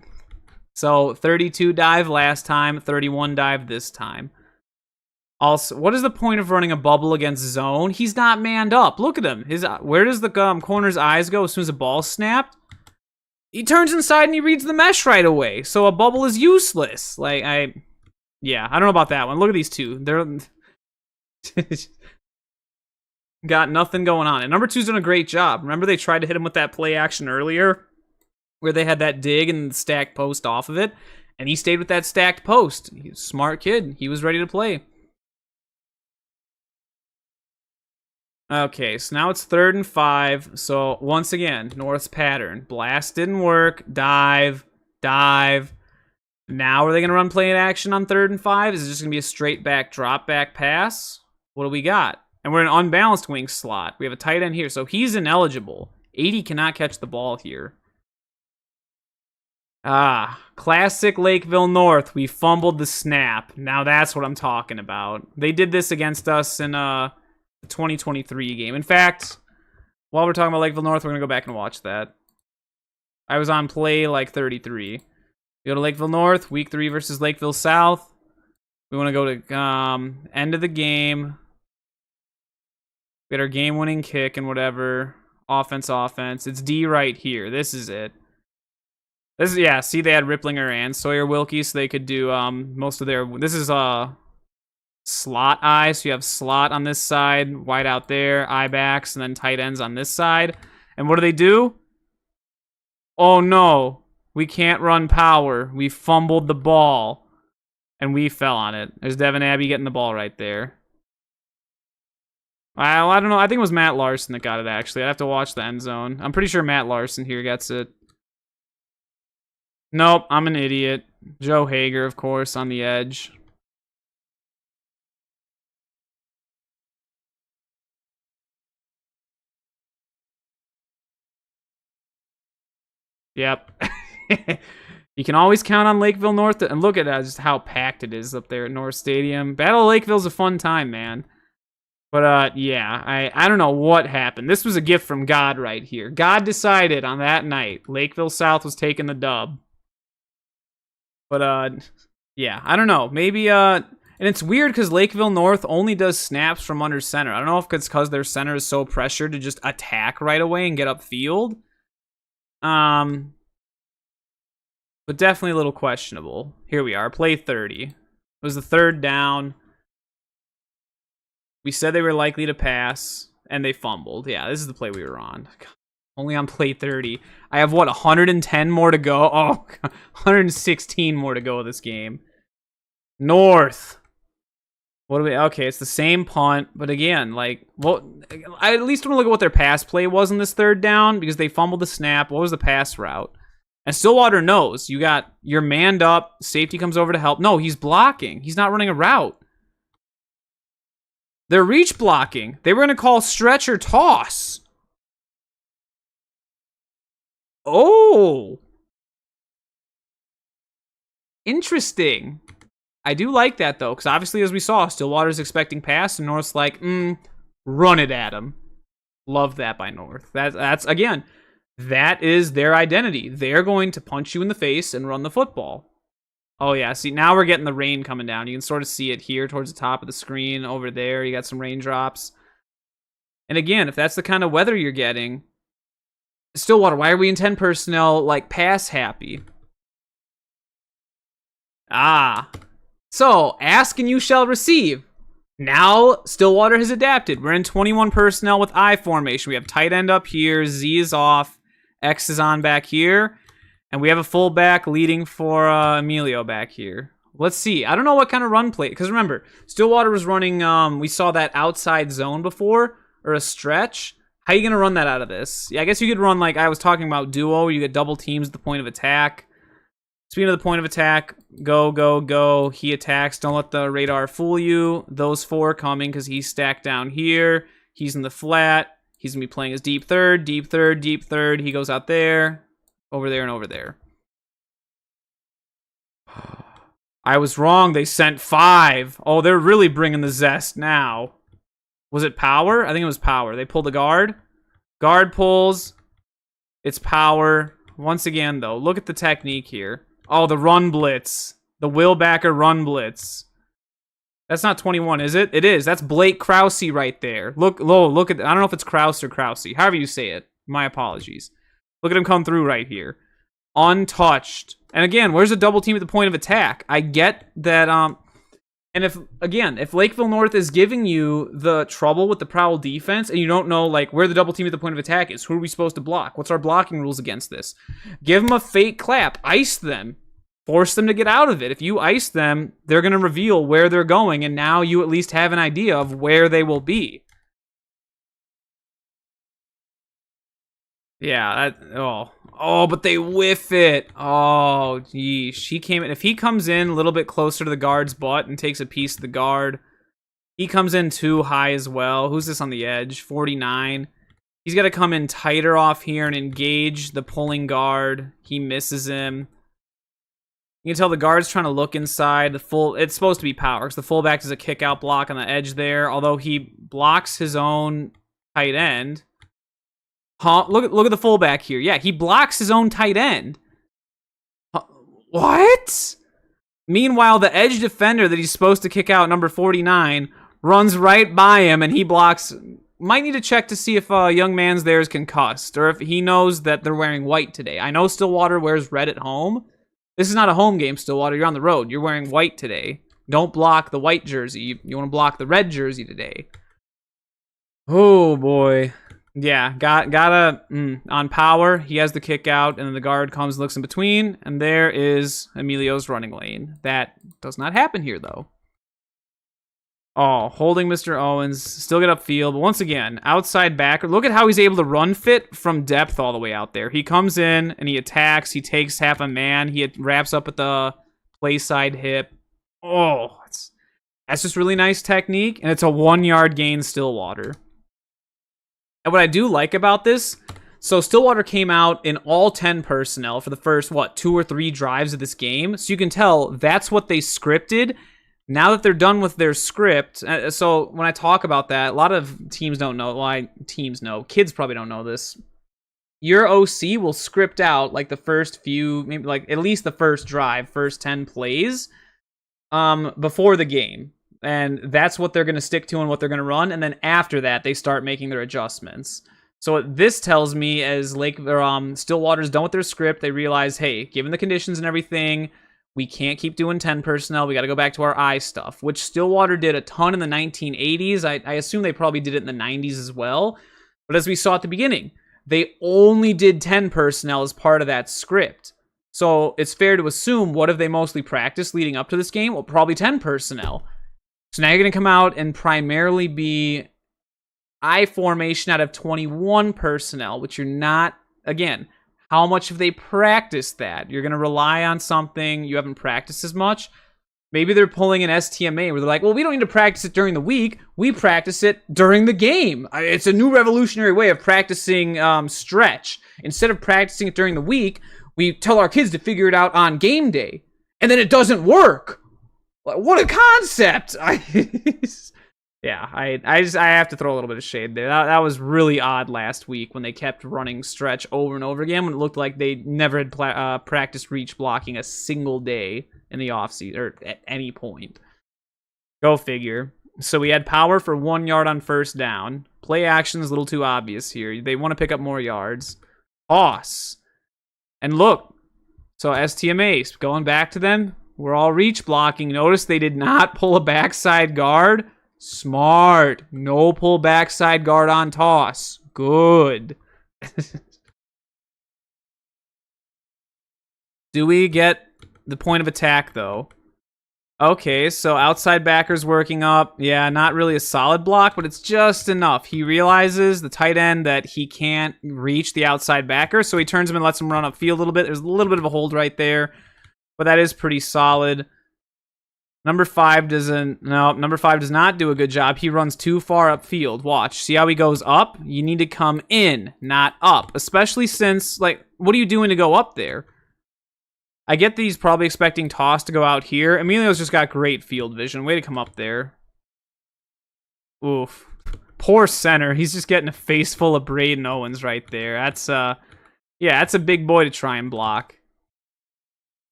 So 32 dive last time, 31 dive this time. Also, what is the point of running a bubble against zone? He's not manned up. Look at him. Where does the corner's eyes go as soon as the ball's snapped? He turns inside and he reads the mesh right away. So a bubble is useless. Yeah, I don't know about that one. Look at these two. They're... Got nothing going on. And number 2's done a great job. Remember they tried to hit him with that play action earlier? Where they had that dig and stacked post off of it? And he stayed with that stacked post. He's a smart kid. He was ready to play. Okay, so now it's 3rd and 5. So once again, North's pattern. Blast didn't work. Dive. Dive. Now are they going to run play action on 3rd and 5? Is it just going to be a straight back drop back pass? What do we got? And we're in an unbalanced wing slot. We have a tight end here, so he's ineligible. 80 cannot catch the ball here. Classic Lakeville North. We fumbled the snap. Now that's what I'm talking about. They did this against us in the 2023 game. In fact, while we're talking about Lakeville North, we're going to go back and watch that. I was on play like 33. We go to Lakeville North, week 3 versus Lakeville South. We want to go to end of the game. We had our game-winning kick and whatever. Offense. It's D right here. This is it. Yeah, see they had Ripplinger and Sawyer Wilkie, so they could do most of their... This is slot eye, so you have slot on this side, wide out there, eye backs, and then tight ends on this side. And what do? Oh no, we can't run power. We fumbled the ball, and we fell on it. There's Devin Abbey getting the ball right there. I don't know. I think it was Matt Larson that got it, actually. I'd have to watch the end zone. I'm pretty sure Matt Larson here gets it. Nope, I'm an idiot. Joe Hager, of course, on the edge. Yep. You can always count on Lakeville North. And look at that, just how packed it is up there at North Stadium. Battle of Lakeville's a fun time, man. But, yeah, I don't know what happened. This was a gift from God right here. God decided on that night Lakeville South was taking the dub. But, yeah, I don't know. Maybe, and it's weird because Lakeville North only does snaps from under center. I don't know if it's because their center is so pressured to just attack right away and get upfield. But definitely a little questionable. Here we are, play 30. It was the 3rd down. We said they were likely to pass, and they fumbled. Yeah, this is the play we were on. God, only on play 30. I have, what, 110 more to go? Oh, God, 116 more to go of this game. North. What do we... Okay, it's the same punt, but again, like... Well, I at least want to look at what their pass play was in this 3rd down, because they fumbled the snap. What was the pass route? And Stillwater knows. You're manned up. Safety comes over to help. No, he's blocking. He's not running a route. They're reach blocking. They were going to call stretch or toss. Oh. Interesting. I do like that, though, because obviously, as we saw, Stillwater's expecting pass, and North's like, run it at him. Love that by North. That's again, that is their identity. They're going to punch you in the face and run the football. Oh, yeah. See, now we're getting the rain coming down. You can sort of see it here towards the top of the screen. Over there, you got some raindrops. And again, if that's the kind of weather you're getting, Stillwater, why are we in 10 personnel, like, pass happy? So, ask and you shall receive. Now, Stillwater has adapted. We're in 21 personnel with I formation. We have tight end up here. Z is off. X is on back here. And we have a fullback leading for Emilio back here. Let's see. I don't know what kind of run play. Because remember, Stillwater was running, we saw that outside zone before, or a stretch. How are you going to run that out of this? Yeah, I guess you could run, like I was talking about, duo. You get double teams at the point of attack. Speaking of the point of attack, go, go, go. He attacks. Don't let the radar fool you. Those four coming because he's stacked down here. He's in the flat. He's going to be playing his deep third, deep third, deep third. He goes out there, over there, and over there. I was wrong. They sent 5. Oh, they're really bringing the zest now. Was it power? I think it was power. They pulled a guard. Guard pulls. It's power. Once again, though, look at the technique here. Oh, the run blitz. The Will Backer run blitz. That's not 21, is it? It is. That's Blake Krause right there. Look at... I don't know if it's Krause or Krause. However you say it. My apologies. Look at him come through right here. Untouched. And again, where's the double team at the point of attack? I get that... And if Lakeville North is giving you the trouble with the prowl defense and you don't know, like, where the double team at the point of attack is, who are we supposed to block? What's our blocking rules against this? Give them a fake clap. Ice them. Force them to get out of it. If you ice them, they're going to reveal where they're going, and now you at least have an idea of where they will be. Yeah, but they whiff it. Oh, geez. She came in. If he comes in a little bit closer to the guard's butt and takes a piece of the guard, he comes in too high as well. Who's this on the edge? 49. He's got to come in tighter off here and engage the pulling guard. He misses him. You can tell the guard's trying to look inside. It's supposed to be power because the fullback is a kick out block on the edge there, although he blocks his own tight end. Huh? Look at the fullback here. Yeah, he blocks his own tight end. What? Meanwhile, the edge defender that he's supposed to kick out, number 49, runs right by him, and he blocks. Might need to check to see if a young man's there is concussed, or if he knows that they're wearing white today. I know Stillwater wears red at home. This is not a home game, Stillwater. You're on the road. You're wearing white today. Don't block the white jersey. You want to block the red jersey today. Oh, boy. Yeah, gotta on power. He has the kick out, and then the guard comes and looks in between, and there is Emilio's running lane. That does not happen here, though. Oh, holding Mr. Owens, still get upfield, but once again, outside backer. Look at how he's able to run fit from depth all the way out there. He comes in, and he attacks. He takes half a man. He wraps up at the play side hip. Oh, that's just really nice technique, and it's a 1-yard gain Stillwater. And what I do like about this, so Stillwater came out in all 10 personnel for the first, 2 or 3 drives of this game. So you can tell that's what they scripted. Now that they're done with their script, so when I talk about that, a lot of teams don't know. Well, teams know. Kids probably don't know this. Your OC will script out like the first few, maybe like at least the first drive, first 10 plays before the game. And that's what they're going to stick to and what they're going to run. And then after that, they start making their adjustments. So what this tells me is Stillwater's done with their script. They realize, hey, given the conditions and everything, we can't keep doing 10 personnel. We got to go back to our I stuff, which Stillwater did a ton in the 1980s. I assume they probably did it in the 90s as well. But as we saw at the beginning, they only did 10 personnel as part of that script. So it's fair to assume, what have they mostly practiced leading up to this game? Well, probably 10 personnel. So now you're going to come out and primarily be I formation out of 21 personnel, which you're not, again, how much have they practiced that? You're going to rely on something you haven't practiced as much. Maybe they're pulling an STMA where they're like, well, we don't need to practice it during the week. We practice it during the game. It's a new revolutionary way of practicing stretch. Instead of practicing it during the week, we tell our kids to figure it out on game day. And then it doesn't work. What a concept! Yeah, I have to throw a little bit of shade there. That was really odd last week when they kept running stretch over and over again when it looked like they never had practiced reach blocking a single day in the offseason or at any point. Go figure. So we had power for 1 yard on first down. Play action is a little too obvious here. They want to pick up more yards. Toss. And look. So STMAs, going back to them, we're all reach blocking. Notice they did not pull a backside guard. Smart. No pull backside guard on toss. Good. Do we get the point of attack, though? Okay, so outside backer's working up. Yeah, not really a solid block, but it's just enough. He realizes, the tight end, that he can't reach the outside backer, so he turns him and lets him run upfield a little bit. There's a little bit of a hold right there, but that is pretty solid. Number 5 does not do a good job. He runs too far upfield. Watch. See how he goes up? You need to come in, not up. Especially since, like, what are you doing to go up there? I get that he's probably expecting Toss to go out here. Emilio's just got great field vision. Way to come up there. Oof. Poor center. He's just getting a face full of Braden Owens right there. That's, yeah, that's a big boy to try and block.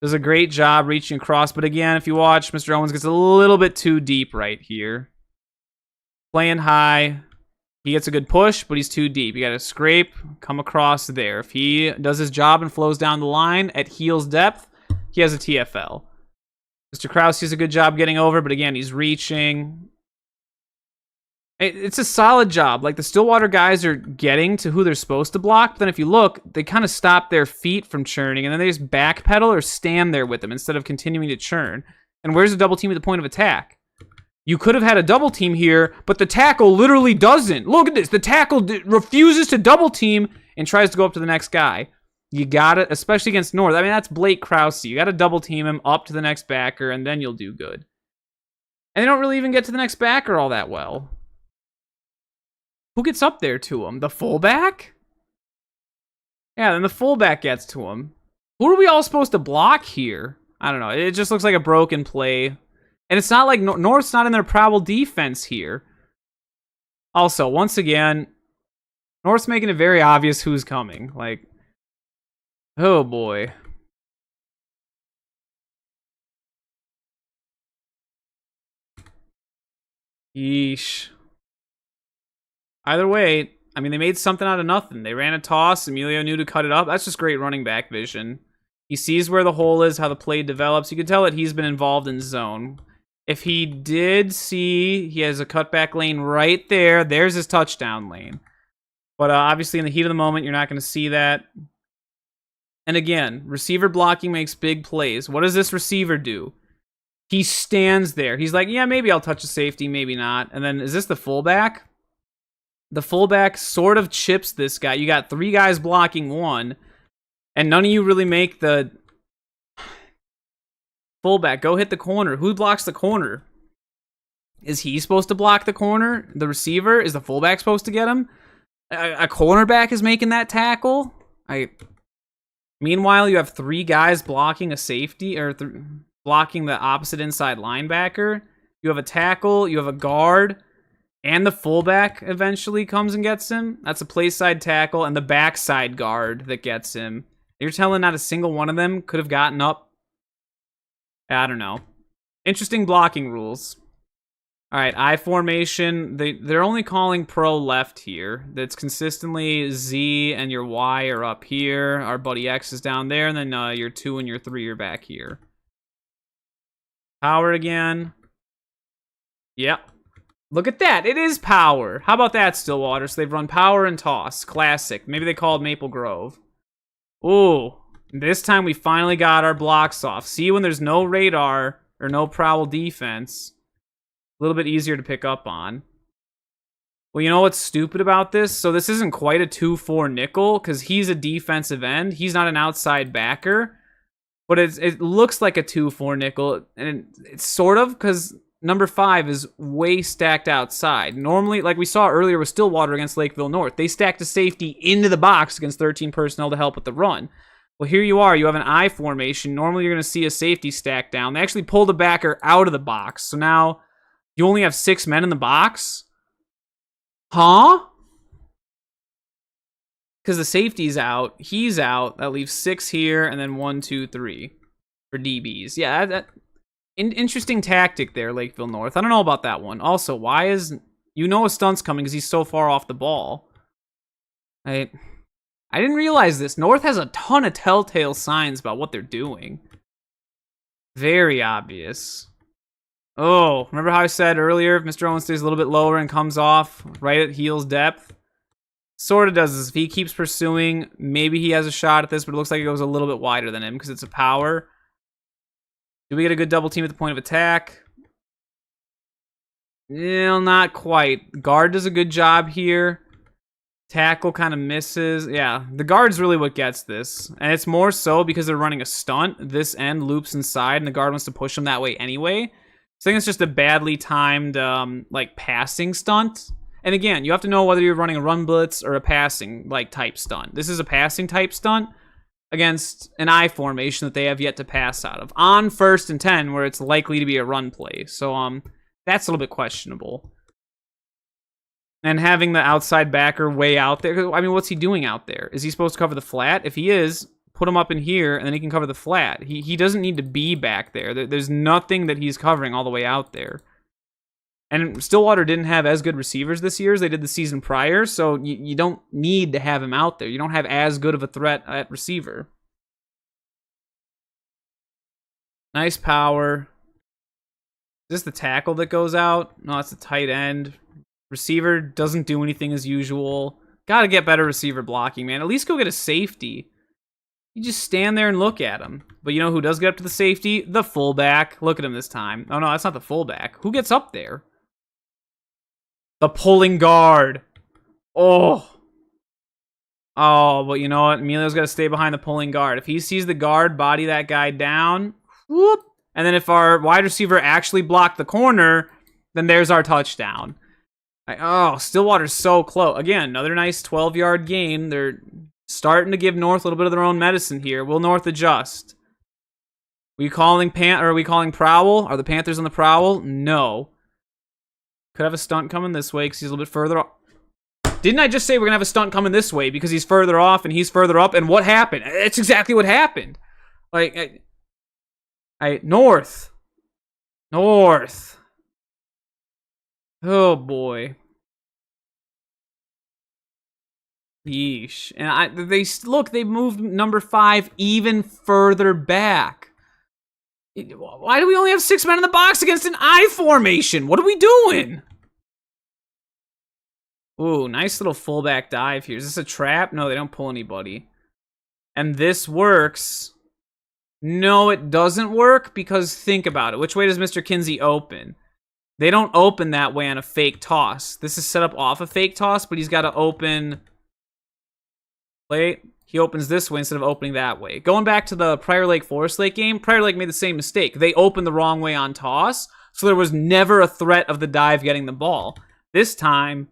Does a great job reaching across, but again, if you watch, Mr. Owens gets a little bit too deep right here. Playing high. He gets a good push, but he's too deep. You gotta scrape, come across there. If he does his job and flows down the line at heels depth, he has a TFL. Mr. Krause does a good job getting over, but again, he's reaching. It's a solid job. Like, the Stillwater guys are getting to who they're supposed to block, but then if you look, they kind of stop their feet from churning, and then they just backpedal or stand there with them instead of continuing to churn. And where's the double team at the point of attack? You could have had a double team here, but the tackle literally doesn't. Look at this. The tackle refuses to double team and tries to go up to the next guy. You got it, especially against North. I mean, that's Blake Krause. You got to double team him up to the next backer, and then you'll do good. And they don't really even get to the next backer all that well. Who gets up there to him? The fullback? Yeah, then the fullback gets to him. Who are we all supposed to block here? I don't know. It just looks like a broken play. And it's not like North's not in their probable defense here. Also, once again, North's making it very obvious who's coming. Like, oh boy. Yeesh. Either way, I mean, they made something out of nothing. They ran a toss. Emilio knew to cut it up. That's just great running back vision. He sees where the hole is, how the play develops. You can tell that he's been involved in zone. If he did see, he has a cutback lane right there. There's his touchdown lane. But obviously, in the heat of the moment, you're not going to see that. And again, receiver blocking makes big plays. What does this receiver do? He stands there. He's like, yeah, maybe I'll touch a safety, maybe not. And then, is this the fullback? The fullback sort of chips this guy. You got 3 guys blocking 1, and none of you really make the fullback. Go hit the corner. Who blocks the corner? Is he supposed to block the corner? The receiver? Is the fullback supposed to get him? A cornerback is making that tackle? Meanwhile, you have 3 guys blocking a safety, or blocking the opposite inside linebacker. You have a tackle, you have a guard, and the fullback eventually comes and gets him. That's a play side tackle and the backside guard that gets him. You're telling not a single one of them could have gotten up? I don't know. Interesting blocking rules. All right, I formation. They're only calling pro left here. That's consistently Z and your Y are up here. Our buddy X is down there, and then your 2 and your 3 are back here. Power again. Yep. Look at that. It is power. How about that, Stillwater? So they've run power and toss. Classic. Maybe they called Maple Grove. Ooh. This time we finally got our blocks off. See, when there's no radar or no prowl defense, a little bit easier to pick up on. Well, you know what's stupid about this? So this isn't quite a 2-4 nickel because he's a defensive end. He's not an outside backer. But it looks like a 2-4 nickel. And it's sort of because number 5 is way stacked outside. Normally, like we saw earlier with Stillwater against Lakeville North, they stacked a safety into the box against 13 personnel to help with the run. Well, here you are. You have an I formation. Normally, you're going to see a safety stack down. They actually pulled a backer out of the box. So now you only have 6 men in the box? Huh? Because the safety's out. He's out. That leaves 6 here, and then 1, 2, 3 for DBs. Yeah, interesting tactic there, Lakeville North. I don't know about that one. Also, why is... You know a stunt's coming because he's so far off the ball. I didn't realize this. North has a ton of telltale signs about what they're doing. Very obvious. Oh, remember how I said earlier, if Mr. Owen stays a little bit lower and comes off right at heels depth? Sort of does this. If he keeps pursuing, maybe he has a shot at this, but it looks like it goes a little bit wider than him because it's a power. Do we get a good double team at the point of attack? No, not quite. Guard does a good job here. Tackle kind of misses. Yeah, the guard's really what gets this. And it's more so because they're running a stunt. This end loops inside, and the guard wants to push them that way anyway. So I think it's just a badly timed, like, passing stunt. And again, you have to know whether you're running a run blitz or a passing, like, type stunt. This is a passing type stunt against an I formation that they have yet to pass out of. On 1st and 10, where it's likely to be a run play. So, that's a little bit questionable. And having the outside backer way out there, I mean, what's he doing out there? Is he supposed to cover the flat? If he is, put him up in here, and then he can cover the flat. He doesn't need to be back there. There's nothing that he's covering all the way out there. And Stillwater didn't have as good receivers this year as they did the season prior, so you don't need to have him out there. You don't have as good of a threat at receiver. Nice power. Is this the tackle that goes out? No, it's the tight end. Receiver doesn't do anything as usual. Gotta get better receiver blocking, man. At least go get a safety. You just stand there and look at him. But you know who does get up to the safety? The fullback. Look at him this time. Oh, no, that's not the fullback. Who gets up there? The pulling guard. Oh. Oh, but you know what? Emilio's got to stay behind the pulling guard. If he sees the guard body that guy down, whoop. And then if our wide receiver actually blocked the corner, then there's our touchdown. Oh, Stillwater's so close. Again, another nice 12-yard gain. They're starting to give North a little bit of their own medicine here. Will North adjust? Are we calling prowl? Are the Panthers on the prowl? No. Could have a stunt coming this way because he's a little bit further off. Didn't I just say we're going to have a stunt coming this way because he's further off and he's further up? And what happened? It's exactly what happened. Like, North. Oh, boy. Yeesh. And they moved number 5 even further back. Why do we only have 6 men in the box against an I formation? What are we doing? Ooh, nice little fullback dive here. Is this a trap? No, they don't pull anybody. And this works. No, it doesn't work because think about it. Which way does Mr. Kinsey open? They don't open that way on a fake toss. This is set up off a fake toss, but he's got to open... Wait, he opens this way instead of opening that way. Going back to the Prior Lake Forest Lake game, Prior Lake made the same mistake. They opened the wrong way on toss, so there was never a threat of the dive getting the ball. This time,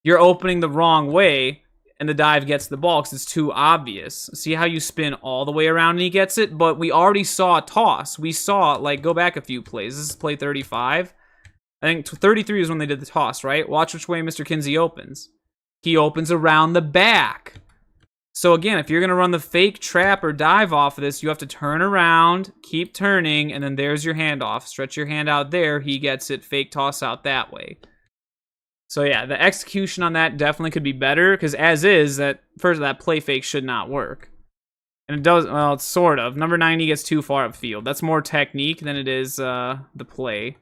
you're opening the wrong way, and the dive gets the ball because it's too obvious. See how you spin all the way around and he gets it? But we already saw a toss. We saw, like, go back a few plays. This is play 35. I think 33 is when they did the toss, right? Watch which way Mr. Kinsey opens. He opens around the back. So again, if you're going to run the fake trap or dive off of this, you have to turn around, keep turning, and then there's your handoff. Stretch your hand out there. He gets it. Fake toss out that way. So yeah, the execution on that definitely could be better because as is, that play fake should not work. And it does, well, it's sort of. Number 90 gets too far upfield. That's more technique than it is the play.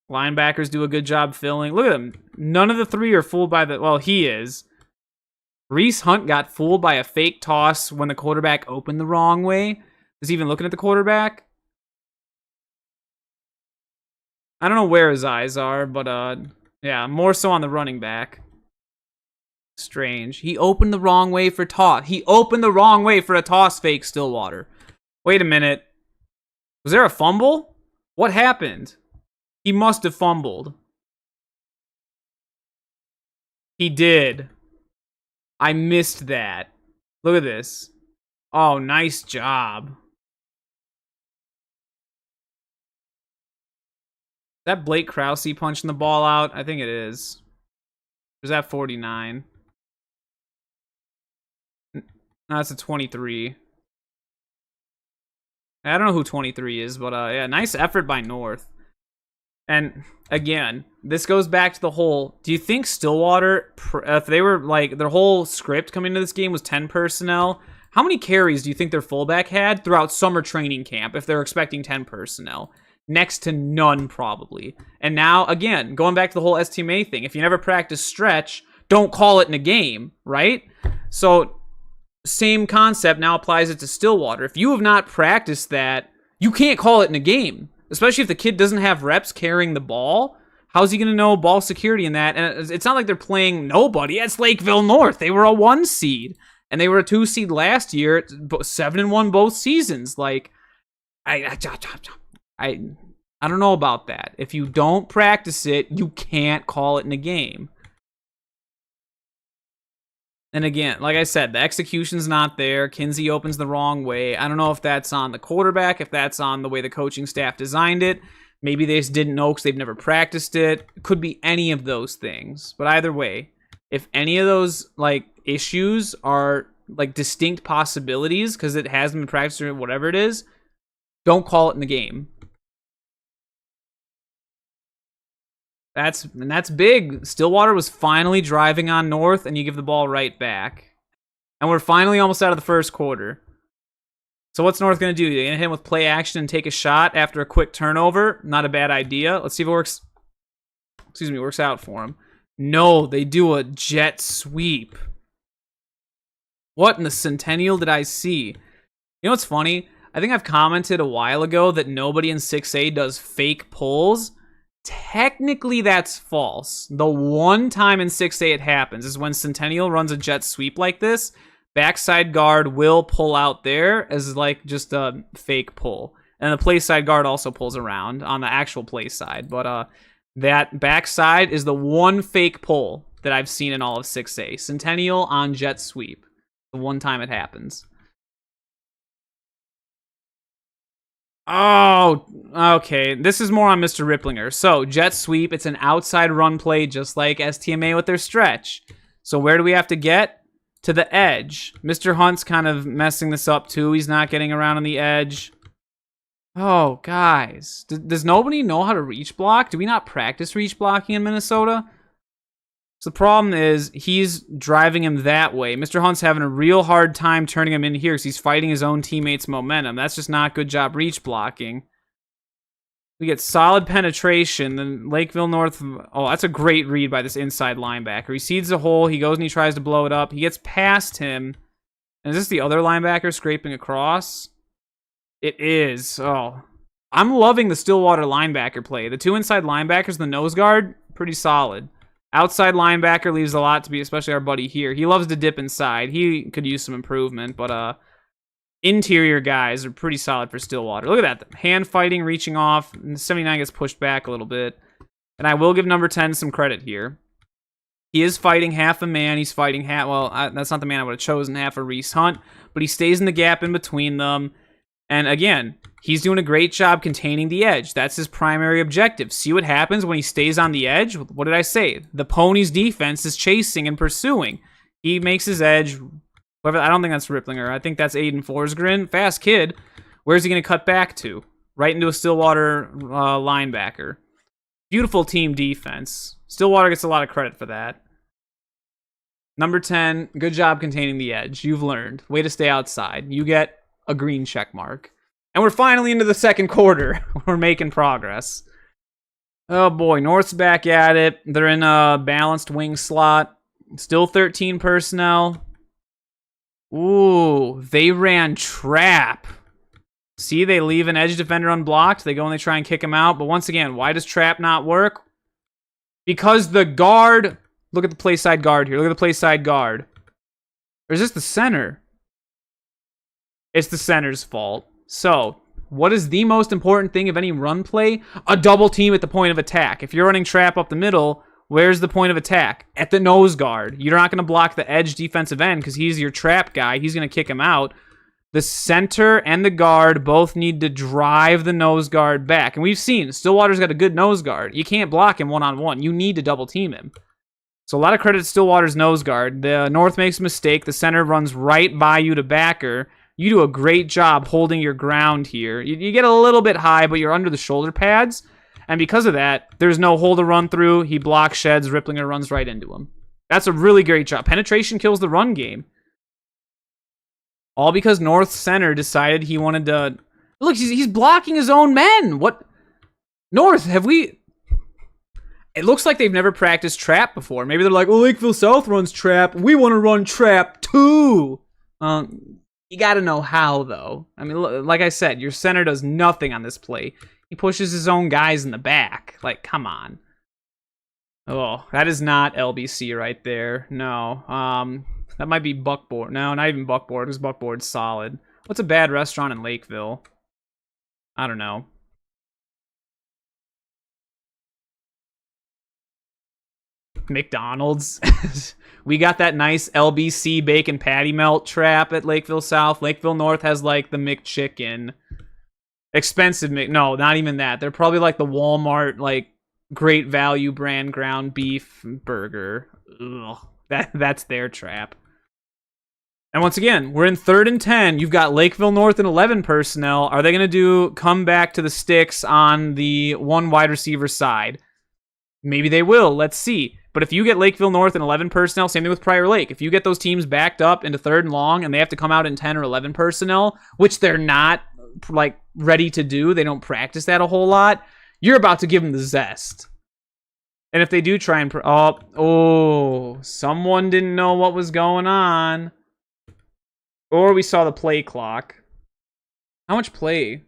Linebackers do a good job filling. Look at them. None of the 3 are fooled by the... Well, he is. Reese Hunt got fooled by a fake toss when the quarterback opened the wrong way. Is he even looking at the quarterback? I don't know where his eyes are, but yeah, more so on the running back. Strange. He opened the wrong way for toss. He opened the wrong way for a toss fake, Stillwater. Wait a minute. Was there a fumble? What happened? He must have fumbled. He did. I missed that. Look at this. Oh, nice job. Is that Blake Krause punching the ball out? I think it is. Or is that 49? No, that's a 23. I don't know who 23 is, but yeah, nice effort by North. And again, this goes back to the whole, do you think Stillwater, if they were like, their whole script coming into this game was 10 personnel, how many carries do you think their fullback had throughout summer training camp if they're expecting 10 personnel? Next to none, probably. And now, again, going back to the whole STMA thing, if you never practice stretch, don't call it in a game, right? So, same concept now applies it to Stillwater. If you have not practiced that, you can't call it in a game. Especially if the kid doesn't have reps carrying the ball. How's he going to know ball security in that? And it's not like they're playing nobody. It's Lakeville North. They were a 1 seed. And they were a 2 seed last year. 7-1 both seasons. Like, I don't know about that. If you don't practice it, you can't call it in a game. And again, like I said, the execution's not there. Kinsey opens the wrong way. I don't know if that's on the quarterback, if that's on the way the coaching staff designed it. Maybe they just didn't know because they've never practiced it. It could be any of those things. But either way, if any of those like issues are like distinct possibilities because it hasn't been practiced or whatever it is, don't call it in the game. That's big. Stillwater was finally driving on North, and you give the ball right back. And we're finally almost out of the first quarter. So what's North going to do? They're going to hit him with play action and take a shot after a quick turnover. Not a bad idea. Let's see if it works. Works out for him. No, they do a jet sweep. What in the Centennial did I see? You know what's funny? I think I've commented a while ago that nobody in 6A does fake pulls. Technically, that's false. The one time in 6A it happens is when Centennial runs a jet sweep like this. Backside guard will pull out there as like just a fake pull. And the play side guard also pulls around on the actual play side. But that backside is the one fake pull that I've seen in all of 6A. Centennial on jet sweep. The one time it happens. Oh, okay. This is more on Mr. Ripplinger. So, jet sweep, it's an outside run play just like STMA with their stretch. So, where do we have to get? To the edge. Mr. Hunt's kind of messing this up too. He's not getting around on the edge. Oh, guys. Does nobody know how to reach block? Do we not practice reach blocking in Minnesota? So the problem is he's driving him that way. Mr. Hunt's having a real hard time turning him in here because he's fighting his own teammates' momentum. That's just not good job reach blocking. We get solid penetration. Then Lakeville North. Oh, that's a great read by this inside linebacker. He sees the hole. He goes and he tries to blow it up. He gets past him. And is this the other linebacker scraping across? It is. Oh, I'm loving the Stillwater linebacker play. The two inside linebackers, the nose guard, pretty solid. Outside linebacker leaves a lot to be, especially our buddy here. He loves to dip inside. He could use some improvement, but interior guys are pretty solid for Stillwater. Look at that. Hand fighting, reaching off. And 79 gets pushed back a little bit. And I will give number 10 some credit here. He is fighting half a man. He's fighting half... Well, that's not the man I would have chosen, half a Reese Hunt. But he stays in the gap in between them. And again, he's doing a great job containing the edge. That's his primary objective. See what happens when he stays on the edge? What did I say? The Ponies' defense is chasing and pursuing. He makes his edge. I don't think that's Ripplinger. I think that's Aiden Forsgren. Fast kid. Where's he going to cut back to? Right into a Stillwater linebacker. Beautiful team defense. Stillwater gets a lot of credit for that. Number 10, good job containing the edge. You've learned. Way to stay outside. You get a green check mark. And we're finally into the second quarter. We're making progress. Oh boy, North's back at it. They're in a balanced wing slot. Still 13 personnel. Ooh, they ran trap. See, they leave an edge defender unblocked. They go and they try and kick him out. But once again, why does trap not work? Because the guard... Look at the play side guard here. Look at the play side guard. Or is this the center? It's the center's fault. So, what is the most important thing of any run play? A double team at the point of attack. If you're running trap up the middle, where's the point of attack? At the nose guard. You're not going to block the edge defensive end because he's your trap guy. He's going to kick him out. The center and the guard both need to drive the nose guard back. And we've seen Stillwater's got a good nose guard. You can't block him one-on-one. You need to double team him. So a lot of credit to Stillwater's nose guard. The North makes a mistake. The center runs right by you to backer. You do a great job holding your ground here. You get a little bit high, but you're under the shoulder pads. And because of that, there's no hole to run through. He blocks sheds. Ripplinger runs right into him. That's a really great job. Penetration kills the run game. All because North center decided he wanted to... Look, he's blocking his own men. What? North, have we... It looks like they've never practiced trap before. Maybe they're like, oh, Lakeville South runs trap. We want to run trap too. You got to know how, though. I mean, like I said, your center does nothing on this play. He pushes his own guys in the back. Like, come on. Oh, that is not LBC right there. No. That might be Buckboard. No, not even Buckboard, because Buckboard's solid. What's a bad restaurant in Lakeville? I don't know. McDonald's. We got that nice LBC bacon patty melt trap at Lakeville South. Lakeville North has like the McChicken. Expensive no, not even that. They're probably like the Walmart like great value brand ground beef burger. Ugh. That's their trap. And once again, we're in 3rd and 10. You've got Lakeville North and 11 personnel. Are they going to come back to the sticks on the one wide receiver side? Maybe they will. Let's see. But if you get Lakeville North and 11 personnel, same thing with Prior Lake. If you get those teams backed up into 3rd and long and they have to come out in 10 or 11 personnel, which they're not like ready to do, they don't practice that a whole lot, you're about to give them the zest. And if they do try and... someone didn't know what was going on. Or we saw the play clock. How much play?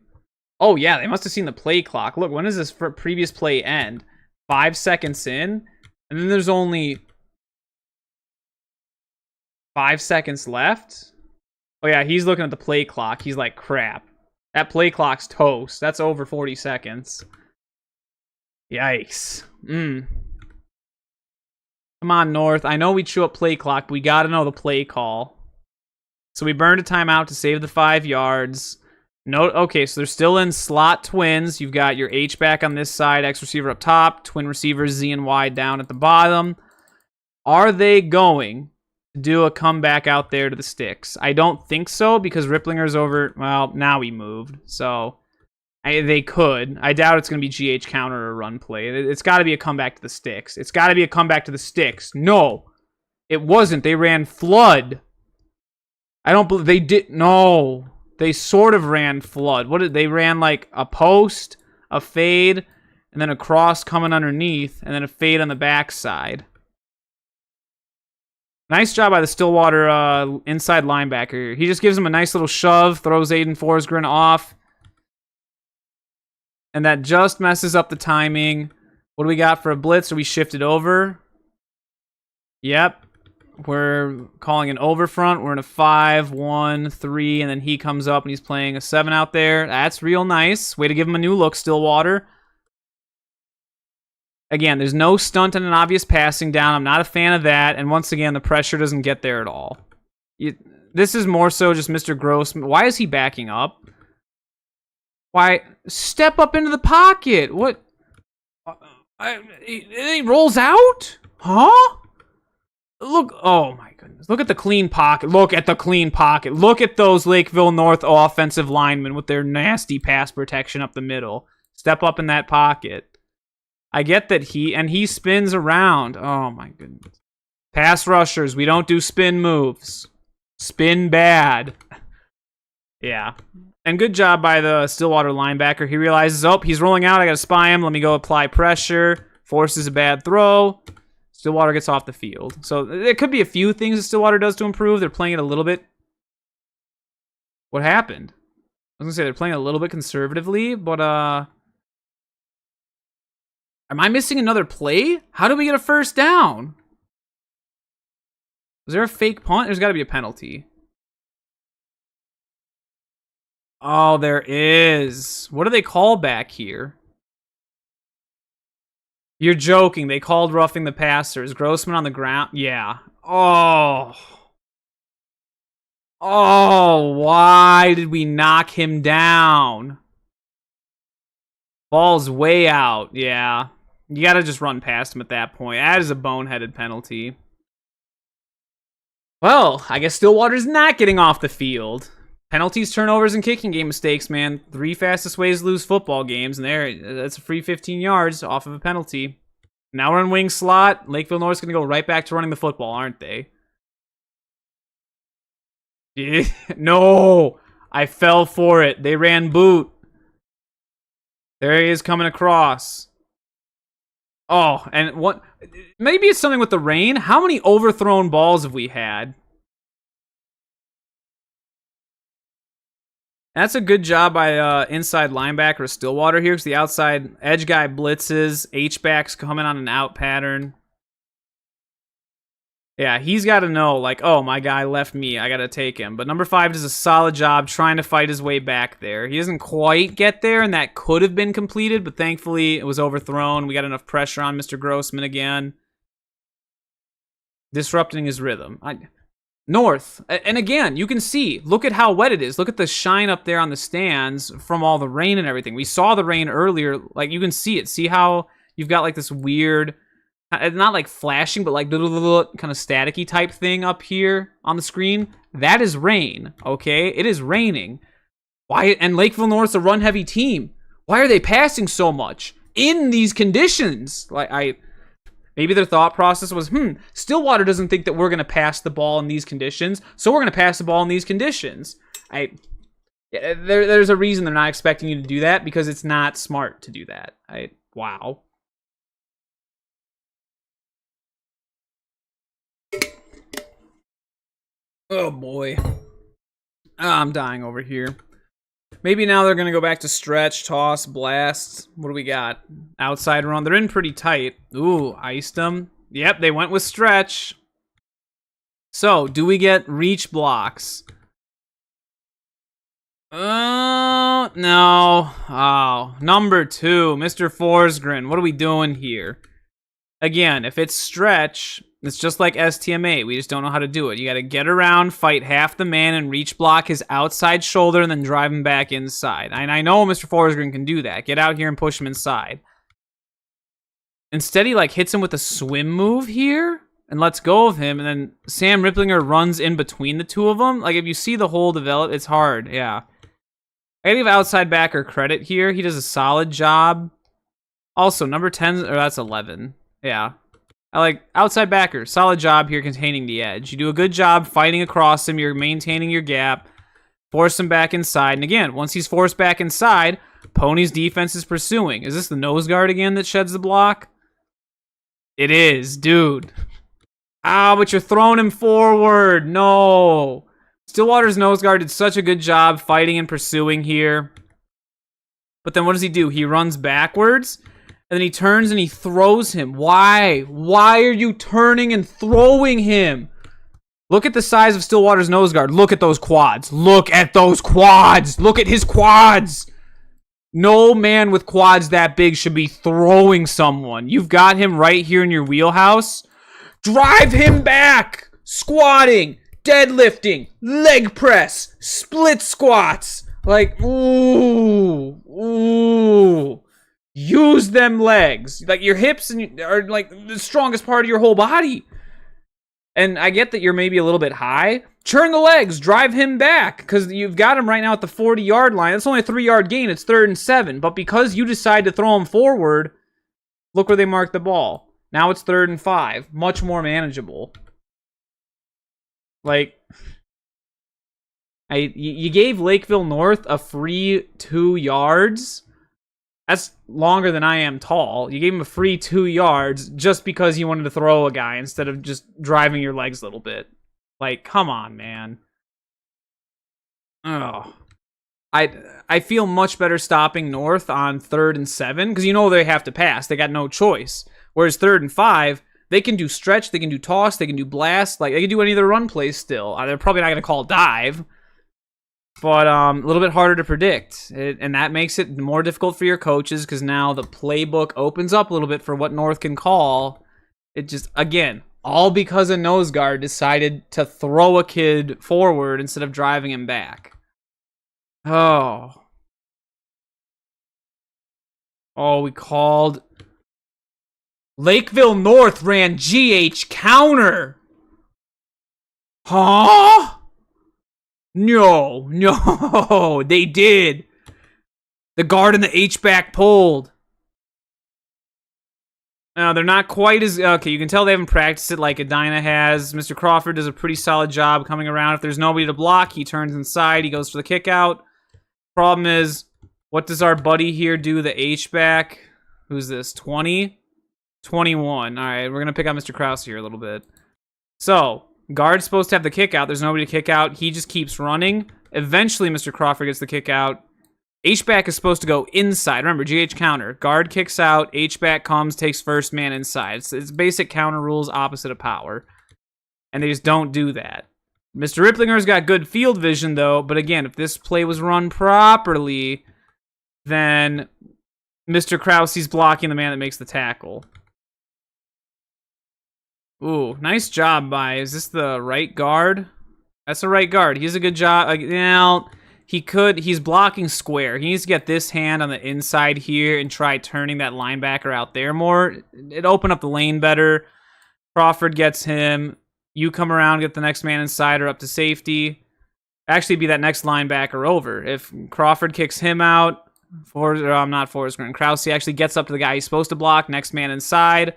Oh, yeah, they must have seen the play clock. Look, when does this previous play end? 5 seconds in? And then there's only 5 seconds left? Oh, yeah, he's looking at the play clock. He's like, crap. That play clock's toast. That's over 40 seconds. Yikes. Come on, North. I know we chew up play clock, but we got to know the play call. So we burned a timeout to save the 5 yards. No, okay, so they're still in slot twins. You've got your H-back on this side, X receiver up top, twin receivers Z and Y down at the bottom. Are they going to do a comeback out there to the sticks? I don't think so, because Ripplinger's over. Well, now he moved, so they could. I doubt it's going to be GH counter or run play. It's got to be a comeback to the sticks. It's got to be a comeback to the sticks. No, it wasn't. They ran flood. I don't believe they did. No, they sort of ran flood. What did they ran? Like a post, a fade, and then a cross coming underneath, and then a fade on the backside. Nice job by the Stillwater inside linebacker. He just gives him a nice little shove, throws Aiden Forsgren off, and that just messes up the timing. What do we got for a blitz? Are we shifted over? Yep. We're calling an overfront. We're in a 5-1-3, and then he comes up and he's playing a 7 out there. That's real nice. Way to give him a new look, Stillwater. Again, there's no stunt and an obvious passing down. I'm not a fan of that. And once again, the pressure doesn't get there at all. This is more so just Mr. Grossman. Why is he backing up? Why? Step up into the pocket. What? He rolls out? Huh? Look, oh my goodness. Look at the clean pocket. Look at the clean pocket. Look at those Lakeville North offensive linemen with their nasty pass protection up the middle. Step up in that pocket. I get that he spins around. Oh my goodness. Pass rushers, we don't do spin moves. Spin bad. Yeah. And good job by the Stillwater linebacker. He realizes, oh, he's rolling out. I got to spy him. Let me go apply pressure. Forces a bad throw. Stillwater gets off the field. So there could be a few things that Stillwater does to improve. They're playing it a little bit. What happened? I was going to say they're playing a little bit conservatively, but am I missing another play? How do we get a first down? Is there a fake punt? There's got to be a penalty. Oh, there is. What do they call back here? You're joking. They called roughing the passer. Is Grossman on the ground? Yeah. Oh. Oh, why did we knock him down? Ball's way out. Yeah. You got to just run past him at that point. That is a boneheaded penalty. Well, I guess Stillwater's not getting off the field. Penalties, turnovers, and kicking game mistakes, man. 3 fastest ways to lose football games, and that's a free 15 yards off of a penalty. Now we're in wing slot. Lakeville North's going to go right back to running the football, aren't they? No, I fell for it. They ran boot. There he is coming across. Oh, and what? Maybe it's something with the rain. How many overthrown balls have we had? That's a good job by inside linebacker Stillwater here, because the outside edge guy blitzes. H-back's coming on an out pattern. Yeah, he's got to know, like, oh, my guy left me. I got to take him. But number 5 does a solid job trying to fight his way back there. He doesn't quite get there, and that could have been completed, but thankfully it was overthrown. We got enough pressure on Mr. Grossman again. Disrupting his rhythm. North. And again, you can see, look at how wet it is. Look at the shine up there on the stands from all the rain and everything. We saw the rain earlier. Like, you can see it. See how you've got, like, this weird... not like flashing, but like little kind of staticky type thing up here on the screen. That is rain, okay? It is raining. Why? And Lakeville North's a run-heavy team. Why are they passing so much in these conditions? Like, maybe their thought process was, Stillwater doesn't think that we're going to pass the ball in these conditions, so we're going to pass the ball in these conditions. There's a reason they're not expecting you to do that, because it's not smart to do that. Wow. Oh, boy. I'm dying over here. Maybe now they're going to go back to stretch, toss, blast. What do we got? Outside run. They're in pretty tight. Ooh, iced them. Yep, they went with stretch. So, do we get reach blocks? No. Oh, number 2, Mr. Forsgren. What are we doing here? Again, if it's stretch, it's just like STMA. We just don't know how to do it. You got to get around, fight half the man, and reach block his outside shoulder, and then drive him back inside. And I know Mr. Forsgren can do that. Get out here and push him inside. Instead, he like hits him with a swim move here and lets go of him, and then Sam Ripplinger runs in between the two of them. Like, if you see the hole develop, it's hard. Yeah. I gotta give outside backer credit here. He does a solid job. Also, number 10, or that's 11. Yeah. I like outside backer. Solid job here containing the edge. You do a good job fighting across him. You're maintaining your gap. Force him back inside. And again, once he's forced back inside, Pony's defense is pursuing. Is this the nose guard again that sheds the block? It is, dude. Ah, but you're throwing him forward. No. Stillwater's nose guard did such a good job fighting and pursuing here. But then what does he do? He runs backwards, and then he turns and he throws him. Why? Why are you turning and throwing him? Look at the size of Stillwater's nose guard. Look at those quads. Look at those quads. Look at his quads. No man with quads that big should be throwing someone. You've got him right here in your wheelhouse. Drive him back. Squatting, deadlifting, leg press, split squats. Like, ooh. Use them legs. Like, your hips are like the strongest part of your whole body. And I get that you're maybe a little bit high. Turn the legs. Drive him back. Because you've got him right now at the 40-yard line. That's only a 3-yard gain. It's 3rd and 7. But because you decide to throw him forward, look where they mark the ball. Now it's 3rd and 5. Much more manageable. Like, you gave Lakeville North a free 2 yards. That's longer than I am tall. You gave him a free 2 yards just because you wanted to throw a guy instead of just driving your legs a little bit. Like, come on, man. Oh. I feel much better stopping North on 3rd and 7 because you know they have to pass. They got no choice. Whereas 3rd and 5, they can do stretch, they can do toss, they can do blast. Like, they can do any of their run plays still. They're probably not going to call dive. But a little bit harder to predict. And that makes it more difficult for your coaches because now the playbook opens up a little bit for what North can call. It just, again, All because a nose guard decided to throw a kid forward instead of driving him back. Oh. Oh, we called. Lakeville North ran GH counter. Huh? No, they did. The guard and the H-back pulled. Now, they're not quite as... Okay, you can tell they haven't practiced it like Edina has. Mr. Crawford does a pretty solid job coming around. If there's nobody to block, he turns inside. He goes for the kick out. Problem is, what does our buddy here do? The H-back. Who's this? 20? 21. All right, we're going to pick on Mr. Krause here a little bit. So, guard's supposed to have the kick out. There's nobody to kick out. He just keeps running. Eventually, Mr. Crawford gets the kick out. H-back is supposed to go inside. Remember, GH counter. Guard kicks out. H-back comes, takes first man inside. It's basic counter rules, opposite of power. And they just don't do that. Mr. Ripplinger's got good field vision, though. But again, if this play was run properly, then Mr. Krause's blocking the man that makes the tackle. Ooh, nice job by... Is this the right guard? That's the right guard. He has a good job. He's blocking square. He needs to get this hand on the inside here and try turning that linebacker out there more. It'd open up the lane better. Crawford gets him. You come around, get the next man inside or up to safety. Actually be that next linebacker over. If Crawford kicks him out, Krause actually gets up to the guy he's supposed to block, next man inside.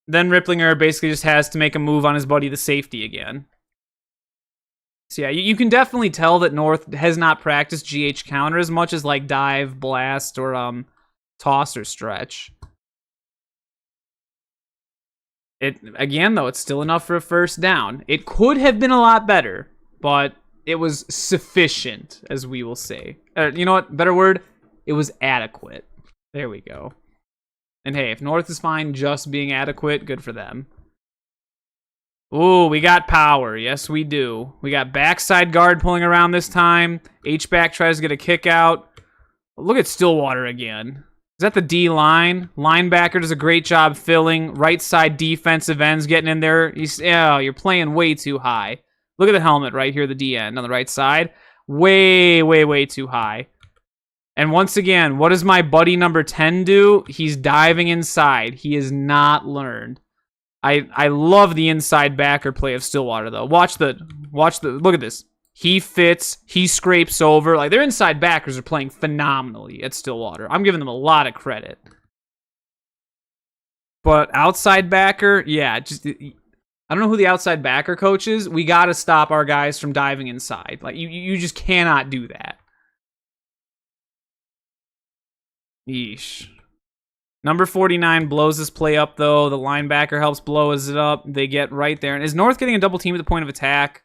Then Ripplinger basically just has to make a move on his buddy, the safety again. So yeah, you can definitely tell that North has not practiced GH counter as much as like dive, blast, or toss or stretch. Again though, it's still enough for a first down. It could have been a lot better, but it was sufficient, as we will say. You know what? Better word? It was adequate. There we go. And hey, if North is fine just being adequate, good for them. Ooh, we got power. Yes, we do. We got backside guard pulling around this time. H-back tries to get a kick out. Look at Stillwater again. Is that the D-line? Linebacker does a great job filling. Right side defensive ends getting in there. You're playing way too high. Look at the helmet right here, the D-end on the right side. Way too high. And once again, what does my buddy number 10 do? He's diving inside. He has not learned. I love the inside backer play of Stillwater though. Watch the look at this. He fits, he scrapes over. Like their inside backers are playing phenomenally at Stillwater. I'm giving them a lot of credit. But outside backer, yeah, just I don't know who the outside backer coach is. We got to stop our guys from diving inside. Like you just cannot do that. Yeesh. Number 49 blows this play up, though. The linebacker helps blows it up. They get right there. And is North getting a double team at the point of attack?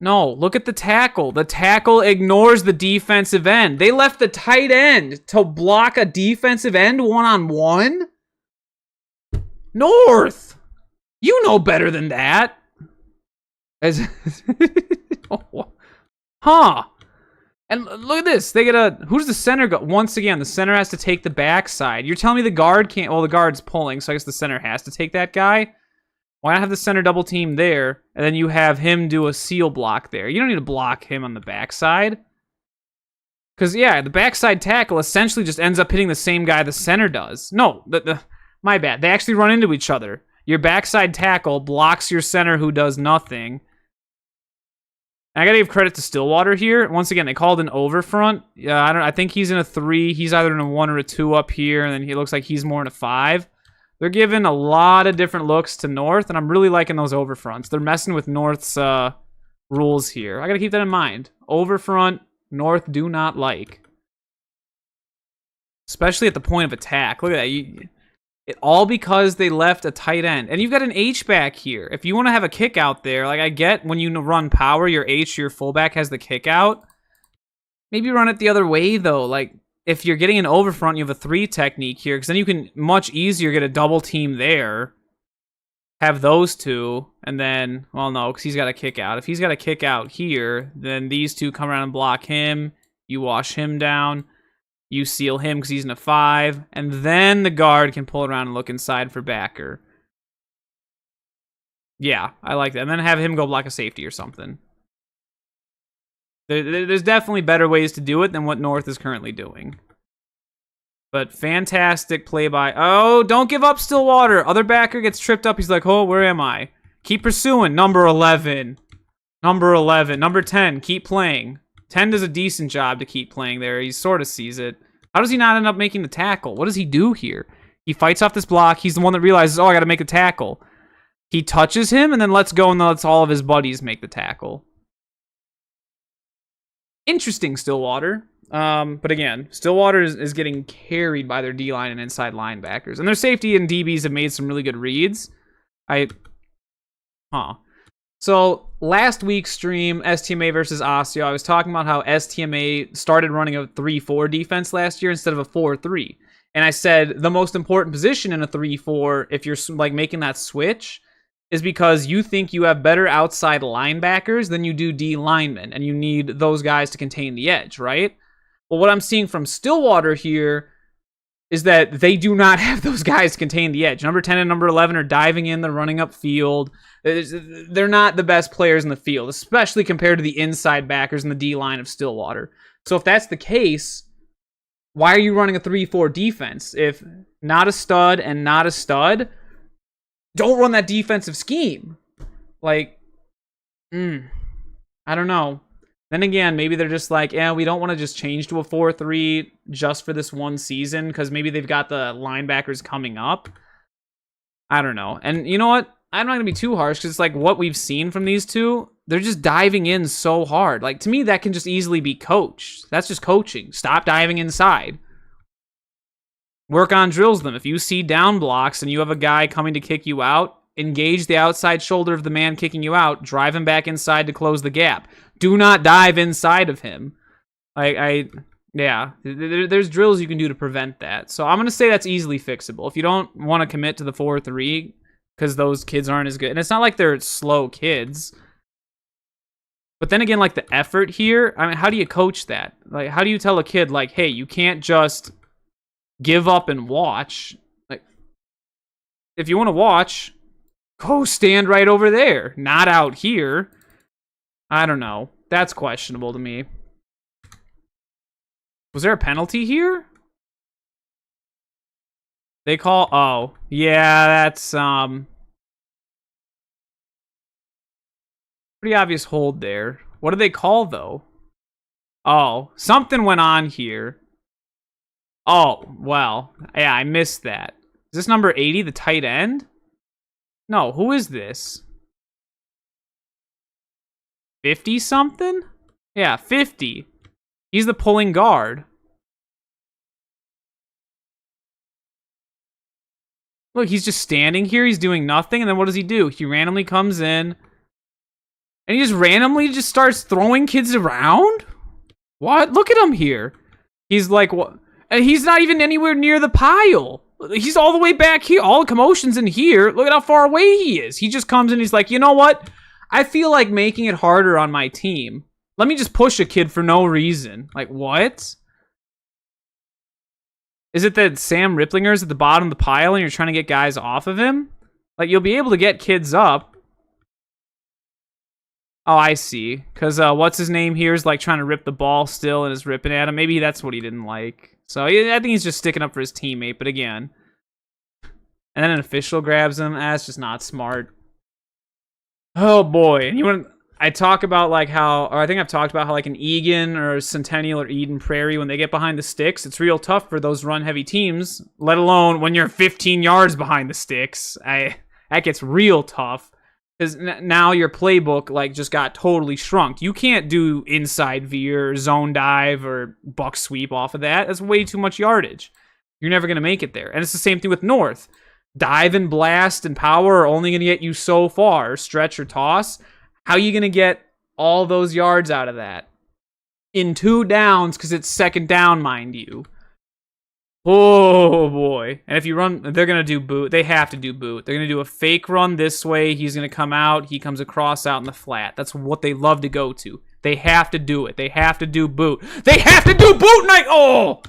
No, look at the tackle. The tackle ignores the defensive end. They left the tight end to block a defensive end one-on-one? North! You know better than that. Huh. And look at this. They get a... Who's the center go? Once again, the center has to take the backside. You're telling me the guard can't... Well, the guard's pulling, so I guess the center has to take that guy. Why not have the center double team there, and then you have him do a seal block there? You don't need to block him on the backside. Because, yeah, the backside tackle essentially just ends up hitting the same guy the center does. No, my bad. They actually run into each other. Your backside tackle blocks your center who does nothing. And I gotta give credit to Stillwater here. Once again, they called an overfront. Yeah, I think he's in a 3. He's either in a 1 or a 2 up here, and then he looks like he's more in a 5. They're giving a lot of different looks to North, and I'm really liking those overfronts. They're messing with North's rules here. I gotta keep that in mind. Overfront, North do not like. Especially at the point of attack. Look at that. All because they left a tight end. And you've got an H-back here. If you want to have a kick out there, like I get when you run power, your fullback has the kick out. Maybe run it the other way, though. Like, if you're getting an overfront, you have a 3 technique here, because then you can much easier get a double team there. Have those two, and then, well, no, because he's got a kick out. If he's got a kick out here, then these two come around and block him. You wash him down. You seal him because he's in a 5, and then the guard can pull around and look inside for backer. Yeah, I like that. And then have him go block a safety or something. There's definitely better ways to do it than what North is currently doing. But fantastic play by... Oh, don't give up, Stillwater. Other backer gets tripped up. He's like, oh, where am I? Keep pursuing. Number 11. Number 11. Number 10, keep playing. 10 does a decent job to keep playing there. He sort of sees it. How does he not end up making the tackle? What does he do here? He fights off this block. He's the one that realizes, oh, I got to make a tackle. He touches him and then lets go and then lets all of his buddies make the tackle. Interesting, Stillwater. But again, Stillwater is getting carried by their D-line and inside linebackers. And their safety and DBs have made some really good reads. So, last week's stream, STMA versus Osseo, I was talking about how STMA started running a 3-4 defense last year instead of a 4-3. And I said the most important position in a 3-4, if you're like making that switch, is because you think you have better outside linebackers than you do D linemen, and you need those guys to contain the edge, right? Well, what I'm seeing from Stillwater here is that they do not have those guys to contain the edge. Number 10 and number 11 are diving in, they're running up field. They're not the best players in the field, especially compared to the inside backers in the D-line of Stillwater. So if that's the case, why are you running a 3-4 defense? If not a stud and not a stud, don't run that defensive scheme. Like, I don't know. Then again, maybe they're just like, yeah, we don't want to just change to a 4-3 just for this one season because maybe they've got the linebackers coming up. I don't know. And you know what? I'm not going to be too harsh because it's like what we've seen from these two. They're just diving in so hard. Like, to me, that can just easily be coached. That's just coaching. Stop diving inside. Work on drills them. If you see down blocks and you have a guy coming to kick you out, engage the outside shoulder of the man kicking you out, drive him back inside to close the gap. Do not dive inside of him. Yeah, there's drills you can do to prevent that. So I'm going to say that's easily fixable. If you don't want to commit to the 4-3 because those kids aren't as good. And it's not like they're slow kids. But then again, like the effort here, I mean, how do you coach that? Like, how do you tell a kid, like, hey, you can't just give up and watch? Like, if you want to watch, go stand right over there, not out here. I don't know. That's questionable to me. Was there a penalty here? They call... Oh. Yeah, that's, pretty obvious hold there. What do they call, though? Oh, something went on here. Oh, well. Yeah, I missed that. Is this number 80, the tight end? No, who is this? 50-something? Yeah, 50. He's the pulling guard. Look, he's just standing here. He's doing nothing. And then what does he do? He randomly comes in. And he just randomly just starts throwing kids around? What? Look at him here. He's like, what? And he's not even anywhere near the pile. He's all the way back here. All the commotion's in here. Look at how far away he is. He just comes in. He's like, you know what? I feel like making it harder on my team. Let me just push a kid for no reason. Like, what? Is it that Sam Riplinger's at the bottom of the pile and you're trying to get guys off of him? Like, you'll be able to get kids up. Oh, I see. Because what's his name here is like trying to rip the ball still and is ripping at him. Maybe that's what he didn't like. So I think he's just sticking up for his teammate. But again. And then an official grabs him. That's just not smart. Oh, boy. And you want... I talk about like how, or I think I've talked about how like an Egan or Centennial or Eden Prairie, when they get behind the sticks, it's real tough for those run-heavy teams, let alone when you're 15 yards behind the sticks. That gets real tough because now your playbook like just got totally shrunk. You can't do inside veer, zone dive, or buck sweep off of that. That's way too much yardage. You're never going to make it there. And it's the same thing with North. Dive and blast and power are only going to get you so far. Stretch or toss. How are you going to get all those yards out of that? In 2 downs, because it's second down, mind you. Oh, boy. And if you run, they're going to do boot. They have to do boot. They're going to do a fake run this way. He's going to come out. He comes across out in the flat. That's what they love to go to. They have to do it. They have to do boot. They have to do boot night. Oh!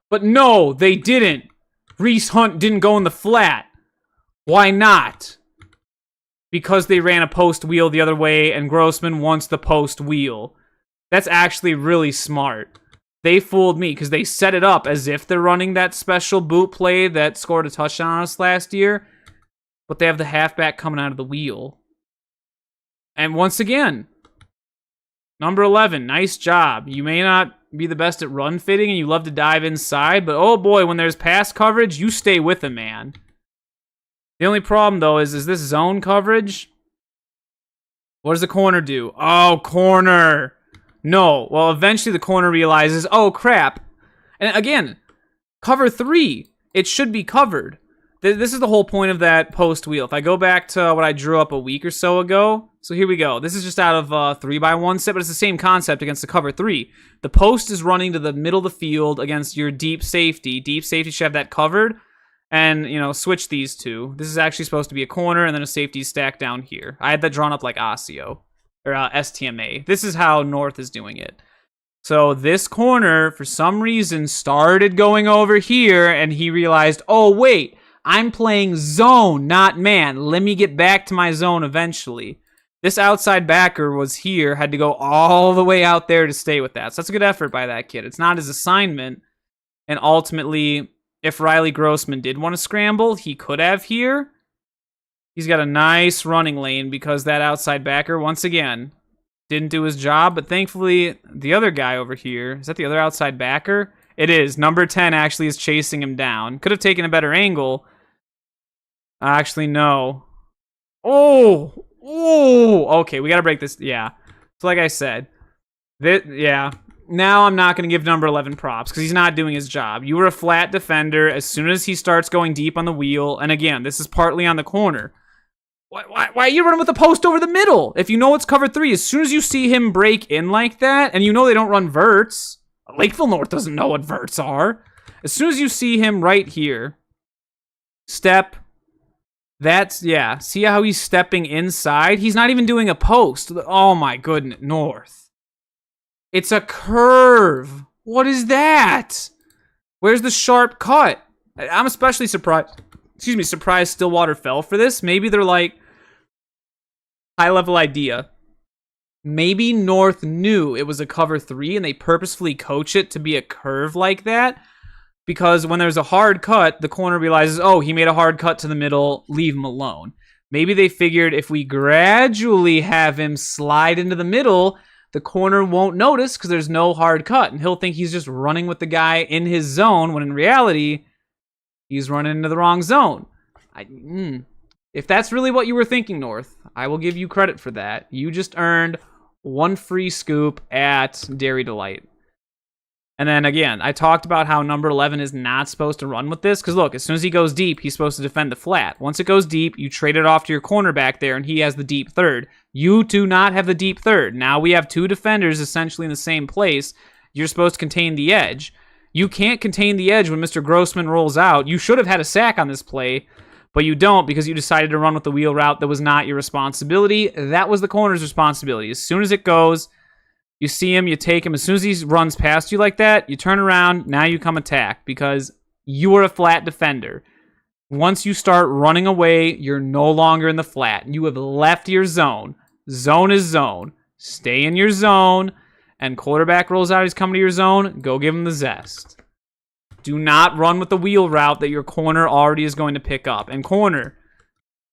But no, they didn't. Reese Hunt didn't go in the flat. Why not? because they ran a post wheel the other way and Grossman wants the post wheel. That's actually really smart. They fooled me because they set it up as if they're running that special boot play that scored a touchdown on us last year, but they have the halfback coming out of the wheel. And once again, number 11, nice job. You may not be the best at run fitting and you love to dive inside, but oh boy, when there's pass coverage, you stay with him, man. The only problem, though, is this zone coverage? What does the corner do? Oh, corner. No. Well, eventually the corner realizes, oh, crap. And again, cover 3. It should be covered. This is the whole point of that post wheel. If I go back to what I drew up a week or so ago, so here we go. This is just out of 3x1 set, but it's the same concept against the cover 3. The post is running to the middle of the field against your deep safety. Deep safety should have that covered. And, you know, switch these two. This is actually supposed to be a corner and then a safety stack down here. I had that drawn up like ASIO, or STMA. This is how North is doing it. So this corner, for some reason, started going over here, and he realized, oh, wait, I'm playing zone, not man. Let me get back to my zone eventually. This outside backer was here, had to go all the way out there to stay with that. So that's a good effort by that kid. It's not his assignment, and ultimately, if Riley Grossman did want to scramble, he could have here. He's got a nice running lane because that outside backer, once again, didn't do his job. But thankfully, the other guy over here, is that the other outside backer? It is. Number 10 actually is chasing him down. Could have taken a better angle. Actually, no. Oh! Oh! Okay, we got to break this. Yeah. So like I said, yeah. Now I'm not going to give number 11 props because he's not doing his job. You were a flat defender as soon as he starts going deep on the wheel. And again, this is partly on the corner. Why are you running with the post over the middle? If you know it's cover 3, as soon as you see him break in like that, and you know they don't run verts, Lakeville North doesn't know what verts are. As soon as you see him right here, step, that's, yeah, see how he's stepping inside? He's not even doing a post. Oh my goodness, North. It's a curve. What is that? Where's the sharp cut? I'm especially surprised. Surprised Stillwater fell for this. Maybe they're like, high-level idea. Maybe North knew it was a cover 3 and they purposefully coach it to be a curve like that. Because when there's a hard cut, the corner realizes, oh, he made a hard cut to the middle, leave him alone. Maybe they figured if we gradually have him slide into the middle, the corner won't notice because there's no hard cut, and he'll think he's just running with the guy in his zone, when in reality, he's running into the wrong zone. If that's really what you were thinking, North, I will give you credit for that. You just earned 1 free scoop at Dairy Delight. And then again, I talked about how number 11 is not supposed to run with this, because look, as soon as he goes deep, he's supposed to defend the flat. Once it goes deep, you trade it off to your cornerback there, and he has the deep third. You do not have the deep third. Now we have 2 defenders essentially in the same place. You're supposed to contain the edge. You can't contain the edge when Mr. Grossman rolls out. You should have had a sack on this play, but you don't because you decided to run with the wheel route that was not your responsibility. That was the corner's responsibility. As soon as it goes, you see him, you take him. As soon as he runs past you like that, you turn around, now you come attack because you are a flat defender. Once you start running away, you're no longer in the flat. You have left your zone. Zone is zone. Stay in your zone, and quarterback rolls out, he's coming to your zone, go give him the zest. Do not run with the wheel route that your corner already is going to pick up. And corner,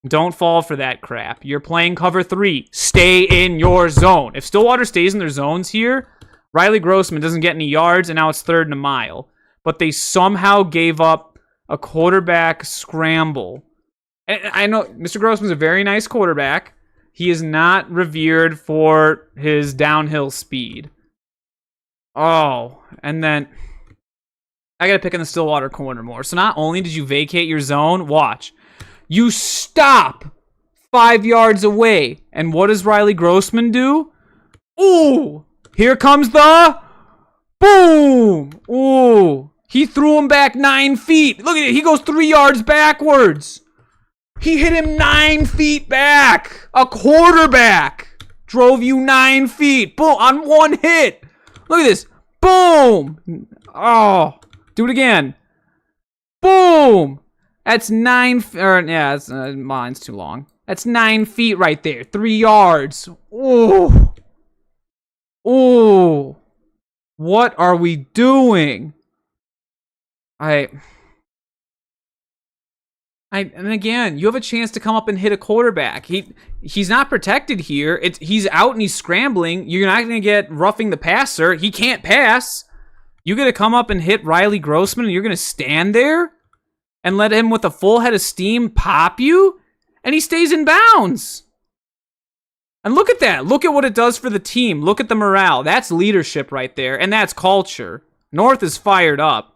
don't fall for that crap. You're playing cover 3. Stay in your zone. If Stillwater stays in their zones here, Riley Grossman doesn't get any yards, and now it's 3rd and a mile. But they somehow gave up a quarterback scramble. And I know Mr. Grossman's a very nice quarterback. He is not revered for his downhill speed. Oh, and then I got to pick in the Stillwater corner more. So not only did you vacate your zone, watch. You stop 5 yards away. And what does Riley Grossman do? Ooh, here comes the boom. Ooh, he threw him back 9 feet. Look at it. He goes 3 yards backwards. He hit him 9 feet back. A quarterback drove you 9 feet. Boom, on 1 hit. Look at this. Boom. Oh, do it again. Boom. That's 9. Yeah, mine's too long. That's 9 feet right there. 3 yards. Ooh. Ooh. What are we doing? And again, you have a chance to come up and hit a quarterback. He's not protected here. He's out and he's scrambling. You're not going to get roughing the passer. He can't pass. You're going to come up and hit Riley Grossman and you're going to stand there and let him with a full head of steam pop you? And he stays in bounds. And look at that. Look at what it does for the team. Look at the morale. That's leadership right there. And that's culture. North is fired up.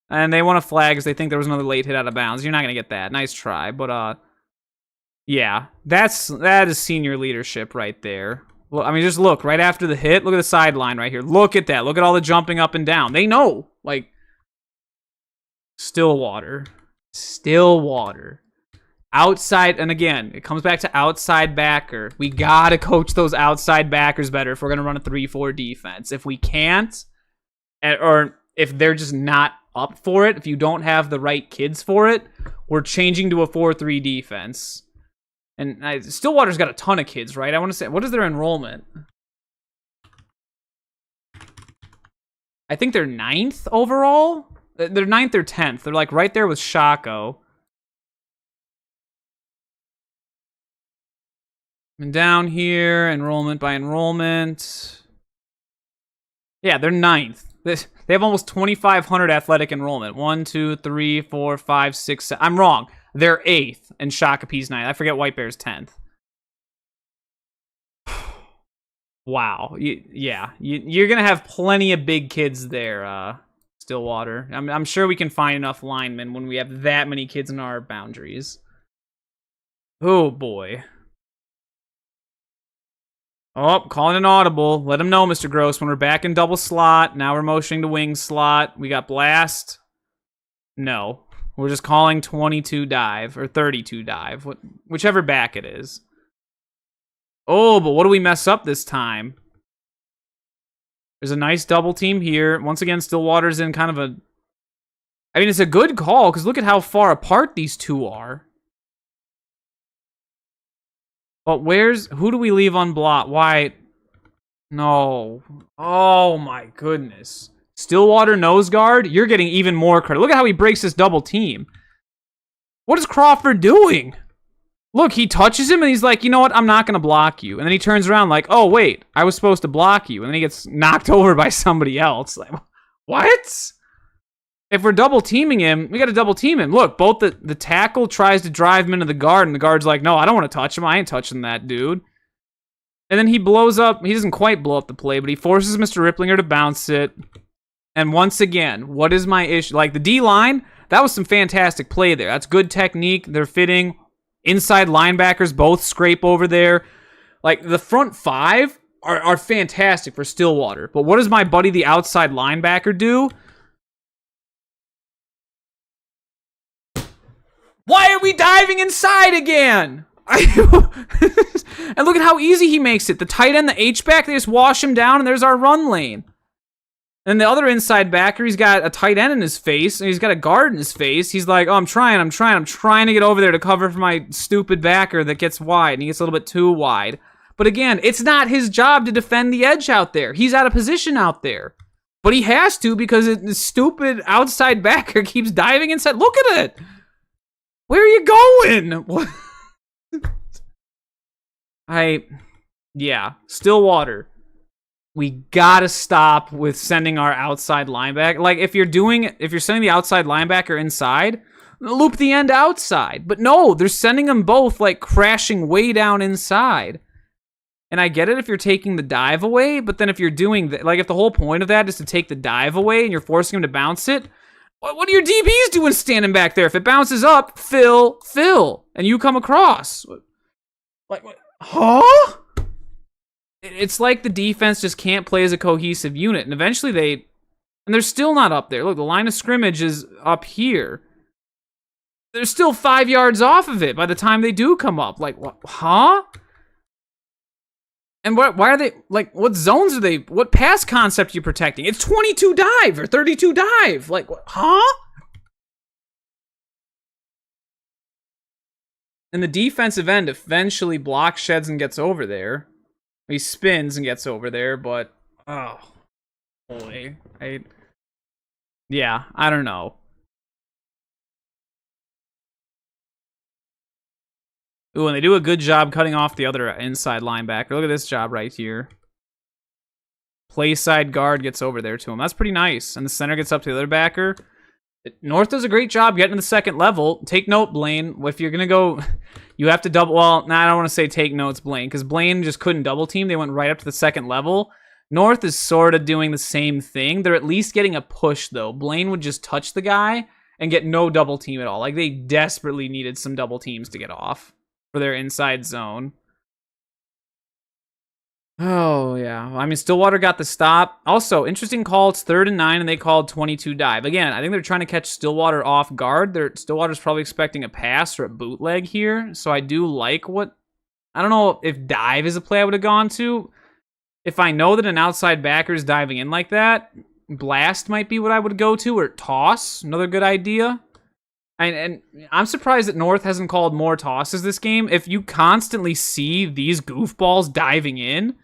And they want a flag because they think there was another late hit out of bounds. You're not going to get that. Nice try. But, yeah. That is senior leadership right there. Well, I mean, just look. Right after the hit, look at the sideline right here. Look at that. Look at all the jumping up and down. They know. Like, Stillwater. Outside, and again, it comes back to outside backer. We got to coach those outside backers better if we're going to run a 3-4 defense. If we can't, or if they're just not up for it, if you don't have the right kids for it, we're changing to a 4-3 defense. And Stillwater's got a ton of kids, right? I want to say, what is their enrollment? I think they're 9th overall. They're 9th or 10th. They're like right there with Shaco. And down here, enrollment by enrollment. Yeah, they're 9th. They have almost 2,500 athletic enrollment. 1, 2, 3, 4, 5, 6, 7. I'm wrong. They're 8th, and Shakopee's 9th. I forget White Bear's 10th. Wow. You're going to have plenty of big kids there, Stillwater. I'm sure we can find enough linemen when we have that many kids in our boundaries. Oh, boy. Oh, calling an audible. Let him know, Mr. Gross, when we're back in double slot. Now we're motioning to wing slot. We got blast. No. We're just calling 22 dive, or 32 dive. Whichever back it is. Oh, but what do we mess up this time? There's a nice double team here. Once again, Stillwater's in kind of a... I mean, it's a good call, because look at how far apart these two are. But who do we leave unblocked? Why? No. Oh my goodness. Stillwater nose guard? You're getting even more credit. Look at how he breaks this double team. What is Crawford doing? Look, he touches him and he's like, you know what? I'm not going to block you. And then he turns around like, oh wait, I was supposed to block you. And then he gets knocked over by somebody else. Like, what? If we're double teaming him, we got to double team him. Look, both the tackle tries to drive him into the guard, and the guard's like, no, I don't want to touch him. I ain't touching that dude. And then he blows up. He doesn't quite blow up the play, but he forces Mr. Ripplinger to bounce it. And once again, what is my issue? Like, the D-line, that was some fantastic play there. That's good technique. They're fitting. Inside linebackers both scrape over there. Like, the front five are fantastic for Stillwater. But what does my buddy, the outside linebacker, do? Why are we diving inside again? And look at how easy he makes it. The tight end, the H-back, they just wash him down, and there's our run lane. And the other inside backer, he's got a tight end in his face, and he's got a guard in his face. He's like, oh, I'm trying to get over there to cover for my stupid backer that gets wide, and he gets a little bit too wide. But again, it's not his job to defend the edge out there. He's out of position out there. But he has to because the stupid outside backer keeps diving inside. Look at it! Where are you going? Yeah, Stillwater. We gotta stop with sending our outside linebacker. Like, if you're sending the outside linebacker inside, loop the end outside. But no, they're sending them both, like, crashing way down inside. And I get it if you're taking the dive away, but then if you're doing that, like, if the whole point of that is to take the dive away and you're forcing him to bounce it, what are your DBs doing standing back there? If it bounces up, fill, and you come across. Like, what? Huh? It's like the defense just can't play as a cohesive unit, and eventually and they're still not up there. Look, the line of scrimmage is up here. They're still 5 yards off of it by the time they do come up. Like, what? Huh? And why are they, like, what zones are they, what pass concept are you protecting? It's 22 dive or 32 dive. Like, what? Huh? And the defensive end eventually block sheds and gets over there. He spins and gets over there, but oh boy, yeah, I don't know. Ooh, and they do a good job cutting off the other inside linebacker. Look at this job right here. Play side guard gets over there to him. That's pretty nice. And the center gets up to the other backer. North does a great job getting to the second level. Take note, Blaine. If you're going to go, you have to double. Well, I don't want to say take notes, Blaine, because Blaine just couldn't double team. They went right up to the second level. North is sort of doing the same thing. They're at least getting a push, though. Blaine would just touch the guy and get no double team at all. Like, they desperately needed some double teams to get off for their inside zone. Oh, yeah. I mean, Stillwater got the stop. Also, interesting call. It's 3rd and 9, and they called 22 dive. Again, I think they're trying to catch Stillwater off guard. Stillwater's probably expecting a pass or a bootleg here. So I do like what... I don't know if dive is a play I would have gone to. If I know that an outside backer is diving in like that, blast might be what I would go to, or toss. Another good idea. And I'm surprised that North hasn't called more tosses this game. If you constantly see these goofballs diving in,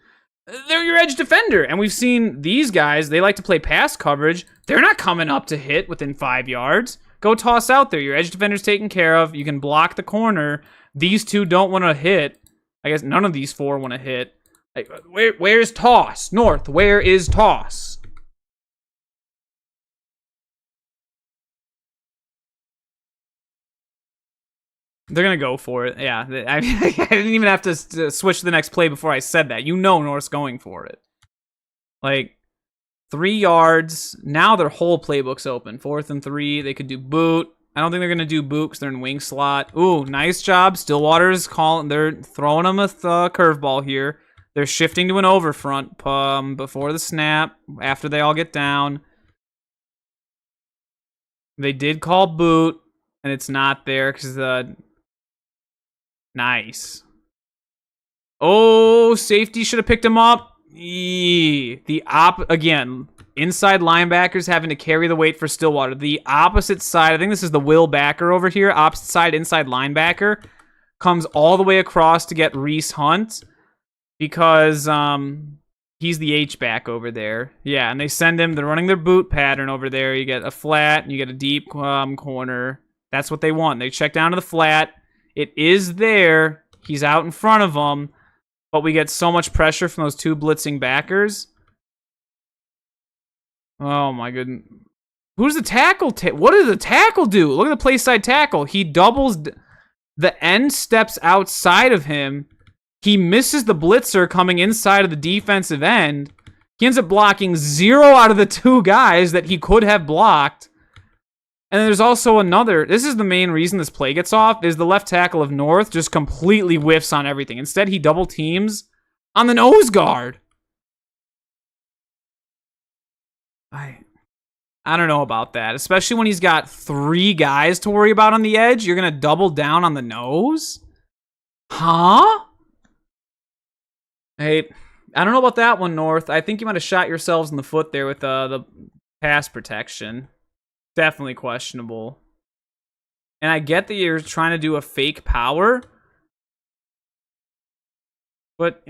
they're your edge defender. And we've seen these guys, they like to play pass coverage. They're not coming up to hit within 5 yards. Go toss out there. Your edge defender's taken care of. You can block the corner. These two don't want to hit. I guess none of these four want to hit. Like, where's toss? North, where is toss? They're going to go for it. Yeah, I didn't even have to switch to the next play before I said that. You know North's going for it. Like, 3 yards. Now their whole playbook's open. 4th and 3. They could do boot. I don't think they're going to do boot because they're in wing slot. Ooh, nice job. Stillwater's calling. They're throwing them a curveball here. They're shifting to an overfront before the snap, after they all get down. They did call boot, and it's not there because the... Nice. Oh, safety should have picked him up. Again, inside linebackers having to carry the weight for Stillwater. The opposite side, I think this is the Will backer over here, opposite side inside linebacker, comes all the way across to get Reese Hunt because he's the H-back over there. Yeah, and they send him, they're running their boot pattern over there. You get a flat, and you get a deep corner. That's what they want. They check down to the flat. It is there. He's out in front of them. But we get so much pressure from those two blitzing backers. Oh, my goodness. Who's the tackle? What does the tackle do? Look at the play side tackle. He doubles. The end steps outside of him. He misses the blitzer coming inside of the defensive end. He ends up blocking 0 out of the 2 guys that he could have blocked. And there's also another, this is the main reason this play gets off, is the left tackle of North just completely whiffs on everything. Instead, he double teams on the nose guard. I don't know about that, especially when he's got 3 guys to worry about on the edge. You're going to double down on the nose? Huh? Hey, I don't know about that one, North. I think you might have shot yourselves in the foot there with the pass protection. Definitely questionable. And I get that you're trying to do a fake power. But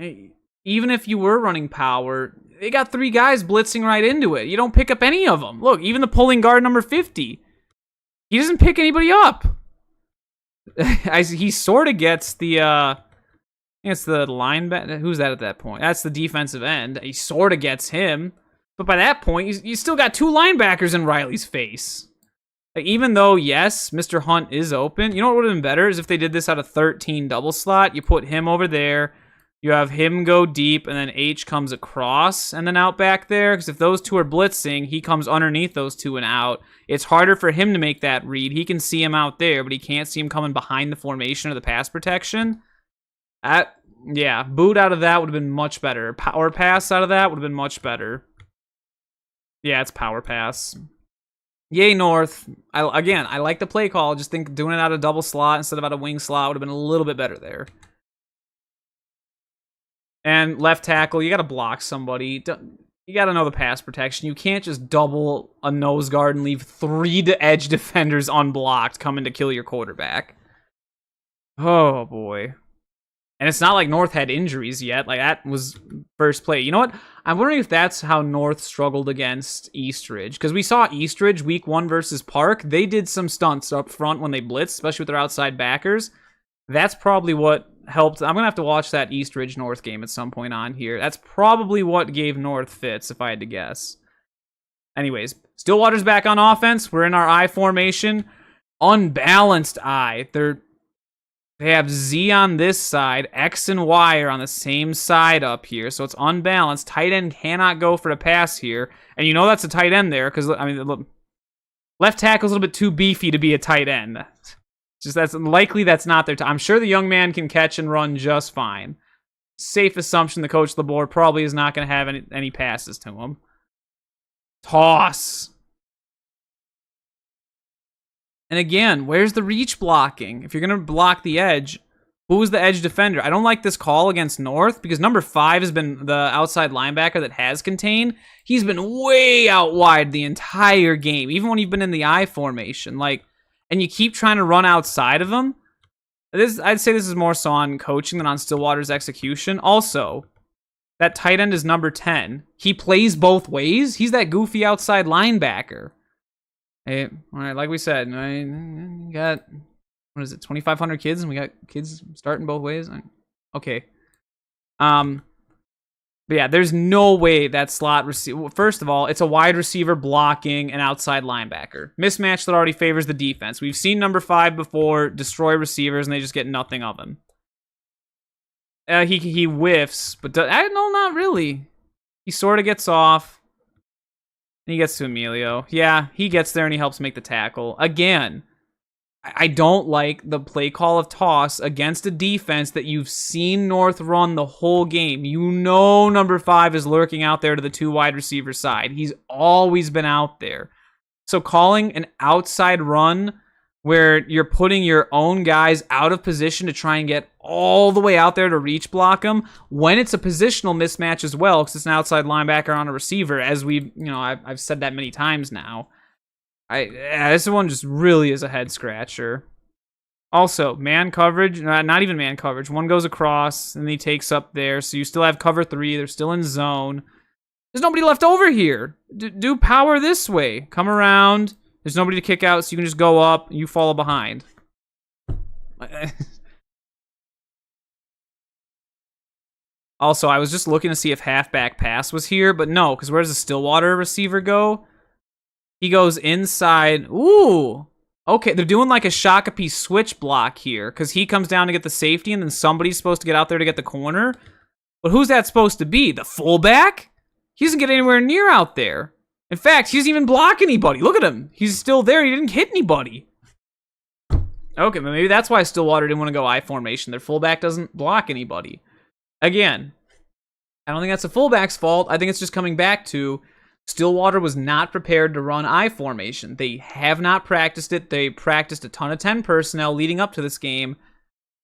even if you were running power, they got 3 guys blitzing right into it. You don't pick up any of them. Look, even the pulling guard number 50. He doesn't pick anybody up. He sort of gets the... I think it's the linebacker. Who's that at that point? That's the defensive end. He sort of gets him. But by that point, you still got 2 linebackers in Riley's face. Like, even though, yes, Mr. Hunt is open, you know what would have been better is if they did this out of 13 double slot. You put him over there. You have him go deep, and then H comes across and then out back there. Because if those 2 are blitzing, he comes underneath those 2 and out. It's harder for him to make that read. He can see him out there, but he can't see him coming behind the formation or the pass protection. Yeah, boot out of that would have been much better. Power pass out of that would have been much better. Yeah, it's power pass. Yay, North. I like the play call. Just think doing it out of double slot instead of out of wing slot would have been a little bit better there. And left tackle, you got to block somebody. You got to know the pass protection. You can't just double a nose guard and leave 3 edge defenders unblocked coming to kill your quarterback. Oh, boy. And it's not like North had injuries yet. Like, that was first play. You know what? I'm wondering if that's how North struggled against Eastridge. Because we saw Eastridge week 1 versus Park. They did some stunts up front when they blitzed, especially with their outside backers. That's probably what helped. I'm going to have to watch that Eastridge North game at some point on here. That's probably what gave North fits, if I had to guess. Anyways, Stillwater's back on offense. We're in our I formation. Unbalanced I. They have Z on this side. X and Y are on the same side up here, so it's unbalanced. Tight end cannot go for the pass here. And you know that's a tight end there, because, I mean, left tackle's a little bit too beefy to be a tight end. That's likely that's not their time. I'm sure the young man can catch and run just fine. Safe assumption the coach of the board probably is not going to have any passes to him. Toss. And again, where's the reach blocking? If you're going to block the edge, who's the edge defender? I don't like this call against North because number 5 has been the outside linebacker that has contained. He's been way out wide the entire game, even when you've been in the I formation. Like, and you keep trying to run outside of him. I'd say this is more so on coaching than on Stillwater's execution. Also, that tight end is number 10. He plays both ways. He's that goofy outside linebacker. Hey, all right, like we said, we got, what is it, 2,500 kids, and we got kids starting both ways? Okay. But yeah, there's no way that slot receiver. First of all, it's a wide receiver blocking an outside linebacker. Mismatch that already favors the defense. We've seen number 5 before destroy receivers, and they just get nothing of him. He whiffs, but no, not really. He sort of gets off. And he gets to Emilio. Yeah, he gets there and he helps make the tackle. Again, I don't like the play call of toss against a defense that you've seen North run the whole game. You know number 5 is lurking out there to the 2 wide receiver side. He's always been out there. So calling an outside run where you're putting your own guys out of position to try and get all the way out there to reach block them, when it's a positional mismatch as well, because it's an outside linebacker on a receiver, as I've said that many times now. This one just really is a head scratcher. Also, man coverage, not even man coverage. One goes across and he takes up there, so you still have cover 3. They're still in zone. There's nobody left over here. Do power this way. Come around. There's nobody to kick out, so you can just go up and you follow behind. Also, I was just looking to see if halfback pass was here, but no, because where does the Stillwater receiver go? He goes inside. Ooh. Okay, they're doing like a Shakopee switch block here, because he comes down to get the safety, and then somebody's supposed to get out there to get the corner. But who's that supposed to be? The fullback? He doesn't get anywhere near out there. In fact, he doesn't even block anybody. Look at him. He's still there. He didn't hit anybody. Okay, but maybe that's why Stillwater didn't want to go I formation. Their fullback doesn't block anybody. Again, I don't think that's the fullback's fault. I think it's just coming back to Stillwater was not prepared to run I formation. They have not practiced it. They practiced a ton of 10 personnel leading up to this game,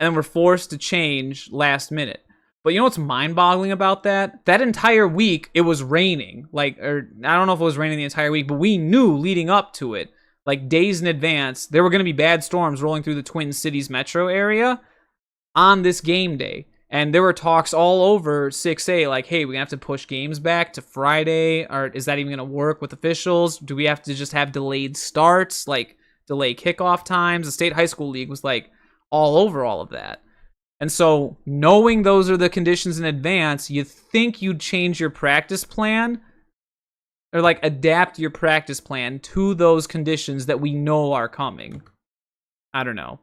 and then were forced to change last minute. But you know what's mind-boggling about that? That entire week, it was raining. I don't know if it was raining the entire week, but we knew leading up to it, like days in advance, there were going to be bad storms rolling through the Twin Cities metro area on this game day. And there were talks all over 6A, like, hey, we're going to have to push games back to Friday, or is that even going to work with officials? Do we have to just have delayed starts, like delay kickoff times? The State High School League was like all over all of that. And so, knowing those are the conditions in advance, you think you'd change your practice plan, or like adapt your practice plan to those conditions that we know are coming. I don't know.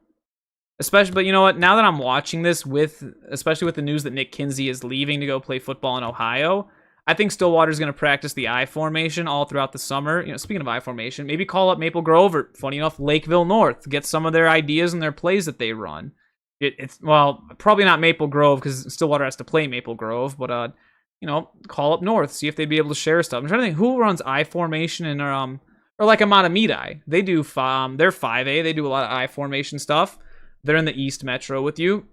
Especially, but you know what? Now that I'm watching this, especially with the news that Nick Kinsey is leaving to go play football in Ohio, I think Stillwater's going to practice the I formation all throughout the summer. Speaking of I formation, maybe call up Maple Grove or, funny enough, Lakeville North, get some of their ideas and their plays that they run. It's probably not Maple Grove because Stillwater has to play Maple Grove, but call up North, see if they'd be able to share stuff. I'm trying to think who runs I formation and or like Amatamidi. They do they're 5A. They do a lot of I formation stuff. They're in the East Metro with you.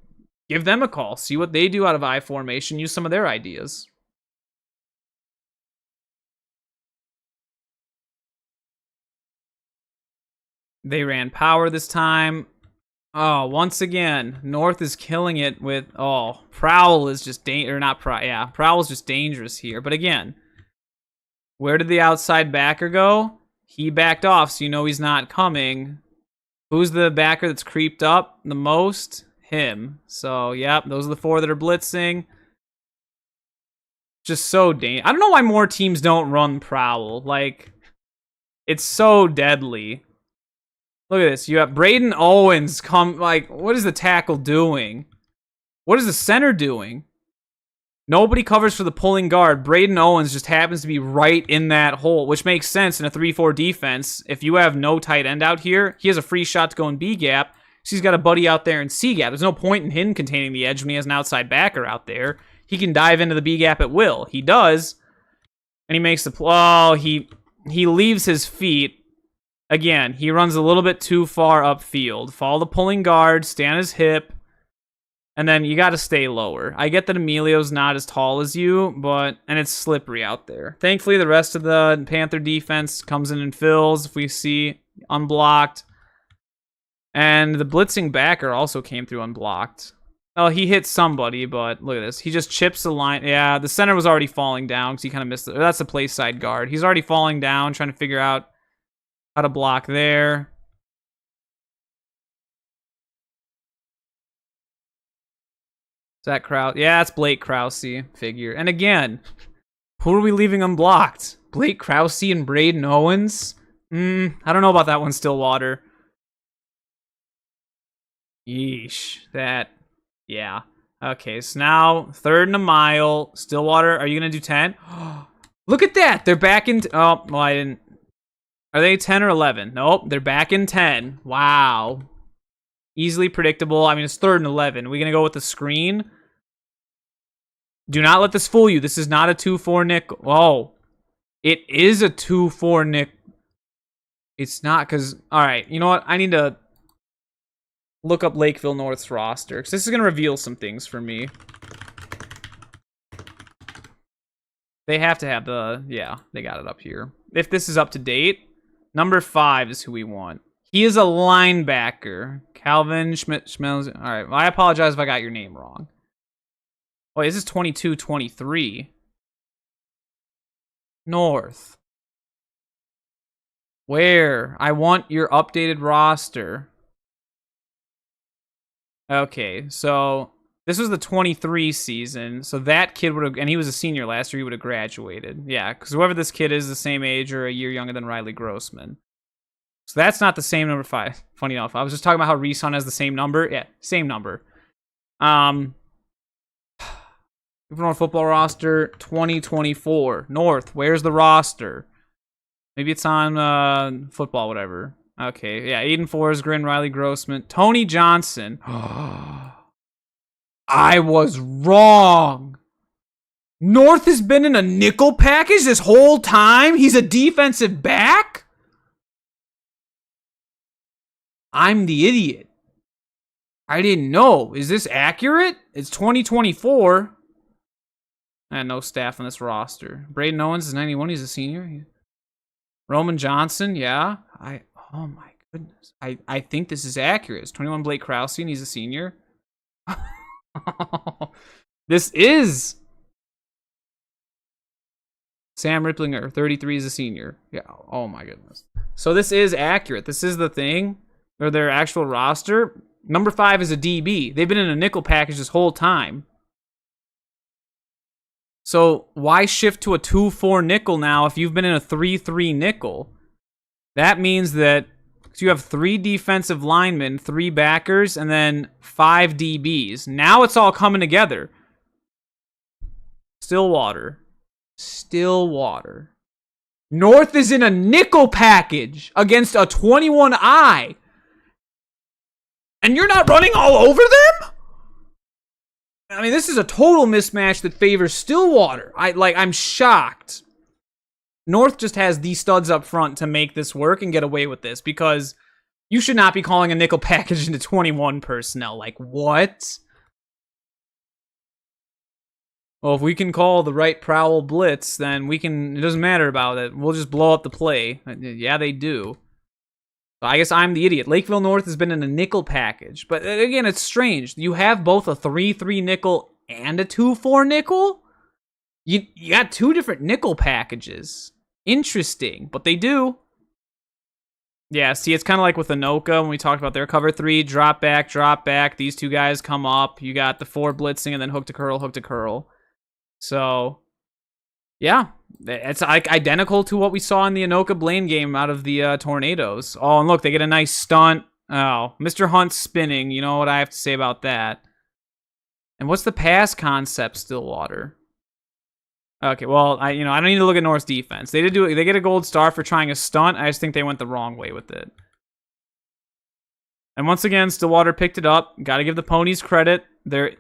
Give them a call. See what they do out of I formation. Use some of their ideas. They ran power this time. Oh, once again, North is killing it with, oh, Prowl is just, or not Prowl, yeah, Prowl is just dangerous here. But again, where did the outside backer go? He backed off, so you know he's not coming. Who's the backer that's creeped up the most? Him. So, yep, those are the 4 that are blitzing. Just so dangerous. I don't know why more teams don't run Prowl. Like, it's so deadly. Look at this. You have Braden Owens come, like, what is the tackle doing? What is the center doing? Nobody covers for the pulling guard. Braden Owens just happens to be right in that hole, which makes sense in a 3-4 defense. If you have no tight end out here, he has a free shot to go in B gap. So he's got a buddy out there in C gap. There's no point in him containing the edge when he has an outside backer out there. He can dive into the B gap at will. He does. And he makes the, oh, he leaves his feet. Again, he runs a little bit too far upfield. Follow the pulling guard, stay on his hip, and then you got to stay lower. I get that Emilio's not as tall as you, and it's slippery out there. Thankfully, the rest of the Panther defense comes in and fills if we see unblocked. And the blitzing backer also came through unblocked. Oh, he hit somebody, but look at this. He just chips the line. Yeah, the center was already falling down because he kind of missed it. That's the play side guard. He's already falling down, trying to figure out how to block there. Is that Krause? Yeah, that's Blake Krause figure. And again, who are we leaving unblocked? Blake Krause and Braden Owens? I don't know about that one, Stillwater. Yeesh. That, yeah. Okay, so now 3rd and a mile. Stillwater, are you going to do 10? Look at that. They're back in, oh, well, I didn't. Are they 10 or 11? Nope, they're back in 10. Wow. Easily predictable. I mean, it's 3rd and 11. Are we going to go with the screen? Do not let this fool you. This is not a 2-4 nickel. Oh, it is a 2-4 nickel. It's not because, all right, you know what? I need to look up Lakeville North's roster because this is going to reveal some things for me. They have to have the, yeah, they got it up here. If this is up to date, number 5 is who we want. He is a linebacker. Calvin Schmelz. All right, well, I apologize if I got your name wrong. Oh, this is 22-23. North. Where? I want your updated roster. Okay, so this was the 23 season. So that kid would have, and he was a senior last year, he would have graduated. Yeah, because whoever this kid is the same age or a year younger than Riley Grossman. So that's not the same number 5. Funny enough, I was just talking about how Reeson has the same number. Yeah, same number. North football roster 2024. North, where's the roster? Maybe it's on football, whatever. Okay, yeah, Aiden Forsgren, Riley Grossman, Tony Johnson. I was wrong. North has been in a nickel package this whole time? He's a defensive back? I'm the idiot. I didn't know. Is this accurate? It's 2024. And no staff on this roster. Braden Owens is 91. He's a senior. Roman Johnson, yeah. Oh my goodness. I think this is accurate. It's 21 Blake Krause, and he's a senior. This is Sam Ripplinger, 33 is a senior. Yeah. Oh my goodness. So this is accurate. This is the thing. Or their actual roster. Number 5 is a DB. They've been in a nickel package this whole time. So why shift to a 2-4 nickel now if you've been in a 3-3 nickel? That means that you have 3 defensive linemen, 3 backers, and then 5 DBs. Now it's all coming together. Stillwater. North is in a nickel package against a 21I. And you're not running all over them? I mean, this is a total mismatch that favors Stillwater. I'm shocked. North just has the studs up front to make this work and get away with this because you should not be calling a nickel package into 21 personnel. Like, what? Well, if we can call the right Prowl blitz, then we can, it doesn't matter about it. We'll just blow up the play. Yeah, they do. So I guess I'm the idiot. Lakeville North has been in a nickel package. But again, it's strange. You have both a 3-3 nickel and a 2-4 nickel? You got two different nickel packages. Interesting, but they do. Yeah, see, it's kind of like with Anoka when we talked about their cover 3, drop back. These two guys come up. You got the 4 blitzing and then hook to curl. So, yeah, it's like identical to what we saw in the Anoka Blaine game out of the Tornadoes. Oh, and look, they get a nice stunt. Oh, Mr. Hunt's spinning. You know what I have to say about that. And what's the pass concept, Stillwater? Okay, well, I don't need to look at North's defense. They get a gold star for trying a stunt. I just think they went the wrong way with it. And once again, Stillwater picked it up. Got to give the Ponies credit. Their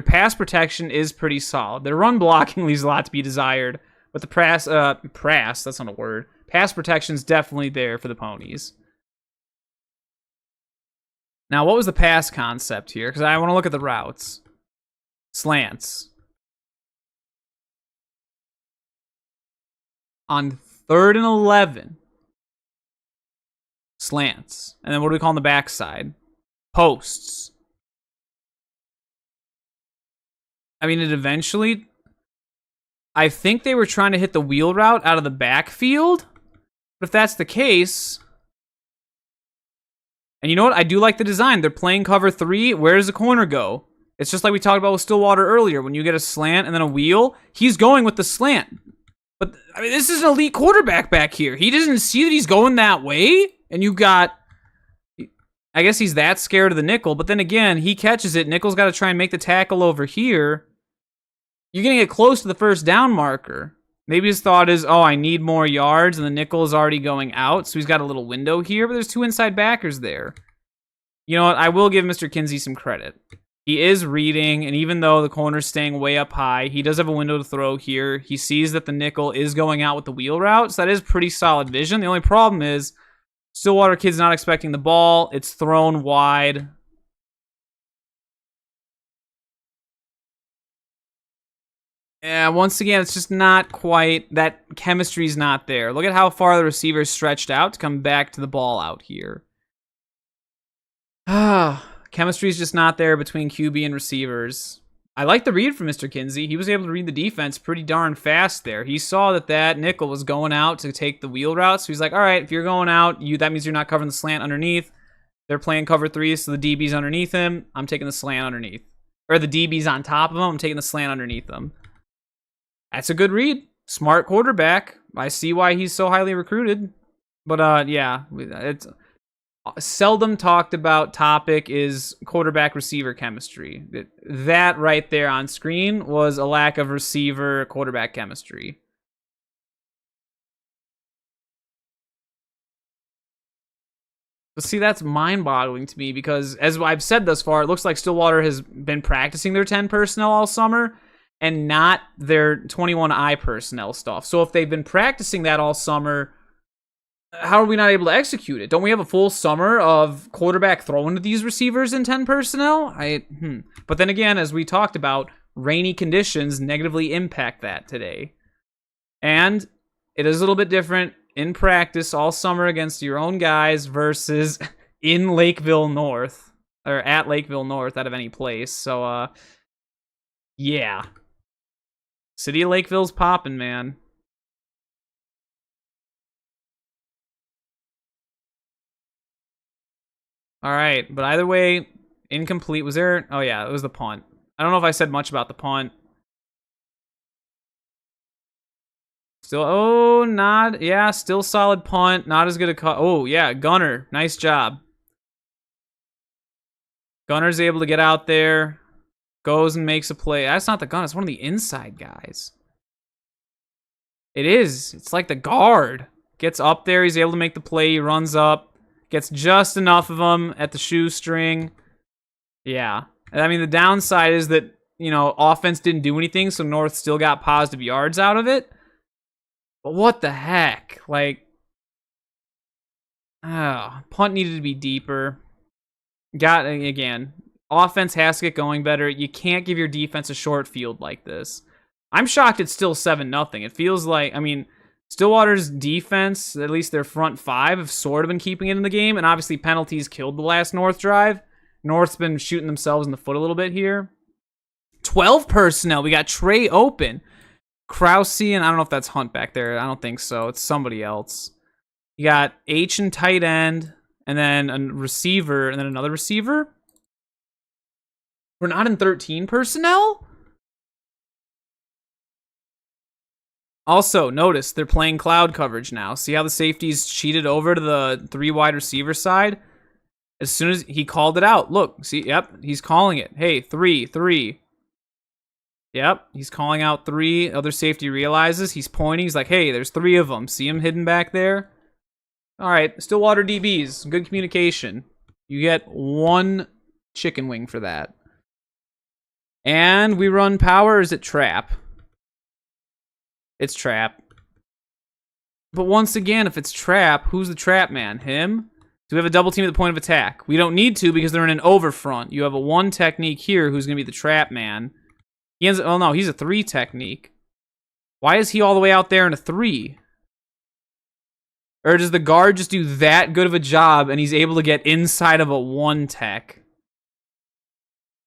pass protection is pretty solid. Their run blocking leaves a lot to be desired, but the pass that's not a word. Pass protection's definitely there for the Ponies. Now, what was the pass concept here? Because I want to look at the routes. Slants. On 3rd and 11, slants. And then what do we call on the backside? Posts. I mean, it eventually... I think they were trying to hit the wheel route out of the backfield. But if that's the case... And you know what? I do like the design. They're playing cover 3. Where does the corner go? It's just like we talked about with Stillwater earlier. When you get a slant and then a wheel, he's going with the slant. But, I mean, this is an elite quarterback back here. He doesn't see that he's going that way. And you got... I guess he's that scared of the nickel. But then again, he catches it. Nickel's got to try and make the tackle over here. You're going to get close to the first down marker. Maybe his thought is, oh, I need more yards. And the nickel is already going out. So he's got a little window here. But there's 2 inside backers there. You know what? I will give Mr. Kinsey some credit. He is reading, and even though the corner's staying way up high, he does have a window to throw here. He sees that the nickel is going out with the wheel route, so that is pretty solid vision. The only problem is Stillwater kid's not expecting the ball. It's thrown wide. Yeah, once again, it's just not quite, that chemistry's not there. Look at how far the receiver's stretched out to come back to the ball out here. Chemistry's just not there between QB and receivers. I like the read from Mr. Kinsey. He was able to read the defense pretty darn fast there. He saw that nickel was going out to take the wheel route, so he's like, all right, if you're going out, that means you're not covering the slant underneath. They're playing cover 3, so the DB's underneath him. I'm taking the slant underneath. Or the DB's on top of him. I'm taking the slant underneath him. That's a good read. Smart quarterback. I see why he's so highly recruited. But, yeah, it's... seldom talked about topic is quarterback receiver chemistry. That right there on screen was a lack of receiver quarterback chemistry. But see, that's mind-boggling to me because as I've said thus far, it looks like Stillwater has been practicing their 10 personnel all summer and not their 21I personnel stuff. So if they've been practicing that all summer, how are we not able to execute it? Don't we have a full summer of quarterback throwing to these receivers in 10 personnel? But then again, as we talked about, rainy conditions negatively impact that today. And it is a little bit different in practice all summer against your own guys versus in Lakeville North, or at Lakeville North out of any place. So, yeah. City of Lakeville's popping, man. All right, but either way, incomplete. Was there... Oh, yeah, it was the punt. I don't know if I said much about the punt. Still... Oh, not... Yeah, still solid punt. Not as good a cut. Oh, yeah, Gunner. Nice job. Gunner's able to get out there. Goes and makes a play. That's not the gun. It's one of the inside guys. It is. It's like the guard. Gets up there. He's able to make the play. He runs up. Gets just enough of them at the shoestring. Yeah. I mean, the downside is that, offense didn't do anything, so North still got positive yards out of it. But what the heck? Like, punt needed to be deeper. Again, offense has to get going better. You can't give your defense a short field like this. I'm shocked it's still 7-0. It feels like, Stillwater's defense, at least their front five, have sort of been keeping it in the game, and obviously penalties killed the last North drive. North's been shooting themselves in the foot a little bit here. 12 personnel. We got Trey open. Krause, and I don't know if that's Hunt back there. I don't think so. It's somebody else. You got H and tight end, and then a receiver, and then another receiver. We're not in 13 personnel? Also, notice they're playing cloud coverage now. See how the safety's cheated over to the 3 wide receiver side? As soon as he called it out. Look, see, yep, he's calling it. Hey, 3. Yep, he's calling out 3. Other safety realizes. He's pointing. He's like, hey, there's 3 of them. See him hidden back there? All right, Stillwater DBs. Good communication. You get 1 chicken wing for that. And we run power, or is it trap? It's trap. But once again, if it's trap, who's the trap man? Him? Do we have a double team at the point of attack? We don't need to because they're in an overfront. You have a 1 technique here who's going to be the trap man. He ends up, oh no, he's a 3 technique. Why is he all the way out there in a 3? Or does the guard just do that good of a job and he's able to get inside of a 1 tech?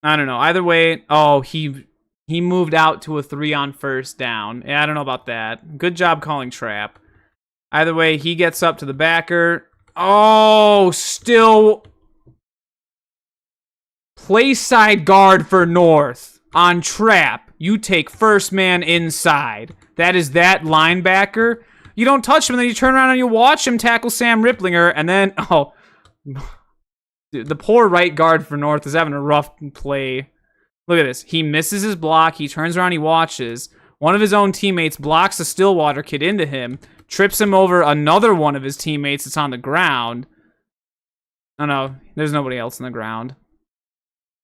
I don't know. Either way, oh, he moved out to a 3 on first down. Yeah, I don't know about that. Good job calling trap. Either way, he gets up to the backer. Oh, still play side guard for North on trap. You take first man inside. That is that linebacker. You don't touch him, and then you turn around and you watch him tackle Sam Ripplinger, and then, oh, dude, the poor right guard for North is having a rough play. Look at this. He misses his block. He turns around. He watches. One of his own teammates blocks a Stillwater kid into him, trips him over another one of his teammates that's on the ground. Oh, no. There's nobody else on the ground.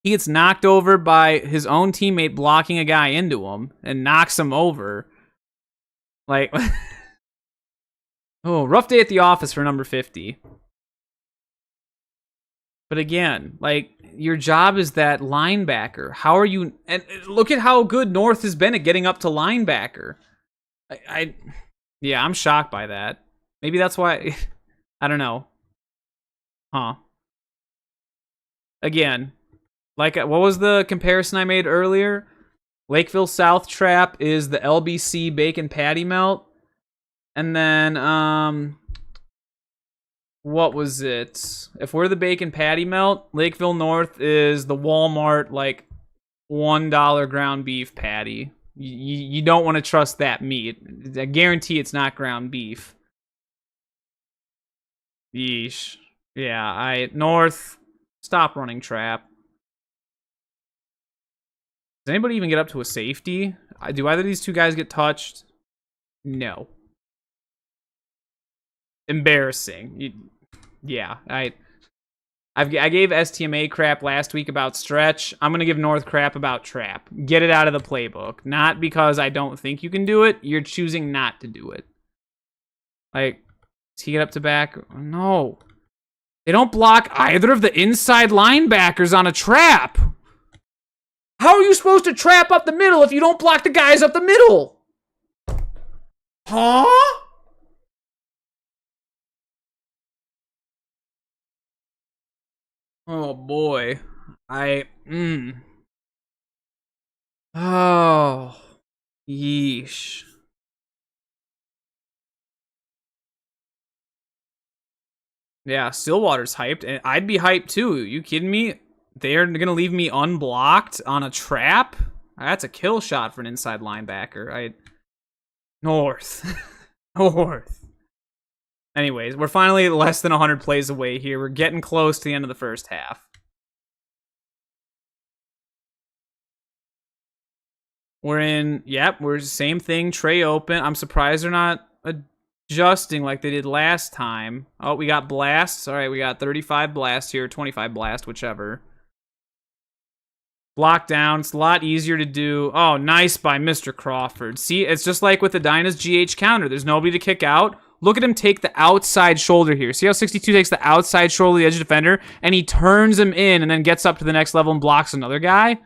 He gets knocked over by his own teammate blocking a guy into him and knocks him over. Like, oh, rough day at the office for number 50. But again, like, your job is that linebacker. How are you... And look at how good North has been at getting up to linebacker. Yeah, I'm shocked by that. Maybe that's why... I don't know. Huh. Again, like, what was the comparison I made earlier? Lakeville South Trap is the LBC Bacon Patty Melt. And then, what was it? If we're the Bacon Patty Melt, Lakeville North is the Walmart, like, $1 ground beef patty. You don't want to trust that meat. I guarantee it's not ground beef. Yeesh. Yeah, North, stop running trap. Does anybody even get up to a safety? Do either of these 2 guys get touched? No. Embarrassing. Yeah, I gave STMA crap last week about stretch. I'm gonna give North crap about trap. Get it out of the playbook. Not because I don't think you can do it. You're choosing not to do it. Like, does he get up to back? No. They don't block either of the inside linebackers on a trap. How are you supposed to trap up the middle if you don't block the guys up the middle? Huh? Oh, boy. Oh. Yeesh. Yeah, Stillwater's hyped, and I'd be hyped too. You kidding me? They're gonna leave me unblocked on a trap? That's a kill shot for an inside linebacker. North. North. Anyways, we're finally less than 100 plays away here. We're getting close to the end of the first half. We're same thing, Trey open. I'm surprised they're not adjusting like they did last time. Oh, we got blasts. All right, we got 35 blast here, 25 blast, whichever. Block down. It's a lot easier to do. Oh, nice by Mr. Crawford. See, it's just like with the Dyna's GH counter. There's nobody to kick out. Look at him take the outside shoulder here. See how 62 takes the outside shoulder of the edge defender, and he turns him in and then gets up to the next level and blocks another guy? And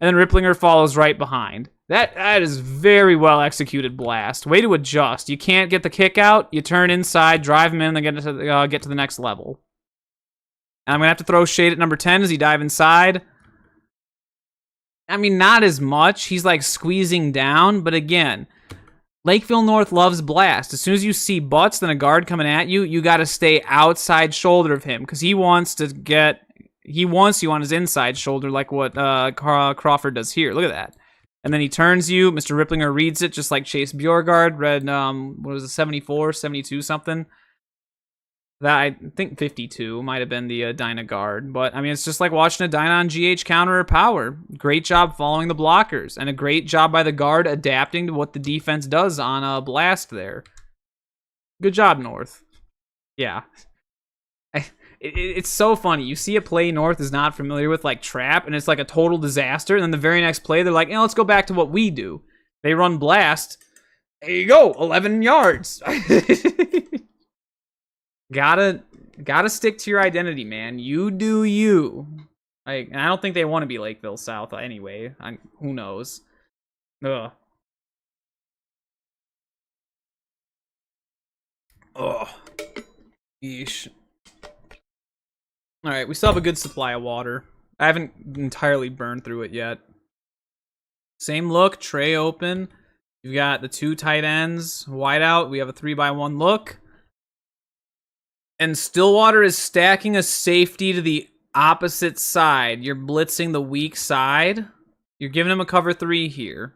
then Ripplinger follows right behind. That is very well executed blast. Way to adjust. You can't get the kick out. You turn inside, drive him in, and then get to the next level. And I'm going to have to throw shade at number 10 as he dive inside. I mean, not as much. He's like squeezing down. But again, Lakeville North loves blast. As soon as you see butts, then a guard coming at you, you got to stay outside shoulder of him. Because he wants you on his inside shoulder like what Crawford does here. Look at that. And then he turns you. Mr. Ripplinger reads it just like Chase Bjorgard read, what was it, 74, 72 something? That I think 52 might have been the Dyna guard. But, I mean, it's just like watching a Dyna on GH counter or power. Great job following the blockers. And a great job by the guard adapting to what the defense does on a blast there. Good job, North. Yeah. It's so funny. You see a play North is not familiar with, like trap, and it's like a total disaster. And then the very next play, they're like, let's go back to what we do. They run blast. There you go, 11 yards. Gotta stick to your identity, man. You do you. Like, and I don't think they want to be Lakeville South anyway. Who knows? Ugh. Ugh. Yeesh. Alright, we still have a good supply of water. I haven't entirely burned through it yet. Same look, tray open. You've got the two tight ends, wide out. We have a 3x1 look. And Stillwater is stacking a safety to the opposite side. You're blitzing the weak side. You're giving him a cover 3 here.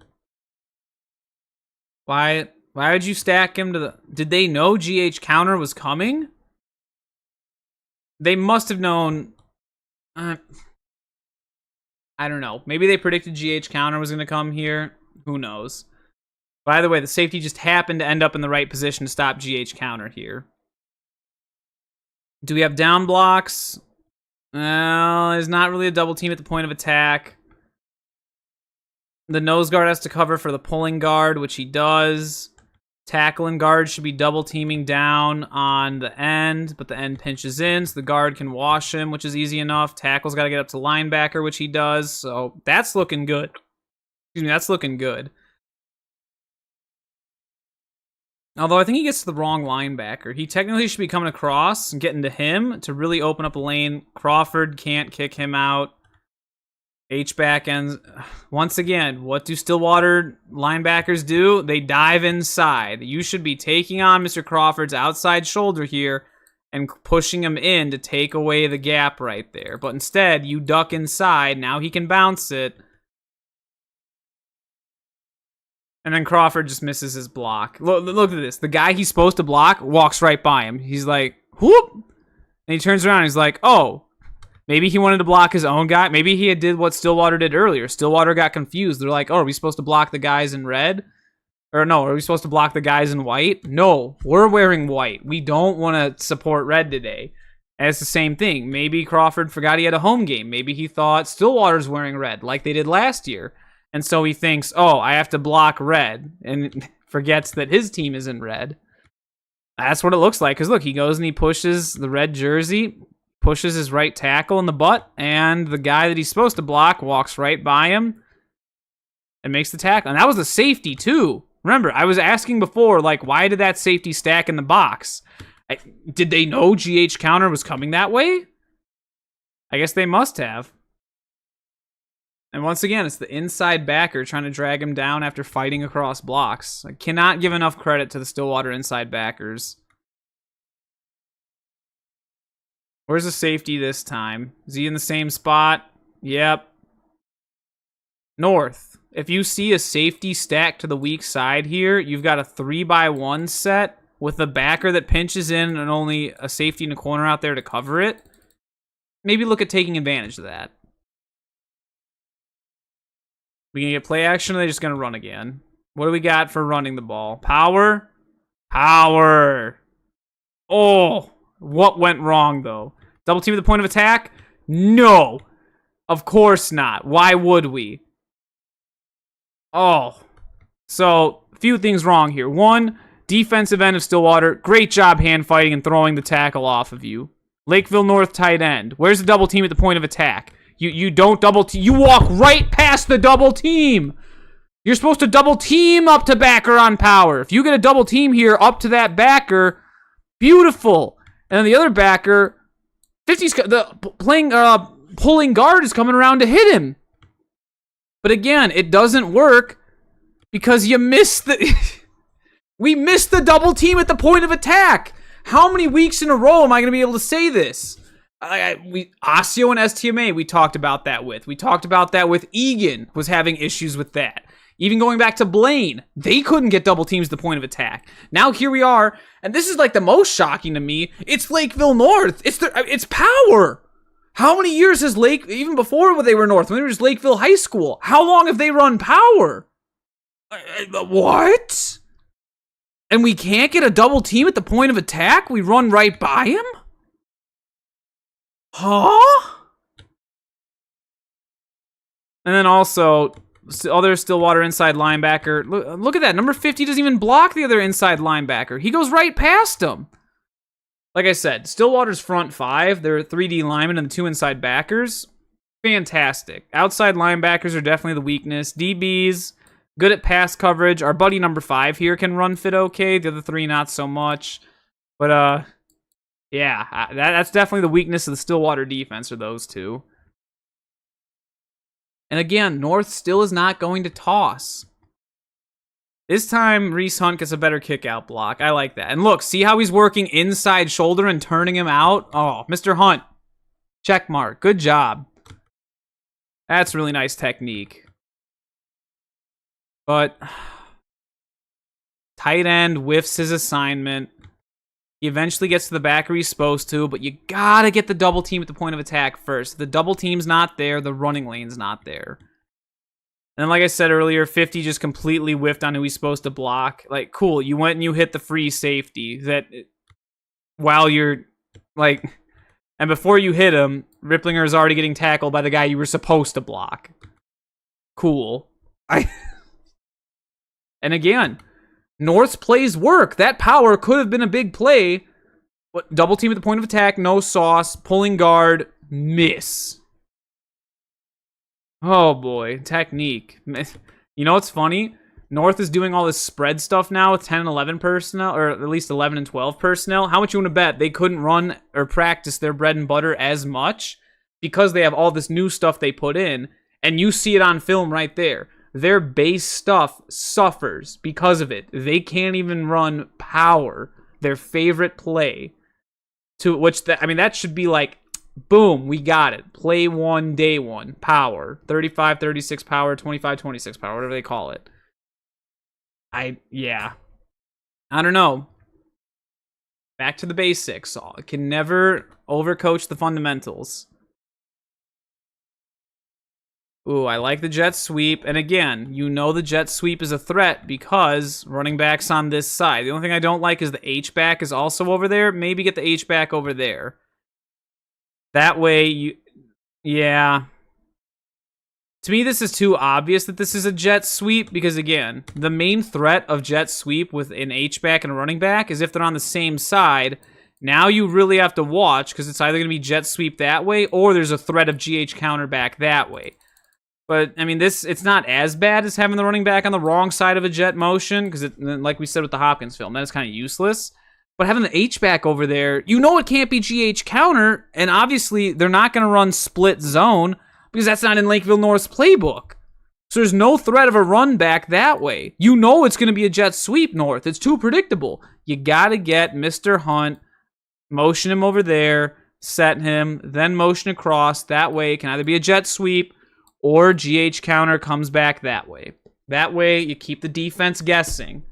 Why would you stack him to the... Did they know GH counter was coming? They must have known... I don't know. Maybe they predicted GH counter was going to come here. Who knows? By the way, the safety just happened to end up in the right position to stop GH counter here. Do we have down blocks? Well, there's not really a double team at the point of attack. The nose guard has to cover for the pulling guard, which he does. Tackle and guard should be double teaming down on the end, but the end pinches in, so the guard can wash him, which is easy enough. Tackle's got to get up to linebacker, which he does, so that's looking good. Excuse me, that's looking good. Although I think he gets to the wrong linebacker. He technically should be coming across and getting to him to really open up a lane. Crawford can't kick him out. H-back ends. Once again, what do Stillwater linebackers do? They dive inside. You should be taking on Mr. Crawford's outside shoulder here and pushing him in to take away the gap right there. But instead, you duck inside. Now he can bounce it. And then Crawford just misses his block. Look at this. The guy he's supposed to block walks right by him. He's like, whoop! And he turns around and he's like, oh. Maybe he wanted to block his own guy. Maybe he did what Stillwater did earlier. Stillwater got confused. They're like, oh, are we supposed to block the guys in red? Or no, are we supposed to block the guys in white? No, we're wearing white. We don't want to support red today. And it's the same thing. Maybe Crawford forgot he had a home game. Maybe he thought Stillwater's wearing red like they did last year. And so he thinks, oh, I have to block red. And forgets that his team is in red. That's what it looks like. Because look, he goes and he pushes the red jersey, pushes his right tackle in the butt, and the guy that he's supposed to block walks right by him and makes the tackle. And that was the safety, too. Remember, I was asking before, like, why did that safety stack in the box? Did they know GH counter was coming that way? I guess they must have. And once again, it's the inside backer trying to drag him down after fighting across blocks. I cannot give enough credit to the Stillwater inside backers. Where's the safety this time? Is he in the same spot? Yep. North. If you see a safety stacked to the weak side here, you've got a 3x1 set with a backer that pinches in and only a safety in a corner out there to cover it. Maybe look at taking advantage of that. We gonna get play action, or are they just gonna run again? What do we got for running the ball? Power? Power! Oh! What went wrong, though? Double team at the point of attack? No! Of course not. Why would we? Oh. So, a few things wrong here. One, defensive end of Stillwater. Great job hand fighting and throwing the tackle off of you. Lakeville North tight end. Where's the double team at the point of attack? You don't double team. You walk right past the double team. You're supposed to double team up to backer on power. If you get a double team here up to that backer, beautiful. And then the other backer, 50's pulling guard is coming around to hit him. But again, it doesn't work because you missed the... We missed the double team at the point of attack. How many weeks in a row am I going to be able to say this? Osseo and STMA, we talked about that with. We talked about that with Egan, was having issues with that. Even going back to Blaine, they couldn't get double teams at the point of attack. Now here we are, and this is like the most shocking to me. It's Lakeville North. It's power. How many years has even before when they were North, when they were just Lakeville High School, how long have they run power? What? And we can't get a double team at the point of attack? We run right by him? Huh? And then also, other Stillwater inside linebacker. Look at that. Number 50 doesn't even block the other inside linebacker. He goes right past him. Like I said, Stillwater's front five. They're 3D linemen and the two inside backers. Fantastic. Outside linebackers are definitely the weakness. DBs, good at pass coverage. Our buddy number 5 here can run fit okay. The other 3, not so much. But, yeah, that's definitely the weakness of the Stillwater defense are those two. And again, North still is not going to toss. This time, Reese Hunt gets a better kick-out block. I like that. And look, see how he's working inside shoulder and turning him out? Oh, Mr. Hunt. Check mark. Good job. That's really nice technique. But tight end whiffs his assignment. He eventually gets to the backer he's supposed to, but you gotta get the double team at the point of attack first. If the double team's not there, the running lane's not there. And then, like I said earlier, 50 just completely whiffed on who he's supposed to block. Like, cool, you went and you hit the free safety that while you're, like, and before you hit him, Ripplinger is already getting tackled by the guy you were supposed to block. Cool. And again, North's plays work. That power could have been a big play. But double team at the point of attack, no sauce, pulling guard, miss. Oh boy, technique. You know what's funny? North is doing all this spread stuff now with 10 and 11 personnel, or at least 11 and 12 personnel. How much you want to bet they couldn't run or practice their bread and butter as much because they have all this new stuff they put in, and you see it on film right there. Their base stuff suffers because of it. They can't even run power, their favorite play. To which, that should be like, boom, we got it. Play 1, day 1, power. 35, 36 power, 25, 26 power, whatever they call it. I don't know. Back to the basics. Can never overcoach the fundamentals. Ooh, I like the jet sweep. And again, you know the jet sweep is a threat because running back's on this side. The only thing I don't like is the H-back is also over there. Maybe get the H-back over there. That way, yeah. To me, this is too obvious that this is a jet sweep because, again, the main threat of jet sweep with an H-back and a running back is if they're on the same side. Now you really have to watch because it's either going to be jet sweep that way or there's a threat of GH counter back that way. But, it's not as bad as having the running back on the wrong side of a jet motion, because, like we said with the Hopkins film, that is kind of useless. But having the H-back over there, you know it can't be GH counter, and obviously they're not going to run split zone, because that's not in Lakeville North's playbook. So there's no threat of a run back that way. You know it's going to be a jet sweep North. It's too predictable. You got to get Mr. Hunt, motion him over there, set him, then motion across. That way it can either be a jet sweep, or GH counter comes back that way. That way, you keep the defense guessing.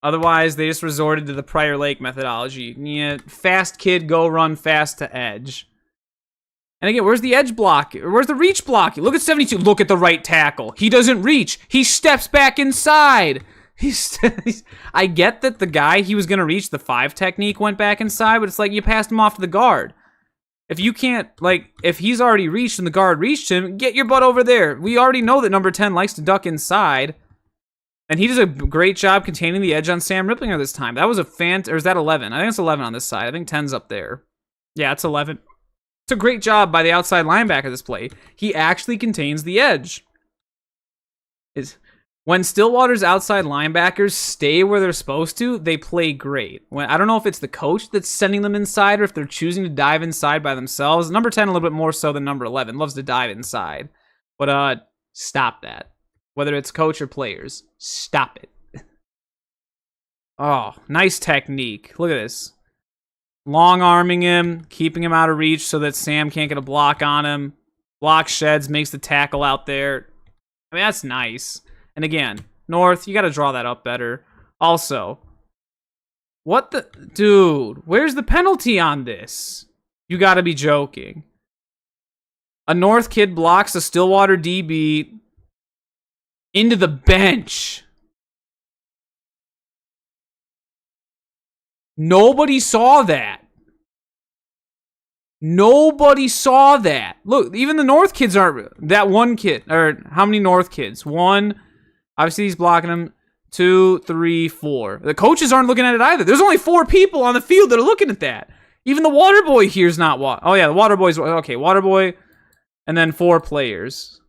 Otherwise, they just resorted to the Prior Lake methodology. Yeah, fast kid, go run fast to edge. And again, where's the edge block? Where's the reach block? Look at 72. Look at the right tackle. He doesn't reach. He steps back inside. I get that the guy he was going to reach, the 5 technique, went back inside, but it's like you passed him off to the guard. If you can't, if he's already reached and the guard reached him, get your butt over there. We already know that number 10 likes to duck inside. And he does a great job containing the edge on Sam Ripplinger this time. That was or is that 11? I think it's 11 on this side. I think 10's up there. Yeah, it's 11. It's a great job by the outside linebacker this play. He actually contains the edge. When Stillwater's outside linebackers stay where they're supposed to, they play great. I don't know if it's the coach that's sending them inside or if they're choosing to dive inside by themselves. Number 10 a little bit more so than number 11. Loves to dive inside. But stop that. Whether it's coach or players, stop it. Oh, nice technique. Look at this. Long arming him, keeping him out of reach so that Sam can't get a block on him. Block sheds, makes the tackle out there. I mean, that's nice. And again, North, you got to draw that up better. Also, what the... Dude, where's the penalty on this? You got to be joking. A North kid blocks a Stillwater DB into the bench. Nobody saw that. Nobody saw that. Look, even the North kids aren't... That one kid, or how many North kids? One... Obviously, he's blocking him. 2, 3, 4. The coaches aren't looking at it either. There's only 4 people on the field that are looking at that. Even the water boy here's not... Oh, yeah, the water boy's... Okay, water boy. And then 4 players.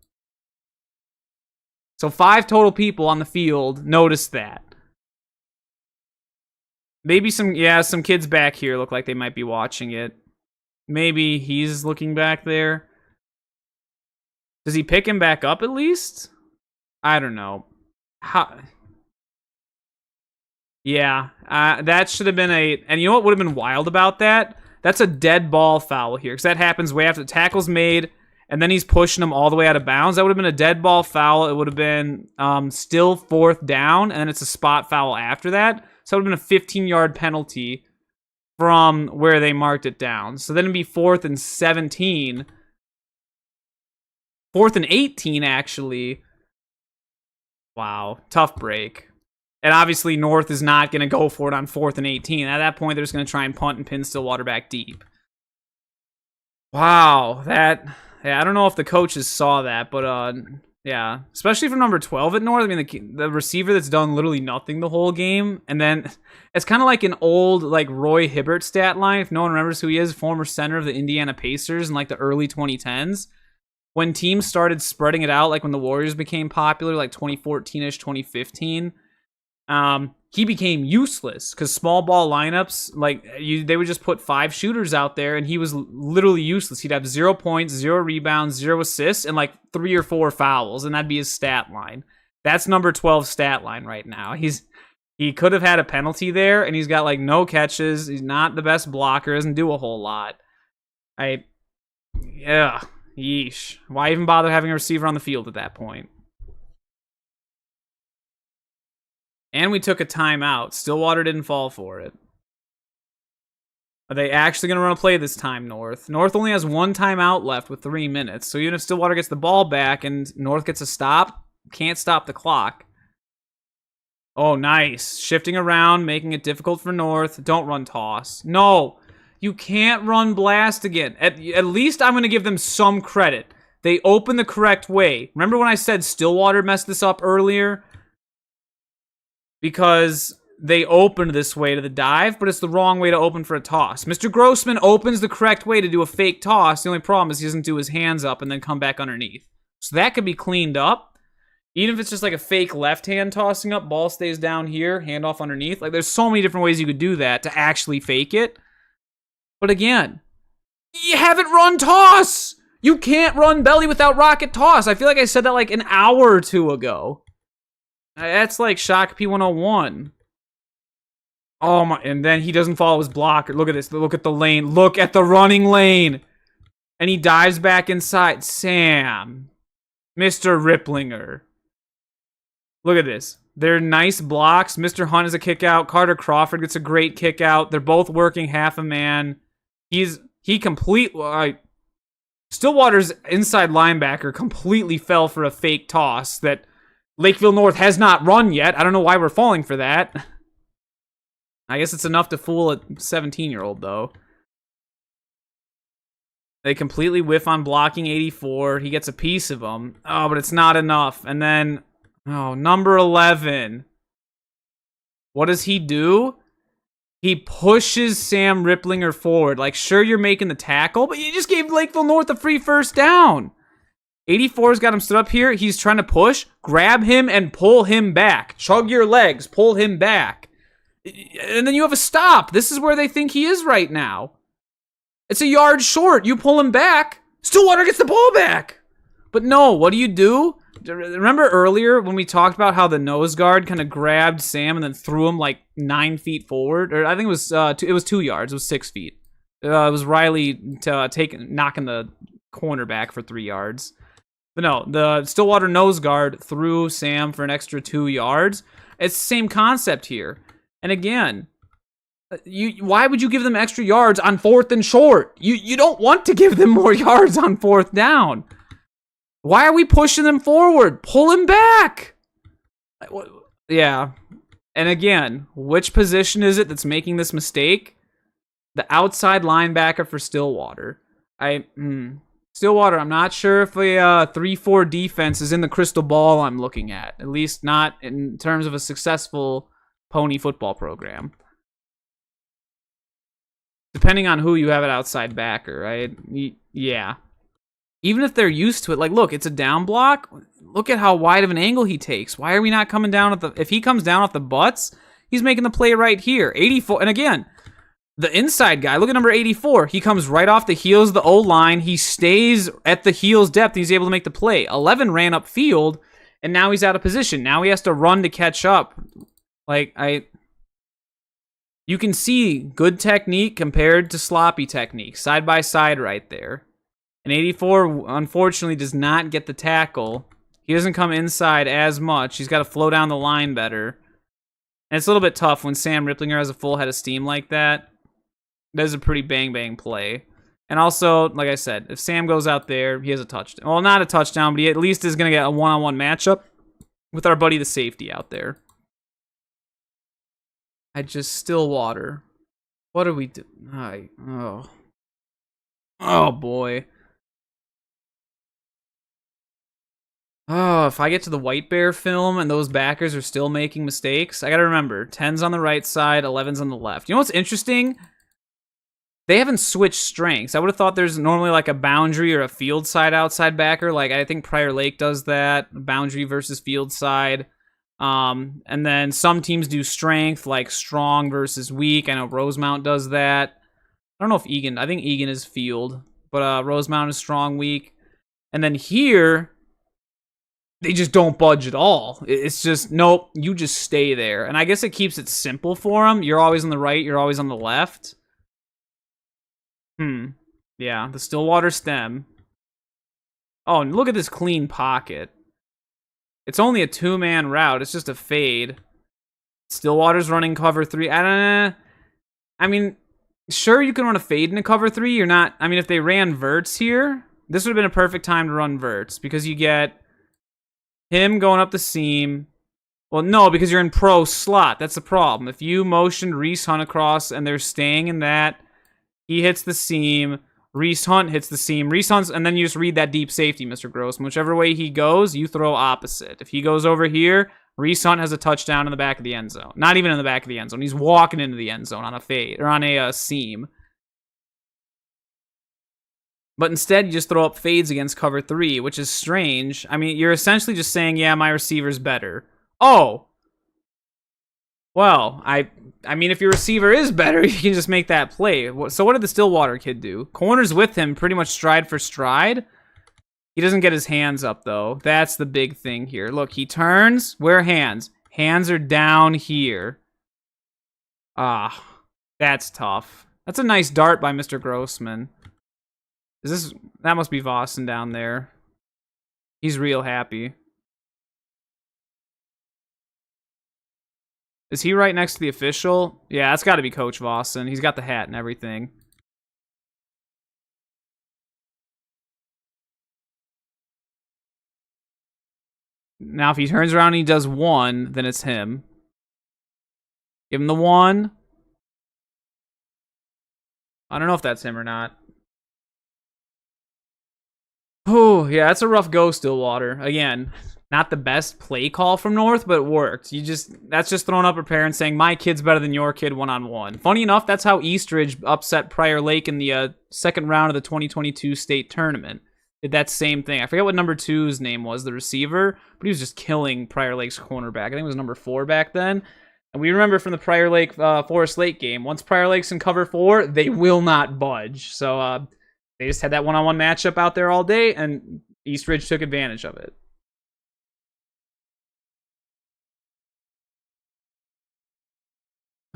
So 5 total people on the field noticed that. Maybe some kids back here look like they might be watching it. Maybe he's looking back there. Does he pick him back up at least? I don't know. Yeah, that should have been and you know what would have been wild about that? That's a dead ball foul here, because that happens way after the tackle's made, and then he's pushing him all the way out of bounds. That would have been a dead ball foul. It would have been still 4th down, and then it's a spot foul after that. So it would have been a 15-yard penalty from where they marked it down. So then it'd be 4th and 17. 4th and 18, actually. Wow, tough break. And obviously, North is not going to go for it on 4th and 18. At that point, they're just going to try and punt and pin Stillwater back deep. Wow, I don't know if the coaches saw that, but yeah, especially from number 12 at North. I mean, the receiver that's done literally nothing the whole game, and then it's kind of like an old like Roy Hibbert stat line. If no one remembers who he is, former center of the Indiana Pacers in like the early 2010s. When teams started spreading it out, like when the Warriors became popular, like 2014-ish, 2015, he became useless because small ball lineups, they would just put 5 shooters out there, and he was literally useless. He'd have 0 points, 0 rebounds, 0 assists, and like 3 or 4 fouls, and that'd be his stat line. That's number 12's stat line right now. He could have had a penalty there, and he's got like no catches. He's not the best blocker, doesn't do a whole lot. Yeah. Yeesh. Why even bother having a receiver on the field at that point? And we took a timeout. Stillwater didn't fall for it. Are they actually going to run a play this time, North? North only has 1 timeout left with 3 minutes. So even if Stillwater gets the ball back and North gets a stop, can't stop the clock. Oh, nice. Shifting around, making it difficult for North. Don't run toss. No. You can't run blast again. At least I'm going to give them some credit. They opened the correct way. Remember when I said Stillwater messed this up earlier? Because they opened this way to the dive, but it's the wrong way to open for a toss. Mr. Grossman opens the correct way to do a fake toss. The only problem is he doesn't do his hands up and then come back underneath. So that could be cleaned up. Even if it's just like a fake left hand tossing up, ball stays down here, handoff underneath. Like there's so many different ways you could do that to actually fake it. But again, you haven't run toss. You can't run belly without rocket toss. I feel like I said that like an hour or 2 ago. That's like Shock P101. Oh my, and then he doesn't follow his blocker. Look at this. Look at the lane. Look at the running lane. And he dives back inside. Sam. Mr. Ripplinger. Look at this. They're nice blocks. Mr. Hunt is a kick out. Carter Crawford gets a great kick out. They're both working half a man. Stillwater's inside linebacker completely fell for a fake toss that Lakeville North has not run yet. I don't know why we're falling for that. I guess it's enough to fool a 17-year-old, though. They completely whiff on blocking 84. He gets a piece of them. Oh, but it's not enough. And then, number 11. What does he do? He pushes Sam Ripplinger forward. Like, sure, you're making the tackle, but you just gave Lakeville North a free first down. 84's got him stood up here. He's trying to push. Grab him and pull him back. Chug your legs. Pull him back. And then you have a stop. This is where they think he is right now. It's a yard short. You pull him back. Stillwater gets the ball back. But no, what do? Remember earlier when we talked about how the nose guard kind of grabbed Sam and then threw him like 9 feet forward? Or I think it was 2 yards. It was 6 feet. It was Riley knocking the corner back for 3 yards. But no, the Stillwater nose guard threw Sam for an extra 2 yards. It's the same concept here. And again, why would you give them extra yards on 4th and short? You don't want to give them more yards on 4th down. Why are we pushing them forward? Pull him back. Yeah. And again, which position is it that's making this mistake? The outside linebacker for Stillwater. Stillwater, I'm not sure if a 3-4 defense is in the crystal ball I'm looking at least not in terms of a successful Pony football program. Depending on who you have at outside backer, right? Yeah. Even if they're used to it, like, look, it's a down block. Look at how wide of an angle he takes. Why are we not coming down if he comes down off the butts, he's making the play right here. 84, and again, the inside guy, look at number 84. He comes right off the heels of the O-line. He stays at the heels depth. He's able to make the play. 11 ran upfield, and now he's out of position. Now he has to run to catch up. You can see good technique compared to sloppy technique. Side by side right there. And 84, unfortunately, does not get the tackle. He doesn't come inside as much. He's got to flow down the line better. And it's a little bit tough when Sam Ripplinger has a full head of steam like that. That is a pretty bang-bang play. And also, like I said, if Sam goes out there, he has a touchdown. Well, not a touchdown, but he at least is going to get a one-on-one matchup with our buddy the safety out there. Stillwater. What do we do? Oh, boy. Oh, if I get to the White Bear film and those backers are still making mistakes, I got to remember, 10's on the right side, 11's on the left. You know what's interesting? They haven't switched strengths. I would have thought there's normally like a boundary or a field side outside backer. Like I think Prior Lake does that, boundary versus field side. And then some teams do strength, like strong versus weak. I know Rosemount does that. I don't know if Egan, I think Egan is field, but Rosemount is strong, weak. And then here, they just don't budge at all. It's just, nope, you just stay there. And I guess it keeps it simple for them. You're always on the right, you're always on the left. Yeah, the Stillwater stem. Oh, and look at this clean pocket. It's only a 2-man route. It's just a fade. Stillwater's running cover 3. I mean, sure, you can run a fade in a cover 3. You're not... I mean, if they ran verts here, this would have been a perfect time to run verts because you get him going up the seam. Well, no, because you're in pro slot. That's the problem. If you motioned Reese Hunt across and they're staying in that, he hits the seam. Reese Hunt hits the seam. Reese Hunt's, and then you just read that deep safety, Mr. Grossman. Whichever way he goes, you throw opposite. If he goes over here, Reese Hunt has a touchdown in the back of the end zone. Not even in the back of the end zone. He's walking into the end zone on a fade or on a seam. But instead, you just throw up fades against cover 3, which is strange. I mean, you're essentially just saying, yeah, my receiver's better. Oh. Well, I mean, if your receiver is better, you can just make that play. So what did the Stillwater kid do? Corner's with him pretty much stride for stride. He doesn't get his hands up, though. That's the big thing here. Look, he turns. Where are hands? Hands are down here. Ah, that's tough. That's a nice dart by Mr. Grossman. That must be Vossen down there. He's real happy. Is he right next to the official? Yeah, that's got to be Coach Vossen. He's got the hat and everything. Now, if he turns around and he does 1, then it's him. Give him the 1. I don't know if that's him or not. Oh, yeah, that's a rough go, Stillwater. Again, not the best play call from North, but it worked. That's just throwing up a parent saying, my kid's better than your kid one-on-one. Funny enough, that's how Eastridge upset Prior Lake in the second round of the 2022 state tournament. Did that same thing. I forget what number 2's name was, the receiver, but he was just killing Prior Lake's cornerback. I think it was number 4 back then. And we remember from the Prior Lake Forest Lake game, once Prior Lake's in cover 4, they will not budge. So they just had that one-on-one matchup out there all day, and Eastridge took advantage of it.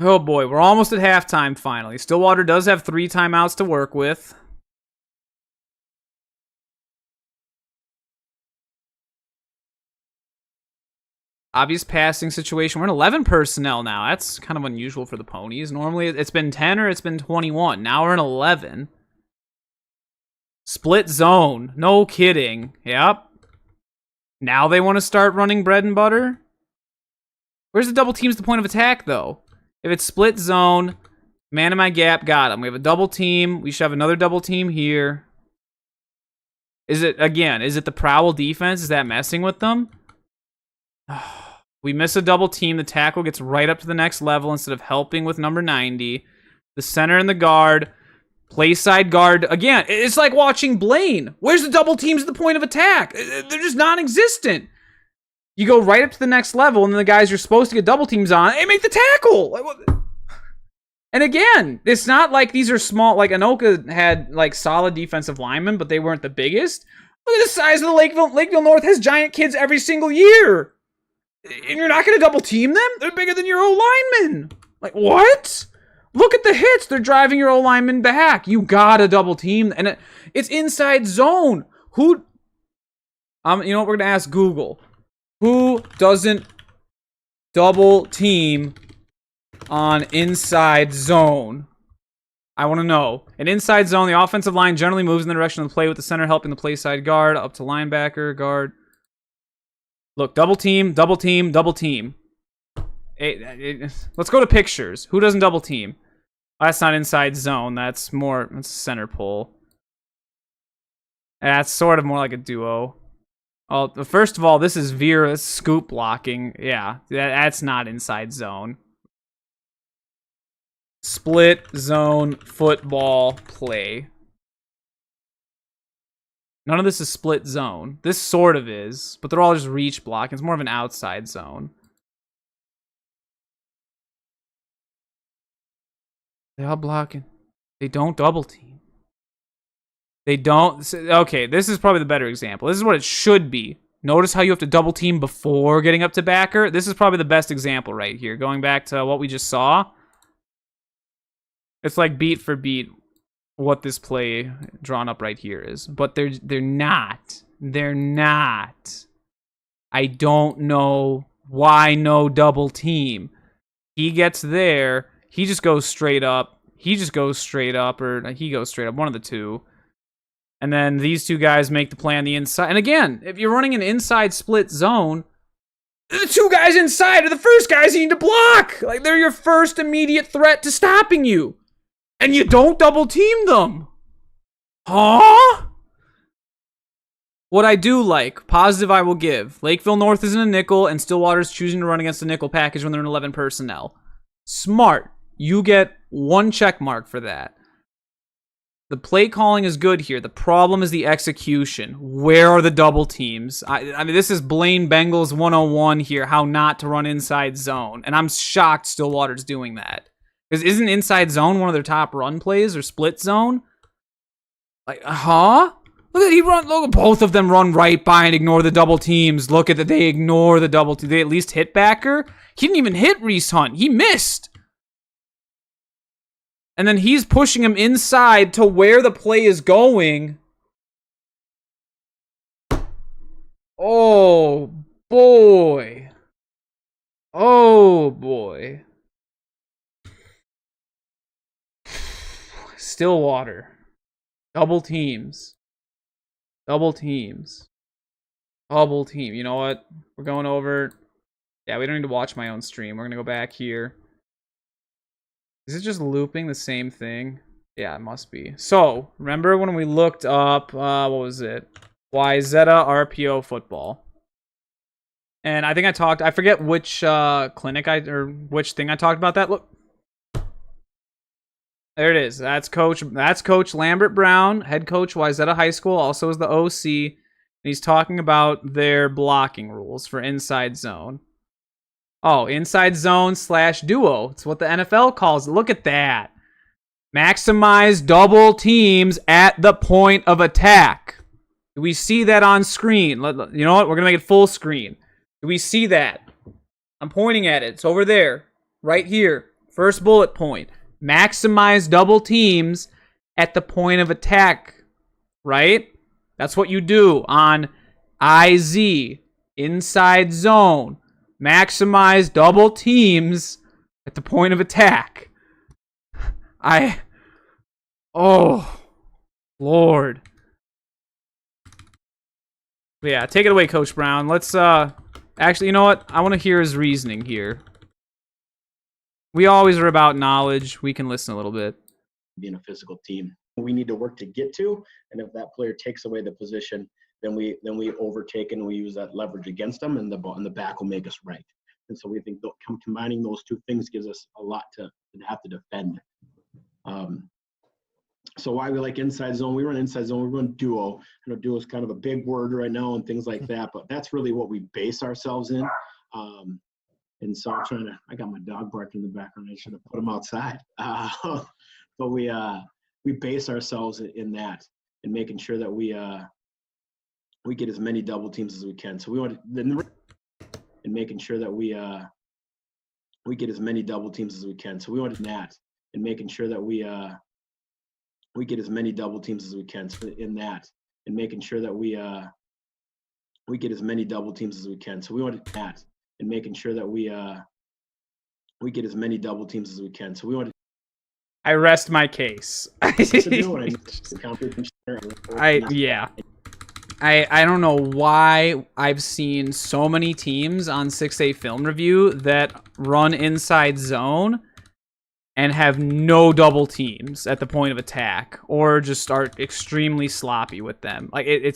Oh boy, we're almost at halftime finally. Stillwater does have 3 timeouts to work with. Obvious passing situation. We're in 11 personnel now. That's kind of unusual for the Ponies. Normally it's been 10 or it's been 21. Now we're in 11. Split zone. No kidding. Yep. Now they want to start running bread and butter? Where's the double team's the point of attack, though? If it's split zone, man in my gap, got him. We have a double team. We should have another double team here. Is it the prowl defense? Is that messing with them? We miss a double team. The tackle gets right up to the next level instead of helping with number 90. The center and the guard. Play side guard. Again, it's like watching Blaine. Where's the double teams at the point of attack? They're just non-existent. You go right up to the next level, and then the guys you're supposed to get double teams on, they make the tackle. And again, it's not like these are small. Like, Anoka had, like, solid defensive linemen, but they weren't the biggest. Look at the size of the Lakeville North has giant kids every single year. And you're not going to double team them? They're bigger than your O-linemen. Like, what? Look at the hits. They're driving your O-lineman back. You gotta double team. And it's inside zone. You know what? We're going to ask Google. Who doesn't double team on inside zone? I want to know. In inside zone, the offensive line generally moves in the direction of the play with the center helping the play side guard up to linebacker, guard. Look, double team, double team, double team. Let's go to pictures. Who doesn't double team? That's not inside zone. That's center pull. That's sort of more like a duo. Oh, first of all, this is Vera scoop blocking. Yeah, that's not inside zone. Split zone football play. None of this is split zone. This sort of is, but they're all just reach blocking. It's more of an outside zone. They're all blocking. They don't double team. They don't. Okay, this is probably the better example. This is what it should be. Notice how you have to double team before getting up to backer. This is probably the best example right here. Going back to what we just saw. It's like beat for beat what this play drawn up right here is. But they're not. They're not. I don't know why no double team. He gets there. He just goes straight up. He just goes straight up, or he goes straight up. One of the two. And then these two guys make the play on the inside. And again, if you're running an inside split zone, the two guys inside are the first guys you need to block. Like, they're your first immediate threat to stopping you. And you don't double team them. Huh? What I do like, positive I will give. Lakeville North is in a nickel, and Stillwater's choosing to run against the nickel package when they're in 11 personnel. Smart. You get 1 check mark for that. The play calling is good here. The problem is the execution. Where are the double teams? I mean, this is Blaine Bengals 101 here, how not to run inside zone. And I'm shocked Stillwater's doing that. Because isn't inside zone one of their top run plays, or split zone? Like, huh? Look at both of them run right by and ignore the double teams. Look at that, they ignore the double team. They at least hit backer. He didn't even hit Reese Hunt. He missed. And then he's pushing him inside to where the play is going. Oh, boy. Oh, boy. Stillwater. Double teams. Double teams. Double team. You know what? We're going over. Yeah, we don't need to watch my own stream. We're going to go back here. Is it just looping the same thing? Yeah, it must be. So, remember when we looked up, what was it? Wyzetta RPO football. And I think I forget which which thing I talked about that. Look. There it is. That's Coach Lambert Brown, head coach Wyzetta High School, also is the OC. And he's talking about their blocking rules for inside zone. Oh, inside zone / duo. It's what the NFL calls it. Look at that. Maximize double teams at the point of attack. Do we see that on screen? You know what? We're going to make it full screen. Do we see that? I'm pointing at it. It's over there. Right here. First bullet point. Maximize double teams at the point of attack. Right? That's what you do on IZ. Inside zone. Maximize double teams at the point of attack. Oh, Lord. Yeah, take it away, Coach Brown. Let's, actually, you know what? I want to hear his reasoning here. We always are about knowledge. We can listen a little bit. Being a physical team, we need to work to get to, and if that player takes away the position, then we overtake and we use that leverage against them, and the back will make us right. And so we think combining those two things gives us a lot to have to defend. So why we like inside zone? We run inside zone. We run duo. I know duo is kind of a big word right now and things like that, but that's really what we base ourselves in. And so I got my dog barking in the background. I should have put him outside. But we base ourselves in that and making sure that we get as many double teams as we can. So we want to, and making sure that we get as many double teams as we can. So we want that and making sure that we get as many double teams as we can. So in that and making sure that we get as many double teams as we can. So we want that and making sure that we get as many double teams as we can. So we want to. I rest my case. Yeah. I don't know why I've seen so many teams on 6A Film Review that run inside zone and have no double teams at the point of attack, or just start extremely sloppy with them. Like we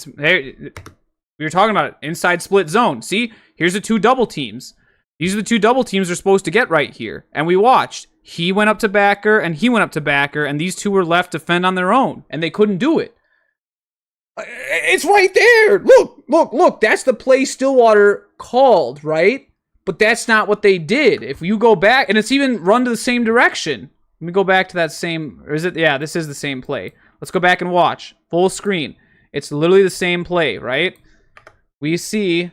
were talking about it, inside split zone. See, here's the two double teams. These are the two double teams they're supposed to get right here. And we watched. He went up to backer, and he went up to backer, and these two were left to fend on their own, and they couldn't do it. It's right there. Look. That's the play Stillwater called, right? But that's not what they did. If you go back, and it's even run to the same direction. Let me go back to that same, or is it? Yeah, this is the same play. Let's go back and watch. Full screen. It's literally the same play, right? We see,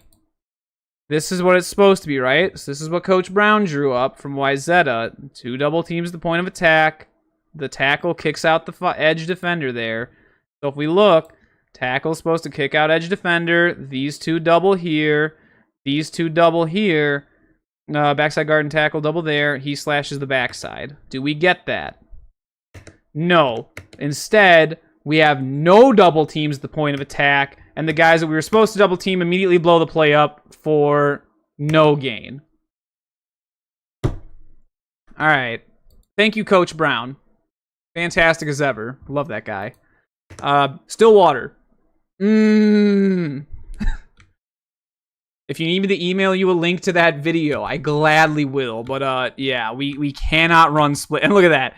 this is what it's supposed to be, right? So this is what Coach Brown drew up from Wyzetta. Two double teams at the point of attack. The tackle kicks out the edge defender there. So if we look, tackle's supposed to kick out edge defender. These two double here. These two double here. Backside guard and tackle double there. He slashes the backside. Do we get that? No. Instead, we have no double teams at the point of attack, and the guys that we were supposed to double team immediately blow the play up for no gain. All right. Thank you, Coach Brown. Fantastic as ever. Love that guy. Stillwater. If you need me to email you a link to that video, I gladly will. But yeah, we cannot run split. And look at that.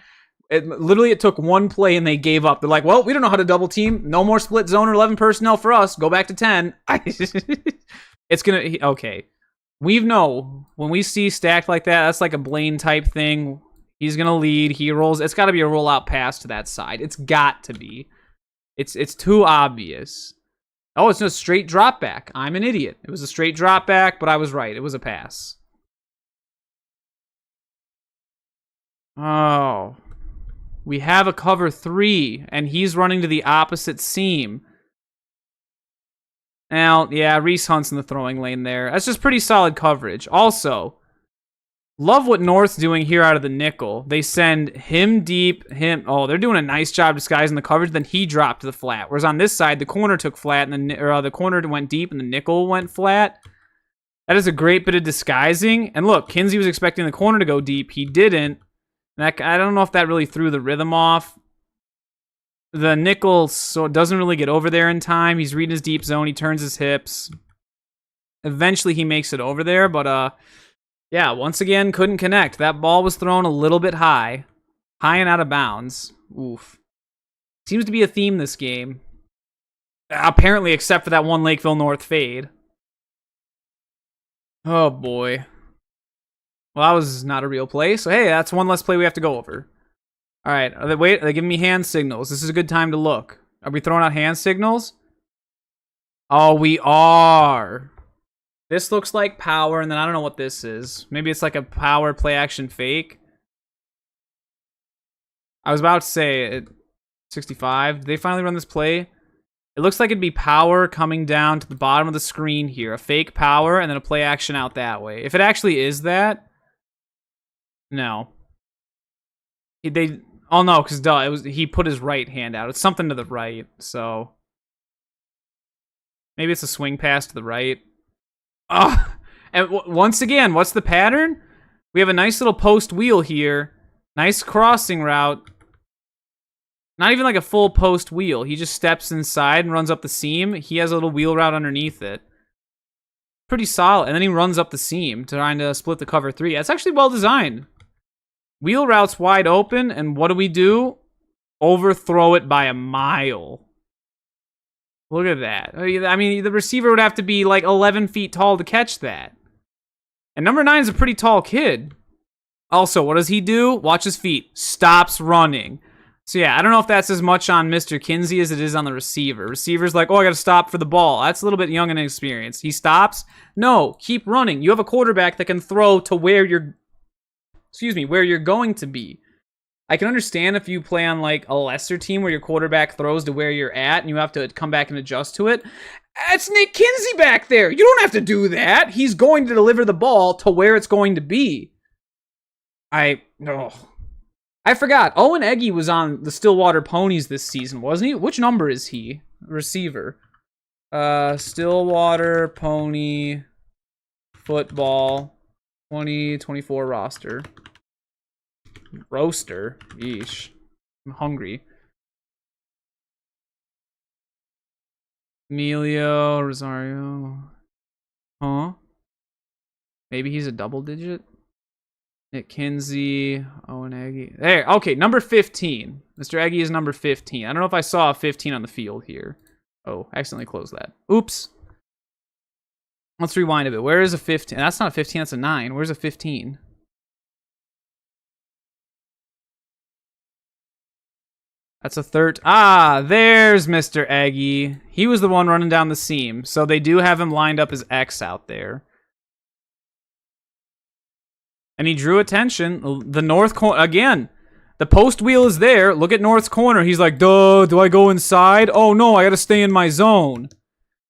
It took one play and they gave up. They're like, well, we don't know how to double team. No more split zone or 11 personnel for us. Go back to 10. It's going to... Okay. We know when we see stacked like that, that's like a Blaine type thing. He's going to lead. He rolls. It's got to be a rollout pass to that side. It's got to be. It's too obvious. Oh, it's a straight drop back. I'm an idiot. It was a straight drop back, but I was right. It was a pass. Oh. We have a cover 3, and he's running to the opposite seam. Now, yeah, Reese Hunt's in the throwing lane there. That's just pretty solid coverage. Also, love what North's doing here out of the nickel. They send him deep. Oh, they're doing a nice job disguising the coverage. Then he dropped to the flat. Whereas on this side, the corner took flat, and the corner went deep, and the nickel went flat. That is a great bit of disguising. And look, Kinsey was expecting the corner to go deep. He didn't. I don't know if that really threw the rhythm off. The nickel doesn't really get over there in time. He's reading his deep zone. He turns his hips. Eventually, he makes it over there, but yeah, once again, couldn't connect. That ball was thrown a little bit high and out of bounds. Oof. Seems to be a theme this game. Apparently, except for that one Lakeville North fade. Oh, boy. Well, that was not a real play, so hey, that's one less play we have to go over. All right, are they giving me hand signals. This is a good time to look. Are we throwing out hand signals? Oh, we are. This looks like power, and then I don't know what this is. Maybe it's like a power play action fake. I was about to say, 65. Did they finally run this play? It looks like it'd be power coming down to the bottom of the screen here. A fake power, and then a play action out that way. If it actually is that... No. Oh no, because he put his right hand out. It's something to the right, so... Maybe it's a swing pass to the right. Oh, and once again, what's the pattern? We have a nice little post wheel here. Nice crossing route. Not even like a full post wheel. He just steps inside and runs up the seam. He has a little wheel route underneath it. Pretty solid. And then he runs up the seam, trying to split the cover three. That's actually well designed. Wheel route's wide open, and what do? Overthrow it by a mile. Look at that. I mean, the receiver would have to be like 11 feet tall to catch that. And number 9 is a pretty tall kid. Also, what does he do? Watch his feet. Stops running. So yeah, I don't know if that's as much on Mr. Kinsey as it is on the receiver. Receiver's like, oh, I got to stop for the ball. That's a little bit young and inexperienced. He stops. No, keep running. You have a quarterback that can throw to where you're going to be. I can understand if you play on like a lesser team where your quarterback throws to where you're at and you have to come back and adjust to it. That's Nick Kinsey back there. You don't have to do that. He's going to deliver the ball to where it's going to be. I forgot. Owen Eggy was on the Stillwater Ponies this season, wasn't he? Which number is he? Receiver. Stillwater Pony football 2024 roster. Roaster. Yeesh. I'm hungry. Emilio Rosario. Huh? Maybe he's a double digit? Nick Kinsey. Owen Eggy. There. Okay, number 15. Mr. Eggy is number 15. I don't know if I saw a 15 on the field here. Oh, accidentally closed that. Oops. Let's rewind a bit. Where is a 15? That's not a 15, that's a 9. Where's a 15? That's a third. Ah, there's Mr. Eggy. He was the one running down the seam. So they do have him lined up as X out there. And he drew attention. The North corner, again, the post wheel is there. Look at North's corner. He's like, duh, do I go inside? Oh no, I gotta stay in my zone.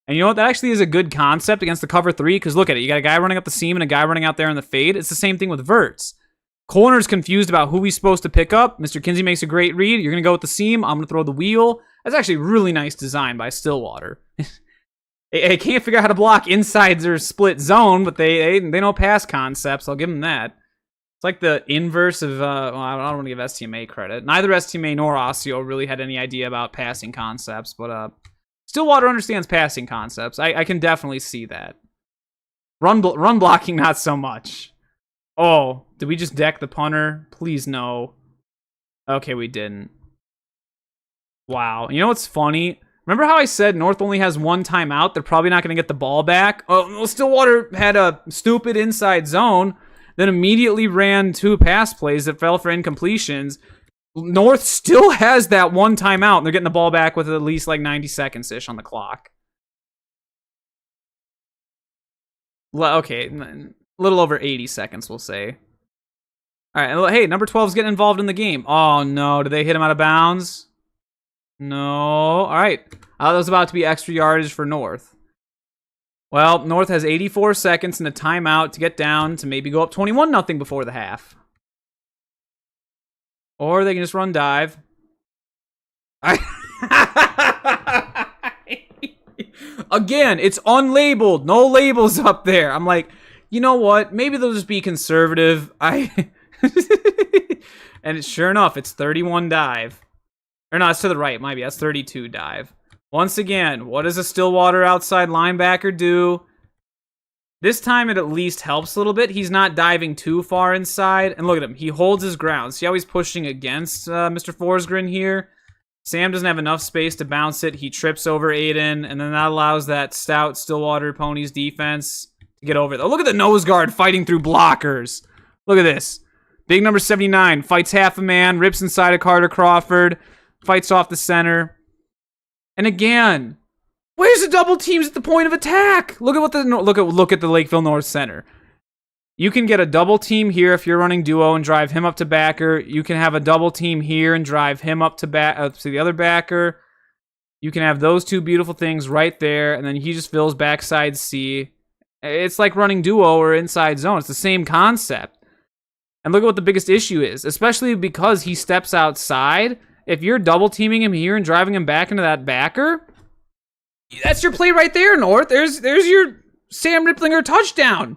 And you know what? That actually is a good concept against the cover three, because look at it. You got a guy running up the seam and a guy running out there in the fade. It's the same thing with verts. Corner's confused about who he's supposed to pick up. Mr. Kinsey makes a great read. You're going to go with the seam. I'm going to throw the wheel. That's actually really nice design by Stillwater. They can't figure out how to block inside their split zone, but they know pass concepts. I'll give them that. It's like the inverse of, well, I don't want to give STMA credit. Neither STMA nor Osseo really had any idea about passing concepts, but Stillwater understands passing concepts. I can definitely see that. Run blocking, not so much. Oh, did we just deck the punter? Please no. Okay, we didn't. Wow. You know what's funny? Remember how I said North only has one timeout? They're probably not going to get the ball back. Oh, Stillwater had a stupid inside zone, then immediately ran 2 pass plays that fell for incompletions. North still has that one timeout, and they're getting the ball back with at least like 90 seconds-ish on the clock. Okay, a little over 80 seconds, we'll say. All right, hey, number 12 is getting involved in the game. Oh, no. Did they hit him out of bounds? No. All right. That was about to be extra yardage for North. Well, North has 84 seconds and a timeout to get down to maybe go up 21-0 before the half. Or they can just run dive. Again, it's unlabeled. No labels up there. I'm like, you know what? Maybe they'll just be conservative. And sure enough, it's 31 dive. Or no, it's to the right. Might be. That's 32 dive. Once again, what does a Stillwater outside linebacker do? This time it at least helps a little bit. He's not diving too far inside. And look at him. He holds his ground. See how he's pushing against Mr. Forsgren here? Sam doesn't have enough space to bounce it. He trips over Aiden. And then that allows that stout Stillwater Ponies defense to get over. Oh, look at the nose guard fighting through blockers. Look at this. Big number 79 fights half a man, rips inside of Carter Crawford, fights off the center. And again, where's the double teams at the point of attack? Look at the Lakeville North center. You can get a double team here if you're running duo and drive him up to backer. You can have a double team here and drive him up to the other backer. You can have those two beautiful things right there, and then he just fills backside C. It's like running duo or inside zone. It's the same concept. And look at what the biggest issue is, especially because he steps outside. If you're double teaming him here and driving him back into that backer, that's your play right there, North. There's your Sam Ripplinger touchdown.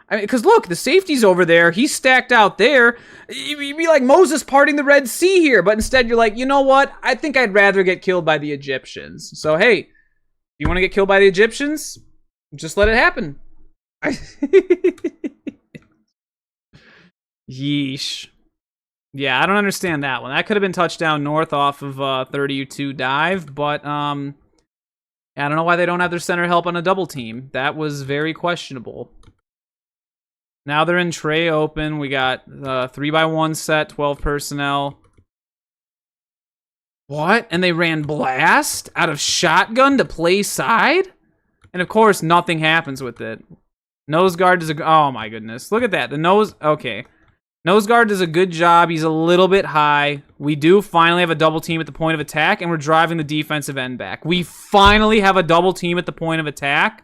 I mean, because look, the safety's over there. He's stacked out there. You'd be like Moses parting the Red Sea here, but instead you're like, you know what? I think I'd rather get killed by the Egyptians. So hey, if you want to get killed by the Egyptians, just let it happen. Yeesh. Yeah, I don't understand that one. That could have been touchdown North off of 32 dive, but I don't know why they don't have their center help on a double team. That was very questionable. Now they're in tray open. We got 3x1 set, 12 personnel. What? And they ran blast out of shotgun to play side? And of course, nothing happens with it. Nose guard does a... Oh my goodness. Look at that. The nose... Okay. Nose guard does a good job. He's a little bit high. We do finally have a double team at the point of attack, and we're driving the defensive end back. We finally have a double team at the point of attack.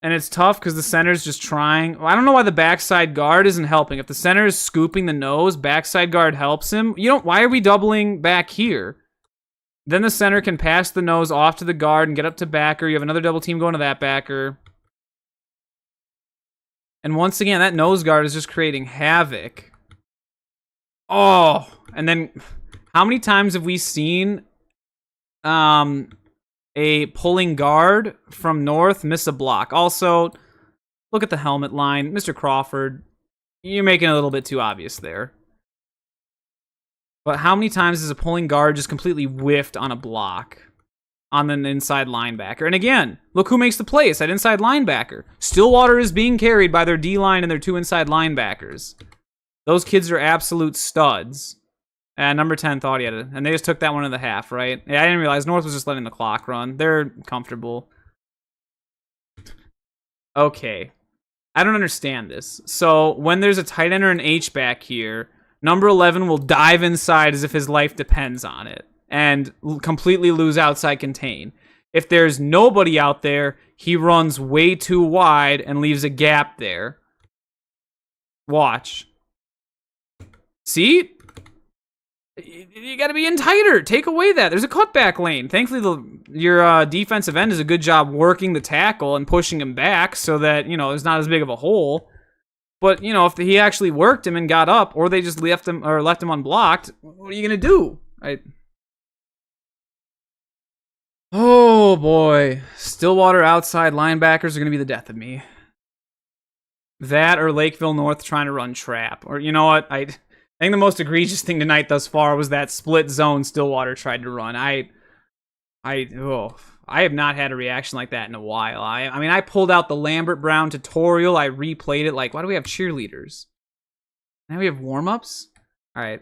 And it's tough because the center's just trying. I don't know why the backside guard isn't helping. If the center is scooping the nose, backside guard helps him. Why are we doubling back here? Then the center can pass the nose off to the guard and get up to backer. You have another double team going to that backer. And once again, that nose guard is just creating havoc. Oh, and then how many times have we seen a pulling guard from North miss a block? Also, look at the helmet line. Mr. Crawford, you're making it a little bit too obvious there. But how many times has a pulling guard just completely whiffed on a block on an inside linebacker? And again, look who makes the play. It's that inside linebacker. Stillwater is being carried by their D-line and their two inside linebackers. Those kids are absolute studs. And number 10 thought he had it. And they just took that one in the half, right? Yeah, I didn't realize North was just letting the clock run. They're comfortable. Okay. I don't understand this. So when there's a tight end or an H-back here, number 11 will dive inside as if his life depends on it and completely lose outside contain. If there's nobody out there, he runs way too wide and leaves a gap there. Watch. See? You got to be in tighter. Take away that. There's a cutback lane. Thankfully, your defensive end does a good job working the tackle and pushing him back so that, there's not as big of a hole. But, if he actually worked him and got up, or they just left him unblocked, what are you going to do? Oh, boy. Stillwater outside linebackers are going to be the death of me. That or Lakeville North trying to run trap. Or, you know what? I think the most egregious thing tonight thus far was that split zone Stillwater tried to run. I have not had a reaction like that in a while. I mean, I pulled out the Lambert Brown tutorial. I replayed it. Like, why do we have cheerleaders? Now we have warm-ups? All right.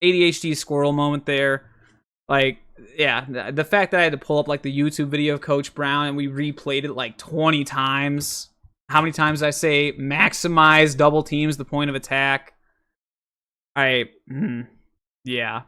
ADHD squirrel moment there. Like, yeah, the fact that I had to pull up, like, the YouTube video of Coach Brown and we replayed it, like, 20 times. How many times did I say maximize double teams the point of attack? Yeah. Yeah,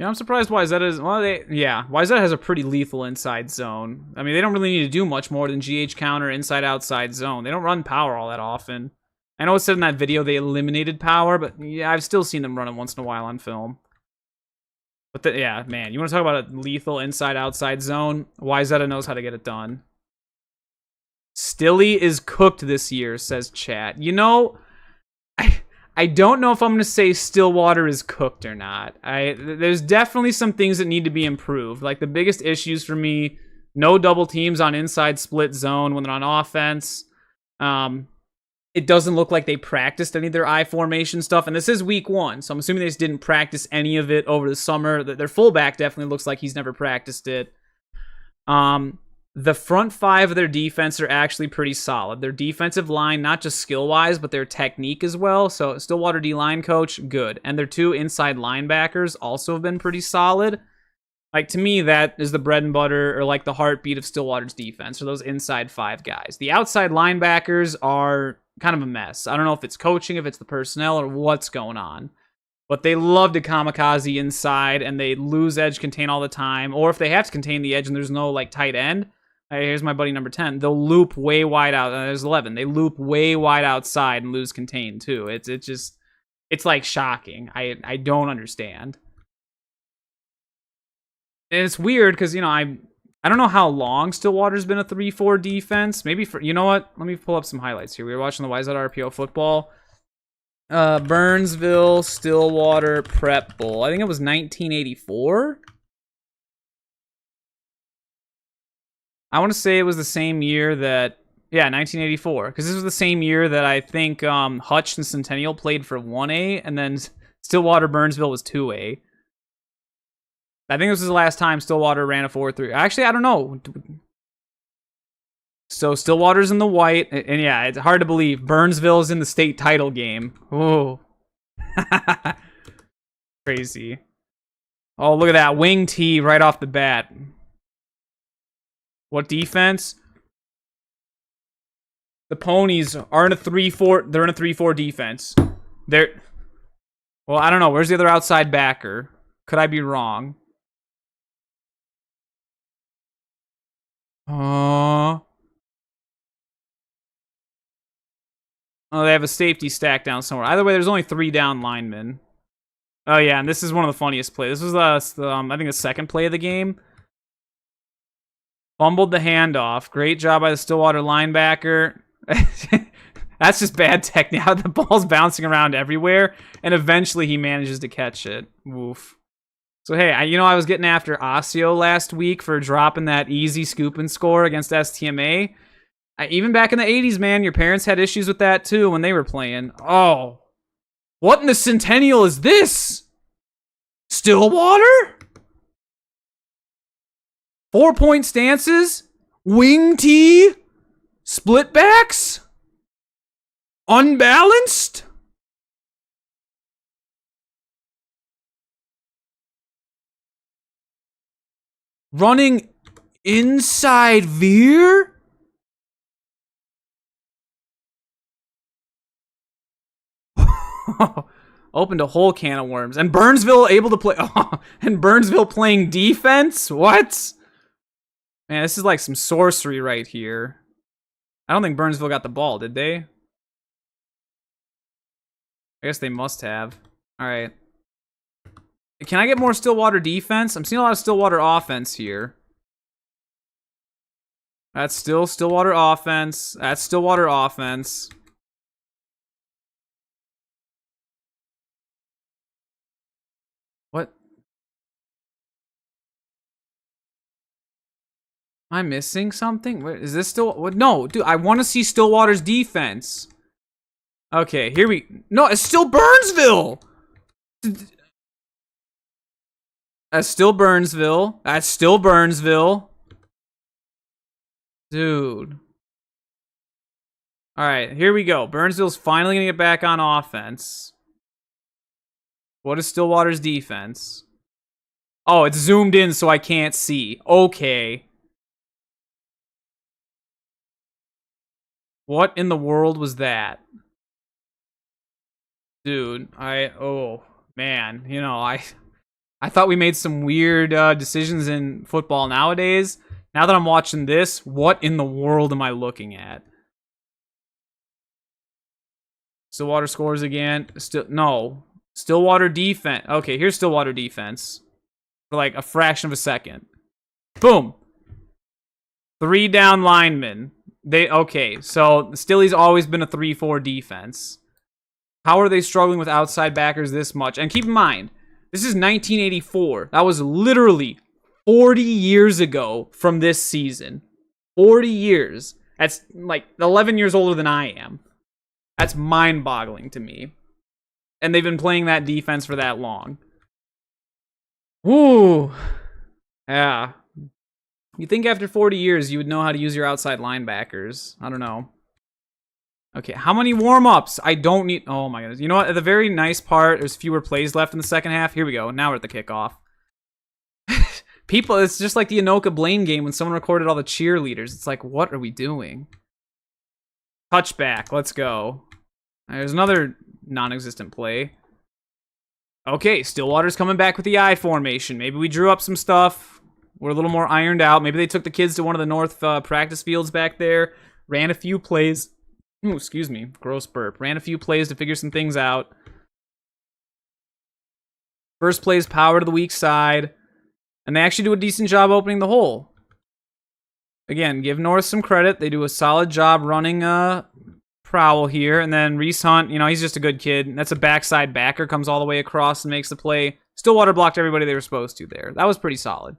I'm surprised YZ is... Well, YZ has a pretty lethal inside zone. I mean, they don't really need to do much more than GH counter inside-outside zone. They don't run power all that often. I know it said in that video they eliminated power, but yeah, I've still seen them run it once in a while on film. But yeah, man, you want to talk about a lethal inside-outside zone? YZ knows how to get it done. Stilly is cooked this year, says chat. I don't know if I'm going to say Stillwater is cooked or not. There's definitely some things that need to be improved. Like the biggest issues for me, no double teams on inside split zone when they're on offense. It doesn't look like they practiced any of their I formation stuff. And this is week 1, so I'm assuming they just didn't practice any of it over the summer. Their fullback definitely looks like he's never practiced it. The front 5 of their defense are actually pretty solid. Their defensive line, not just skill-wise, but their technique as well. So Stillwater D-line coach, good. And their 2 inside linebackers also have been pretty solid. Like, to me, that is the bread and butter, or like the heartbeat of Stillwater's defense, or those inside 5 guys. The outside linebackers are kind of a mess. I don't know if it's coaching, if it's the personnel, or what's going on. But they love to kamikaze inside, and they lose edge contain all the time. Or if they have to contain the edge and there's no like tight end, here's my buddy number 10. They'll loop way wide out. There's 11. They loop way wide outside and lose contain too. It's like shocking. I don't understand. And it's weird because, you know, I don't know how long Stillwater's been a 3-4 defense. Maybe for, you know what? Let me pull up some highlights here. We were watching the YZ RPO football. Burnsville, Stillwater, Prep Bowl. I think it was 1984. I want to say it was the same year that, yeah, 1984. Because this was the same year that I think Hutch and Centennial played for 1A, and then Stillwater Burnsville was 2A. I think this was the last time Stillwater ran a 4-3. Actually, I don't know. So Stillwater's in the white, and yeah, it's hard to believe. Burnsville's in the state title game. Oh. Crazy. Oh, look at that. Wing T right off the bat. What defense? The Ponies are in a 3-4. They're in a 3-4 defense. Well, I don't know. Where's the other outside backer? Could I be wrong? Oh, they have a safety stack down somewhere. Either way, there's only 3 down linemen. Oh, yeah, and this is one of the funniest plays. This was, I think, the second play of the game. Fumbled the handoff. Great job by the Stillwater linebacker. That's just bad technique. The ball's bouncing around everywhere, and eventually he manages to catch it. Woof. So, hey, I was getting after Osseo last week for dropping that easy scoop and score against STMA. Even back in the 80s, man, your parents had issues with that, too, when they were playing. Oh. What in the Centennial is this? Stillwater? 4-point stances? Wing T? Split backs? Unbalanced? Running inside veer? Opened a whole can of worms. And Burnsville able to play... and Burnsville playing defense? What? Man, this is like some sorcery right here. I don't think Burnsville got the ball, did they? I guess they must have. Alright. Can I get more Stillwater defense? I'm seeing a lot of Stillwater offense here. That's still Stillwater offense. That's Stillwater offense. What? Am I missing something? Wait, is this still... What? No, dude, I want to see Stillwater's defense. Okay, here we... No, it's still Burnsville! That's still Burnsville. That's still Burnsville. Dude. Alright, here we go. Burnsville's finally going to get back on offense. What is Stillwater's defense? Oh, it's zoomed in so I can't see. Okay. What in the world was that? Dude, oh, man. You know, I thought we made some weird decisions in football nowadays. Now that I'm watching this, what in the world am I looking at? Stillwater scores again. No. Stillwater defense. Okay, here's Stillwater defense. For like a fraction of a second. Boom. 3 down linemen. Okay, so Stilly's always been a 3-4 defense. How are they struggling with outside backers this much? And keep in mind, this is 1984. That was literally 40 years ago from this season. 40 years. That's like 11 years older than I am. That's mind-boggling to me. And they've been playing that defense for that long. Woo. Yeah. You think after 40 years you would know how to use your outside linebackers. I don't know. Okay, how many warm-ups? I don't need... Oh my goodness. You know what? At the very nice part, there's fewer plays left in the second half. Here we go. Now we're at the kickoff. People, it's just like the Anoka Blaine game when someone recorded all the cheerleaders. It's like, what are we doing? Touchback. Let's go. There's another non-existent play. Okay, Stillwater's coming back with the I formation. Maybe we drew up some stuff. We're a little more ironed out. Maybe they took the kids to one of the North practice fields back there. Ran a few plays. Ooh, excuse me. Gross burp. Ran a few plays to figure some things out. First play is power to the weak side. And they actually do a decent job opening the hole. Again, give North some credit. They do a solid job running Prowl here. And then Reese Hunt, you know, he's just a good kid. That's a backside backer. Comes all the way across and makes the play. Stillwater blocked everybody they were supposed to there. That was pretty solid.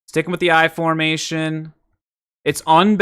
Sticking with the I formation. It's unbalanced.